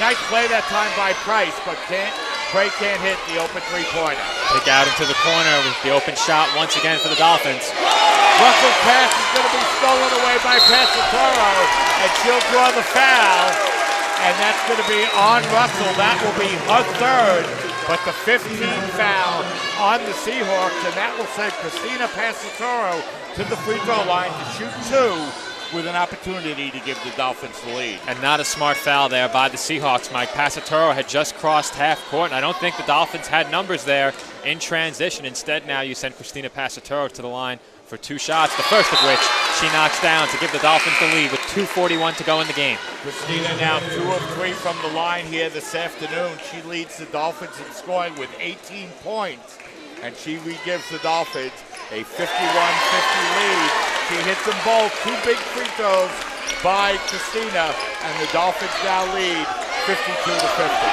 Nice play that time by Price, but Cray can't hit the open three-pointer. Kick out into the corner with the open shot once again for the Dolphins. Russell's pass is going to be stolen away by Passatoro, and she'll draw the foul. And that's going to be on Russell. That will be her third, but the 15th foul on the Seahawks, and that will send Christina Passatoro to the free throw line to shoot 2 with an opportunity to give the Dolphins the lead. And not a smart foul there by the Seahawks, Mike. Passatoro had just crossed half court, and I don't think the Dolphins had numbers there in transition. Instead, now you send Christina Passatoro to the line for 2 shots, the first of which she knocks down to give the Dolphins the lead with 2:41 to go in the game. Christina now 2 of 3 from the line here this afternoon. She leads the Dolphins in scoring with 18 points, and she re-gives the Dolphins a 51-50 lead. She hits them both, 2 big free throws by Christina, and the Dolphins now lead 52-50.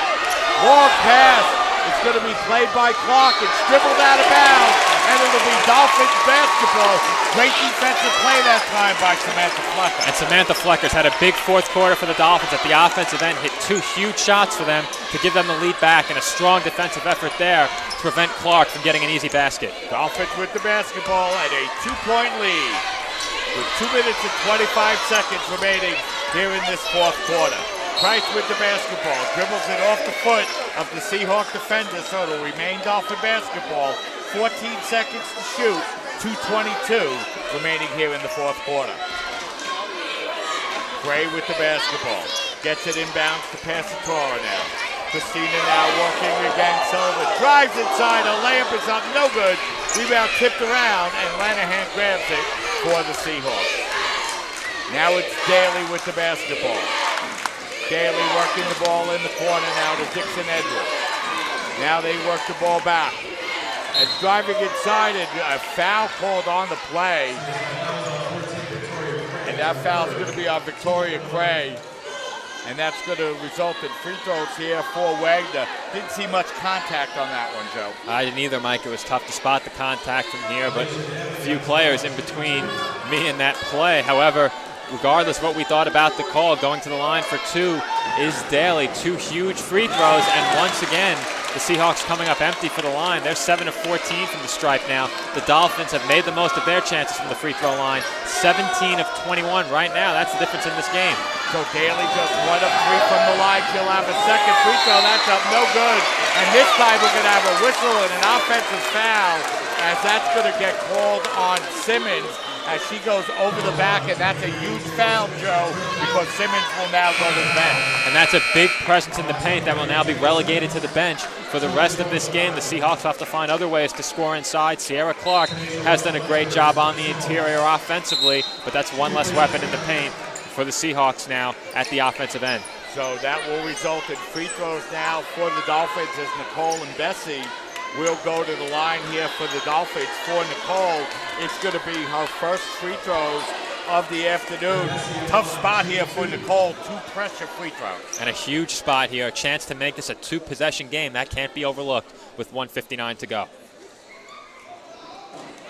Long pass It's going to be played by Clark. It's dribbled out of bounds, and it'll be Dolphins basketball. Great defensive play that time by Samantha Flecker. And Samantha Flecker's had a big fourth quarter for the Dolphins at the offensive end, hit 2 huge shots for them to give them the lead back, and a strong defensive effort there to prevent Clark from getting an easy basket. Dolphins with the basketball at a 2-point lead with 2 minutes and 25 seconds remaining here in this fourth quarter. Price with the basketball, dribbles it off the foot of the Seahawk defender, so it'll remain Dolphin basketball. 14 seconds to shoot, 2:22 remaining here in the fourth quarter. Gray with the basketball, gets it inbounds to Passatore now. Christina now working against Sullivan, drives inside, a layup is up, no good. Rebound tipped around, and Lanahan grabs it for the Seahawks. Now it's Daly with the basketball. Daly working the ball in the corner now to Dixon Edwards. Now they work the ball back. And driving inside, and a foul called on the play. And that foul is going to be on Victoria Gray. And that's going to result in free throws here for Wagner. Didn't see much contact on that one, Joe. I didn't either, Mike. It was tough to spot the contact from here, but a few players in between me and that play. However, regardless of what we thought about the call, going to the line for 2 is Daly. 2 huge free throws, and once again, the Seahawks coming up empty for the line. They're 7 of 14 from the stripe now. The Dolphins have made the most of their chances from the free throw line. 17 of 21 right now. That's the difference in this game. So Daly just 1 of 3 from the line. She'll have a second free throw. That's up, no good. And this time we're going to have a whistle and an offensive foul, as that's going to get called on Simmons as she goes over the back, and that's a huge foul, Joe, because Simmons will now go to the bench. And that's a big presence in the paint that will now be relegated to the bench for the rest of this game. The Seahawks have to find other ways to score inside. Sierra Clark has done a great job on the interior offensively, but that's one less weapon in the paint for the Seahawks now at the offensive end. So that will result in free throws now for the Dolphins, as Nicole and Bessie will go to the line here for the Dolphins. For Nicole, it's going to be her first free throws of the afternoon. Tough spot here for Nicole, 2 pressure free throws. And a huge spot here, a chance to make this a 2-possession game. That can't be overlooked with 1:59 to go.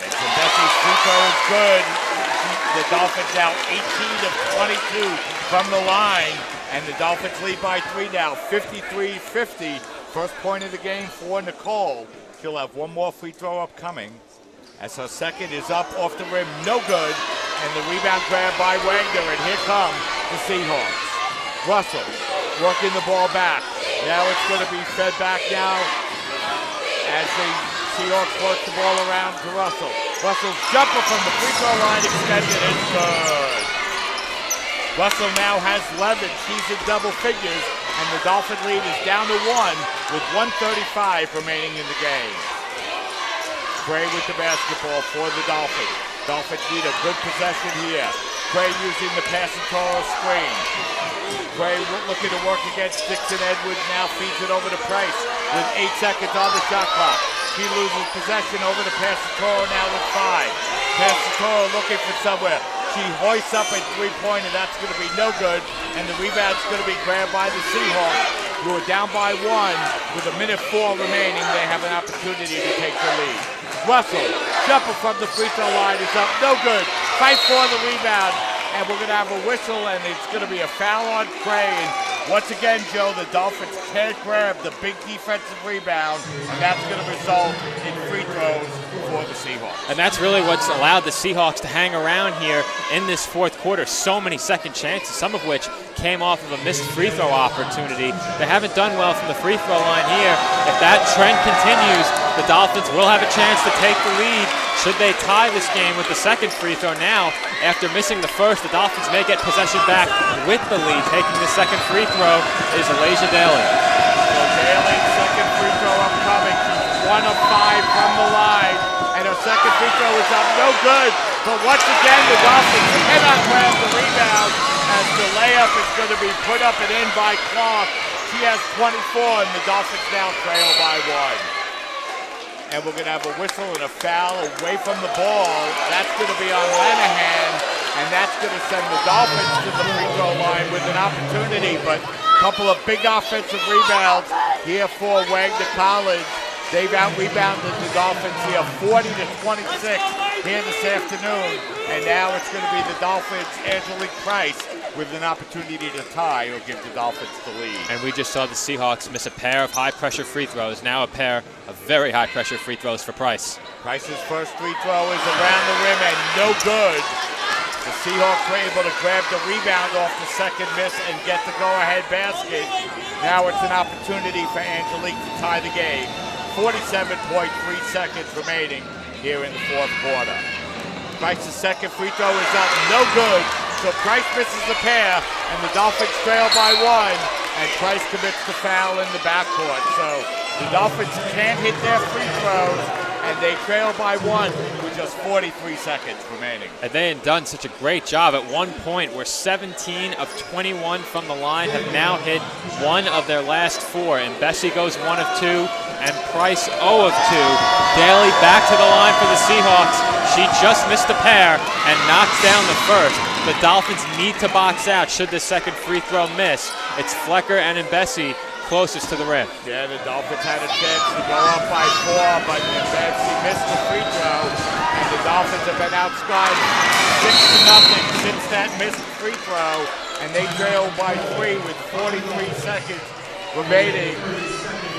And so Bessie's free throw is good. The Dolphins now 18 of 22 from the line, and the Dolphins lead by 3 now, 53-50. First point of the game for Nicole. She'll have 1 more free throw upcoming, as her second is up off the rim, no good. And the rebound grab by Wagner, and here come the Seahawks. Russell working the ball back. Now it's going to be fed back now as the Seahawks work the ball around to Russell. Russell's jumper from the free throw line extended is good. Russell now has 11. She's in double figures, and the Dolphin lead is down to 1 with 1:35 remaining in the game. Gray with the basketball for the Dolphins. Dolphins need a good possession here. Gray using the Passatore screen. Gray looking to work against Dixon Edwards, now feeds it over to Price with 8 seconds on the shot clock. She loses possession over to Passatore now with 5. Passatore looking for somewhere. She hoists up a 3-pointer, that's going to be no good, and the rebound's going to be grabbed by the Seahawks, who are down by 1 with 1:04 remaining. They have an opportunity to take the lead. Russell, jumper from the free throw line is up, no good. Fight for the rebound, and we're going to have a whistle, and it's going to be a foul on Gray. And once again, Joe, the Dolphins can't grab the big defensive rebound, and that's going to result in free throws for the Seahawks. And that's really what's allowed the Seahawks to hang around here in this fourth quarter. So many second chances, some of which came off of a missed free throw opportunity. They haven't done well from the free throw line here. If that trend continues, the Dolphins will have a chance to take the lead. Should they tie this game with the second free throw now, after missing the first, the Dolphins may get possession back with the lead. Taking the second free throw is Elijah Daly. So Daly's second free throw upcoming. She's 1 of 5 from the line, and her second free throw is up, no good. But once again, the Dolphins cannot grab the rebound, as the layup is going to be put up and in by Clark. She has 24, and the Dolphins now trail by 1. And we're going to have a whistle and a foul away from the ball. That's going to be on Lanahan, and that's going to send the Dolphins to the free throw line with an opportunity. But a couple of big offensive rebounds here for Wagner College. They've out-rebounded the Dolphins here 40-26 here this afternoon. And now it's going to be the Dolphins' Angelique Price with an opportunity to tie or give the Dolphins the lead. And we just saw the Seahawks miss a pair of high-pressure free throws. Now a pair of very high-pressure free throws for Price. Price's first free throw is around the rim and no good. The Seahawks were able to grab the rebound off the second miss and get the go-ahead basket. Now it's an opportunity for Angelique to tie the game. 47.3 seconds remaining here in the fourth quarter. Price's second free throw is up, no good. So Price misses the pair, and the Dolphins trail by one, and Price commits the foul in the backcourt. So the Dolphins can't hit their free throws, and they trail by one with just 43 seconds remaining. And they had done such a great job. At one point, where 17 of 21 from the line have now hit one of their last four. And Bessie goes 1 of 2, and Price 0 of 2. Daly back to the line for the Seahawks. She just missed a pair and knocks down the first. The Dolphins need to box out should the second free throw miss. It's Flecker and Bessie closest to the rim. Yeah, the Dolphins had a chance to go up by 4, but Bessie missed the free throw, and the Dolphins have been outscored 6-0 since that missed free throw, and they trail by 3 with 43 seconds remaining.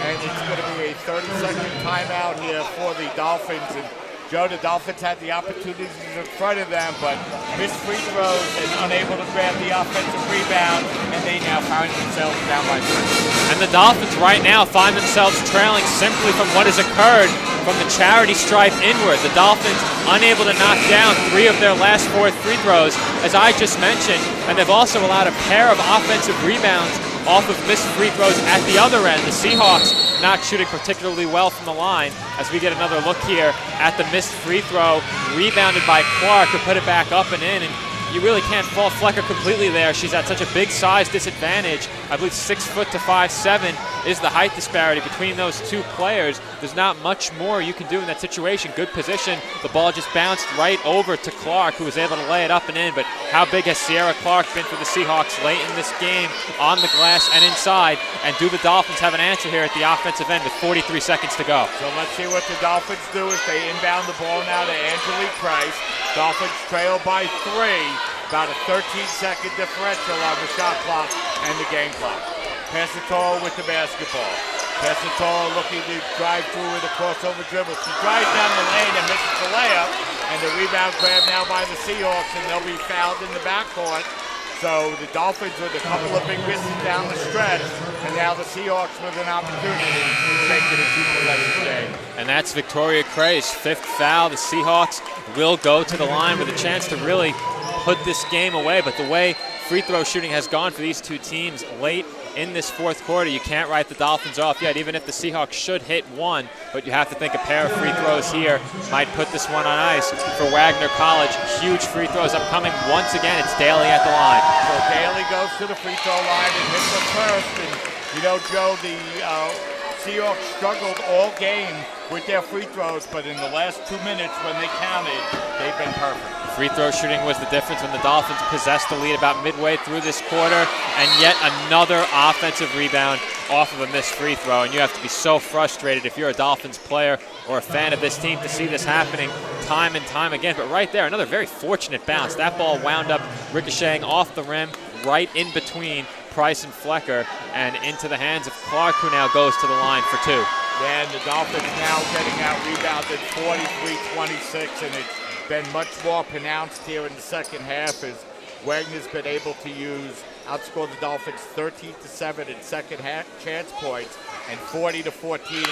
And it's going to be a 30-second timeout here for the Dolphins. And Joe, the Dolphins had the opportunities in front of them, but missed free throws and unable to grab the offensive rebound, and they now find themselves down by 3. And the Dolphins right now find themselves trailing simply from what has occurred from the charity stripe inward. The Dolphins unable to knock down 3 of their last 4 free throws, as I just mentioned, and they've also allowed a pair of offensive rebounds off of missed free throws at the other end. The Seahawks not shooting particularly well from the line, as we get another look here at the missed free throw, rebounded by Clark, who put it back up and in, and you really can't fault Flecker completely there. She's at such a big size disadvantage. I believe 6 foot to 5'7" is the height disparity between those two players. There's not much more you can do in that situation. Good position. The ball just bounced right over to Clark, who was able to lay it up and in. But how big has Sierra Clark been for the Seahawks late in this game on the glass and inside? And do the Dolphins have an answer here at the offensive end with 43 seconds to go? So let's see what the Dolphins do as they inbound the ball now to Angelique Price. Dolphins trail by 3. About a 13-second differential on the shot clock and the game clock. Passatore with the basketball. Passatore looking to drive through with a crossover dribble. She drives down the lane and misses the layup. And the rebound grab now by the Seahawks, and they'll be fouled in the backcourt. So the Dolphins with a couple of big misses down the stretch, and now the Seahawks with an opportunity to take it a 2-possession game. And that's Victoria Cray's 5th foul. The Seahawks will go to the line with a chance to really put this game away, but the way free throw shooting has gone for these two teams late in this fourth quarter, you can't write the Dolphins off yet, even if the Seahawks should hit one, but you have to think a pair of free throws here might put this one on ice for Wagner College. Huge free throws upcoming. Once again, it's Daly at the line. So Daly goes to the free throw line and hits the first, and you know, Joe, the Seahawks struggled all game with their free throws, but in the last 2 minutes when they counted, they've been perfect. Free throw shooting was the difference when the Dolphins possessed the lead about midway through this quarter, and yet another offensive rebound off of a missed free throw. And you have to be so frustrated if you're a Dolphins player or a fan of this team to see this happening time and time again. But right there, another very fortunate bounce. That ball wound up ricocheting off the rim right in between Price and Flecker and into the hands of Clark, who now goes to the line for 2. And the Dolphins now getting out rebounded 43-26, and it's been much more pronounced here in the second half as Wagner's been able to outscore the Dolphins 13-7 in second half chance points and 40-14 in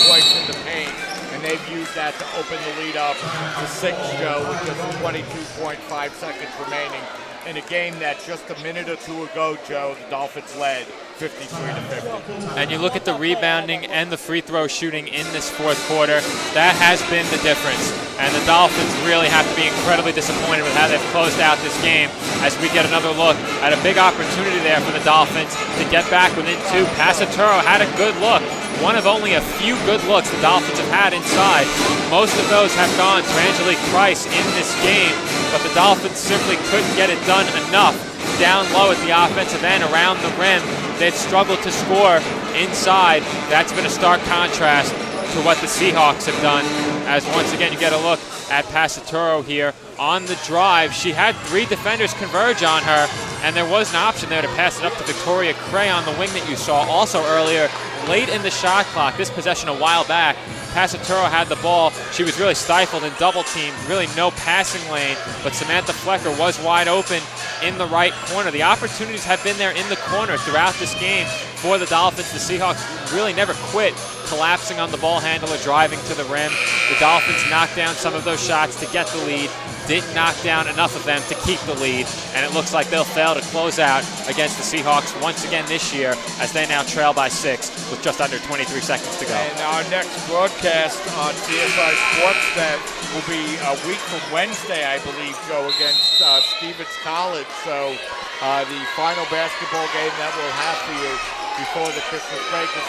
points in the paint. And they've used that to open the lead up to 6, Joe, with just 22.5 seconds remaining. In a game that just a minute or 2 ago, Joe, the Dolphins led 53-50. And you look at the rebounding and the free throw shooting in this fourth quarter, that has been the difference. And the Dolphins really have to be incredibly disappointed with how they've closed out this game as we get another look at a big opportunity there for the Dolphins to get back within 2. Passatore had a good look. One of only a few good looks the Dolphins have had inside. Most of those have gone to Angelique Price in this game, but the Dolphins simply couldn't get it done enough down low at the offensive end around the rim. They've struggled to score inside. That's been a stark contrast to what the Seahawks have done, as once again you get a look at Passatoro here on the drive. She had 3 defenders converge on her, and there was an option there to pass it up to Victoria Cray on the wing that you saw. Also earlier, late in the shot clock, this possession a while back, Passatoro had the ball. She was really stifled and double teamed, really no passing lane, but Samantha Flecker was wide open in the right corner. The opportunities have been there in the corner throughout this game for the Dolphins. The Seahawks really never quit collapsing on the ball handler, driving to the rim. The Dolphins knocked down some of those shots to get the lead, didn't knock down enough of them to keep the lead, and it looks like they'll fail to close out against the Seahawks once again this year, as they now trail by 6 with just under 23 seconds to go. And our next broadcast on CSI Sportsnet will be a week from Wednesday, I believe, Joe, against Stevens College. So the final basketball game that we'll have for you before the Christmas break is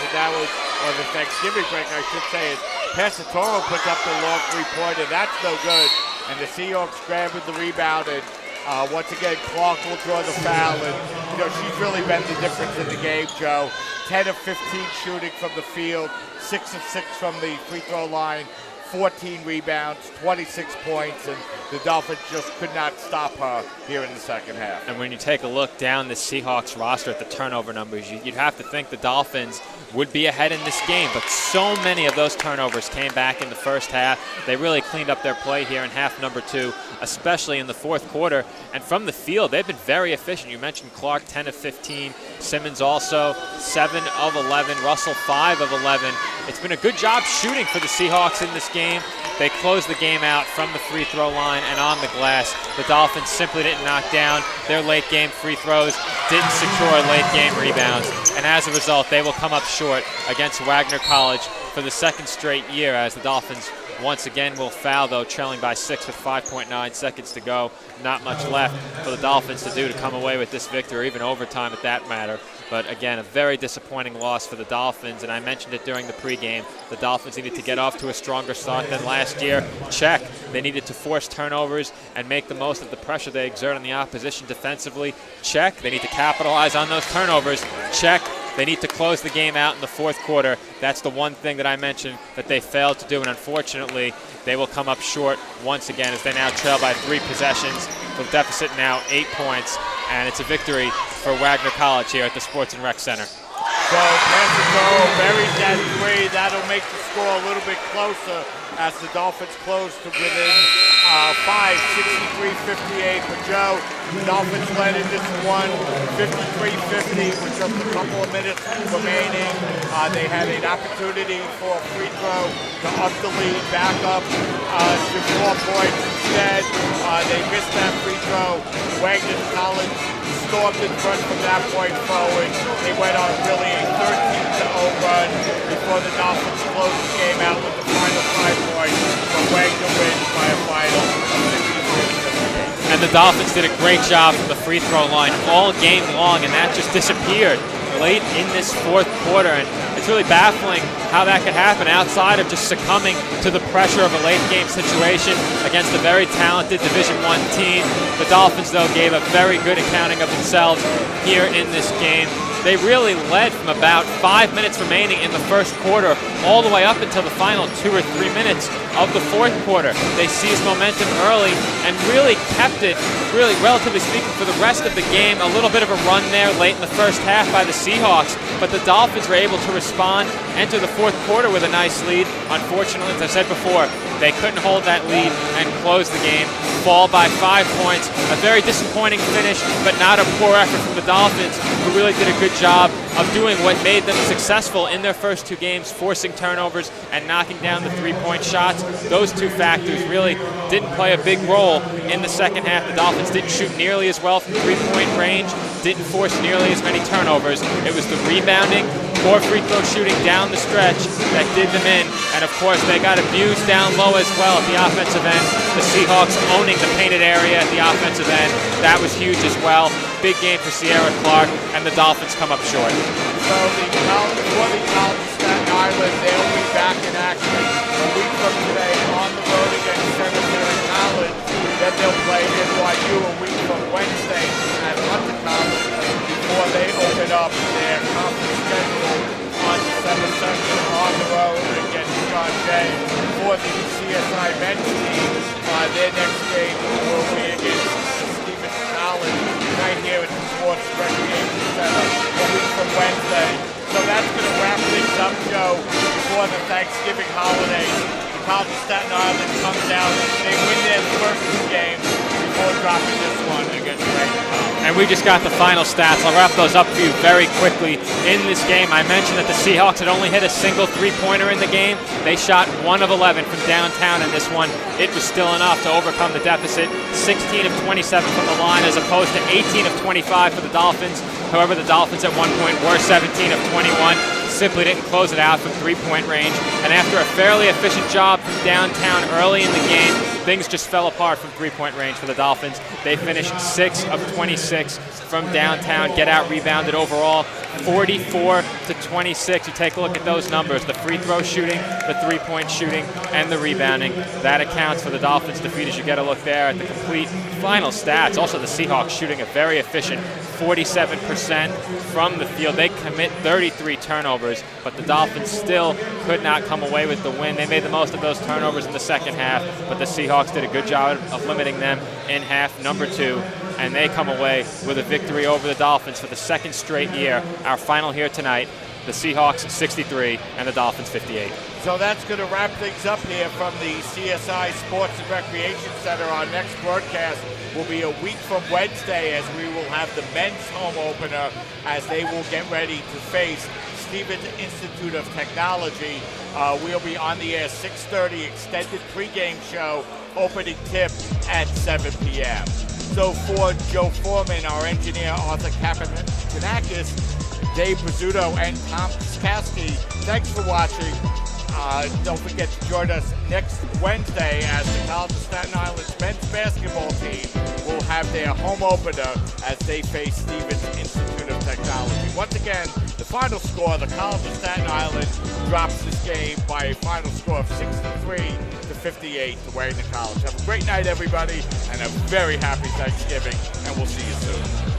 or the Thanksgiving break, I should say, is Passatoro puts up the long 3-pointer. That's no good. And the Seahawks grab with the rebound, and once again, Clark will draw the foul. And, she's really been the difference in the game, Joe. 10 of 15 shooting from the field, 6 of 6 from the free throw line, 14 rebounds, 26 points, and the Dolphins just could not stop her here in the second half. And when you take a look down the Seahawks roster at the turnover numbers, you'd have to think the Dolphins would be ahead in this game, but so many of those turnovers came back in the first half. They really cleaned up their play here in half number 2, especially in the fourth quarter. And from the field, they've been very efficient. You mentioned Clark, 10 of 15. Simmons also 7 of 11. Russell, 5 of 11. It's been a good job shooting for the Seahawks in this game. They closed the game out from the free throw line and on the glass. The Dolphins simply didn't knock down their late game free throws, didn't secure late game rebounds, and as a result, they will come up short against Wagner College for the second straight year, as the Dolphins once again will foul, though, trailing by 6 with 5.9 seconds to go. Not much left for the Dolphins to do to come away with this victory, even overtime at that matter. But again, a very disappointing loss for the Dolphins, and I mentioned it during the pregame. The Dolphins needed to get off to a stronger start than last year. Check. They needed to force turnovers and make the most of the pressure they exert on the opposition defensively. Check. They need to capitalize on those turnovers. Check. They need to close the game out in the fourth quarter. That's the one thing that I mentioned that they failed to do, and unfortunately, they will come up short once again as they now trail by 3 possessions. The deficit now 8 points, and it's a victory for Wagner College here at the Sports and Rec Center. So Passatoro buries that 3. That'll make the score a little bit closer as the Dolphins close to within 5, 63-58. But Joe, the Dolphins led in this one, 53-50 with just a couple of minutes remaining. They had an opportunity for a free throw to up the lead, back up to 4 points. Instead, they missed that free throw. Wagner College stormed in front from that point forward. They went on really a 13-0 run before the Dolphins closed the game out with the final 5 points. But Wagner wins by a final of 53-58. And the Dolphins did a great job from the free throw line all game long, and that just disappeared late in this fourth quarter. And it's really baffling how that could happen outside of just succumbing to the pressure of a late game situation against a very talented Division I team. The Dolphins, though, gave a very good accounting of themselves here in this game. They really led from about 5 minutes remaining in the first quarter all the way up until the final 2 or 3 minutes of the fourth quarter. They seized momentum early and really kept it, really relatively speaking, for the rest of the game. A little bit of a run there late in the first half by the Seahawks, but the Dolphins were able to respond, enter the fourth quarter with a nice lead. Unfortunately, as I said before, they couldn't hold that lead and close the game, fall by 5 points. A very disappointing finish, but not a poor effort from the Dolphins, who really did a good job of doing what made them successful in their first 2 games, forcing turnovers and knocking down the 3-point shots. Those 2 factors really didn't play a big role in the second half. The Dolphins didn't shoot nearly as well from 3-point range, didn't force nearly as many turnovers. It was the rebounding, poor free throw shooting down the stretch that did them in. And of course, they got abused down low as well at the offensive end. The Seahawks owning the painted area at the offensive end. That was huge as well. Big game for Sierra Clark, and the Dolphins come up short. So the College of Staten Island, they'll be back in action a week from today on the road against Cemetery College. Then they'll play NYU a week from Wednesday at Hunter College before they open up their conference schedule on their next game will be against Stevens College right here at the Sports and Recreation Center a week from Wednesday. So that's going to wrap things up, Joe, before the Thanksgiving holidays. The College of Staten Island comes out, they win their first two games before dropping this one against Wagner College. And we just got the final stats. I'll wrap those up for you very quickly. In this game, I mentioned that the Seahawks had only hit a single three-pointer in the game. They shot 1 of 11 from downtown in this one. It was still enough to overcome the deficit. 16 of 27 from the line as opposed to 18 of 25 for the Dolphins. However, the Dolphins at one point were 17 of 21. Simply didn't close it out from three-point range. And after a fairly efficient job from downtown early in the game, things just fell apart from three-point range for the Dolphins. They finished 6 of 26 from downtown, get out rebounded overall 44 to 26. You take a look at those numbers, the free throw shooting, the three-point shooting, and the rebounding. That accounts for the Dolphins' defeat as you get a look there at the complete final stats. Also the Seahawks shooting a very efficient 47% from the field. They commit 33 turnovers, but the Dolphins still could not come away with the win. They made the most of those turnovers in the second half, but the Seahawks did a good job of limiting them in half number 2, and they come away with a victory over the Dolphins for the second straight year. Our final here tonight, the Seahawks 63 and the Dolphins 58. So that's going to wrap things up here from the CSI Sports and Recreation Center. Our next broadcast will be a week from Wednesday as we will have the men's home opener as they will get ready to face Stevens Institute of Technology. We'll be on the air 6:30, extended pregame show, opening tip at 7 p.m. So for Joe Foreman, our engineer, Arthur Kapanakis, Dave Pizzuto, and Tom Skaski, thanks for watching. Don't forget to join us next Wednesday as the College of Staten Island's men's basketball team will have their home opener as they face Stevens Institute of Technology. Once again, the final score, the College of Staten Island drops this game by a final score of 63 to 58 to Wagner College. Have a great night, everybody, and a very happy Thanksgiving, and we'll see you soon.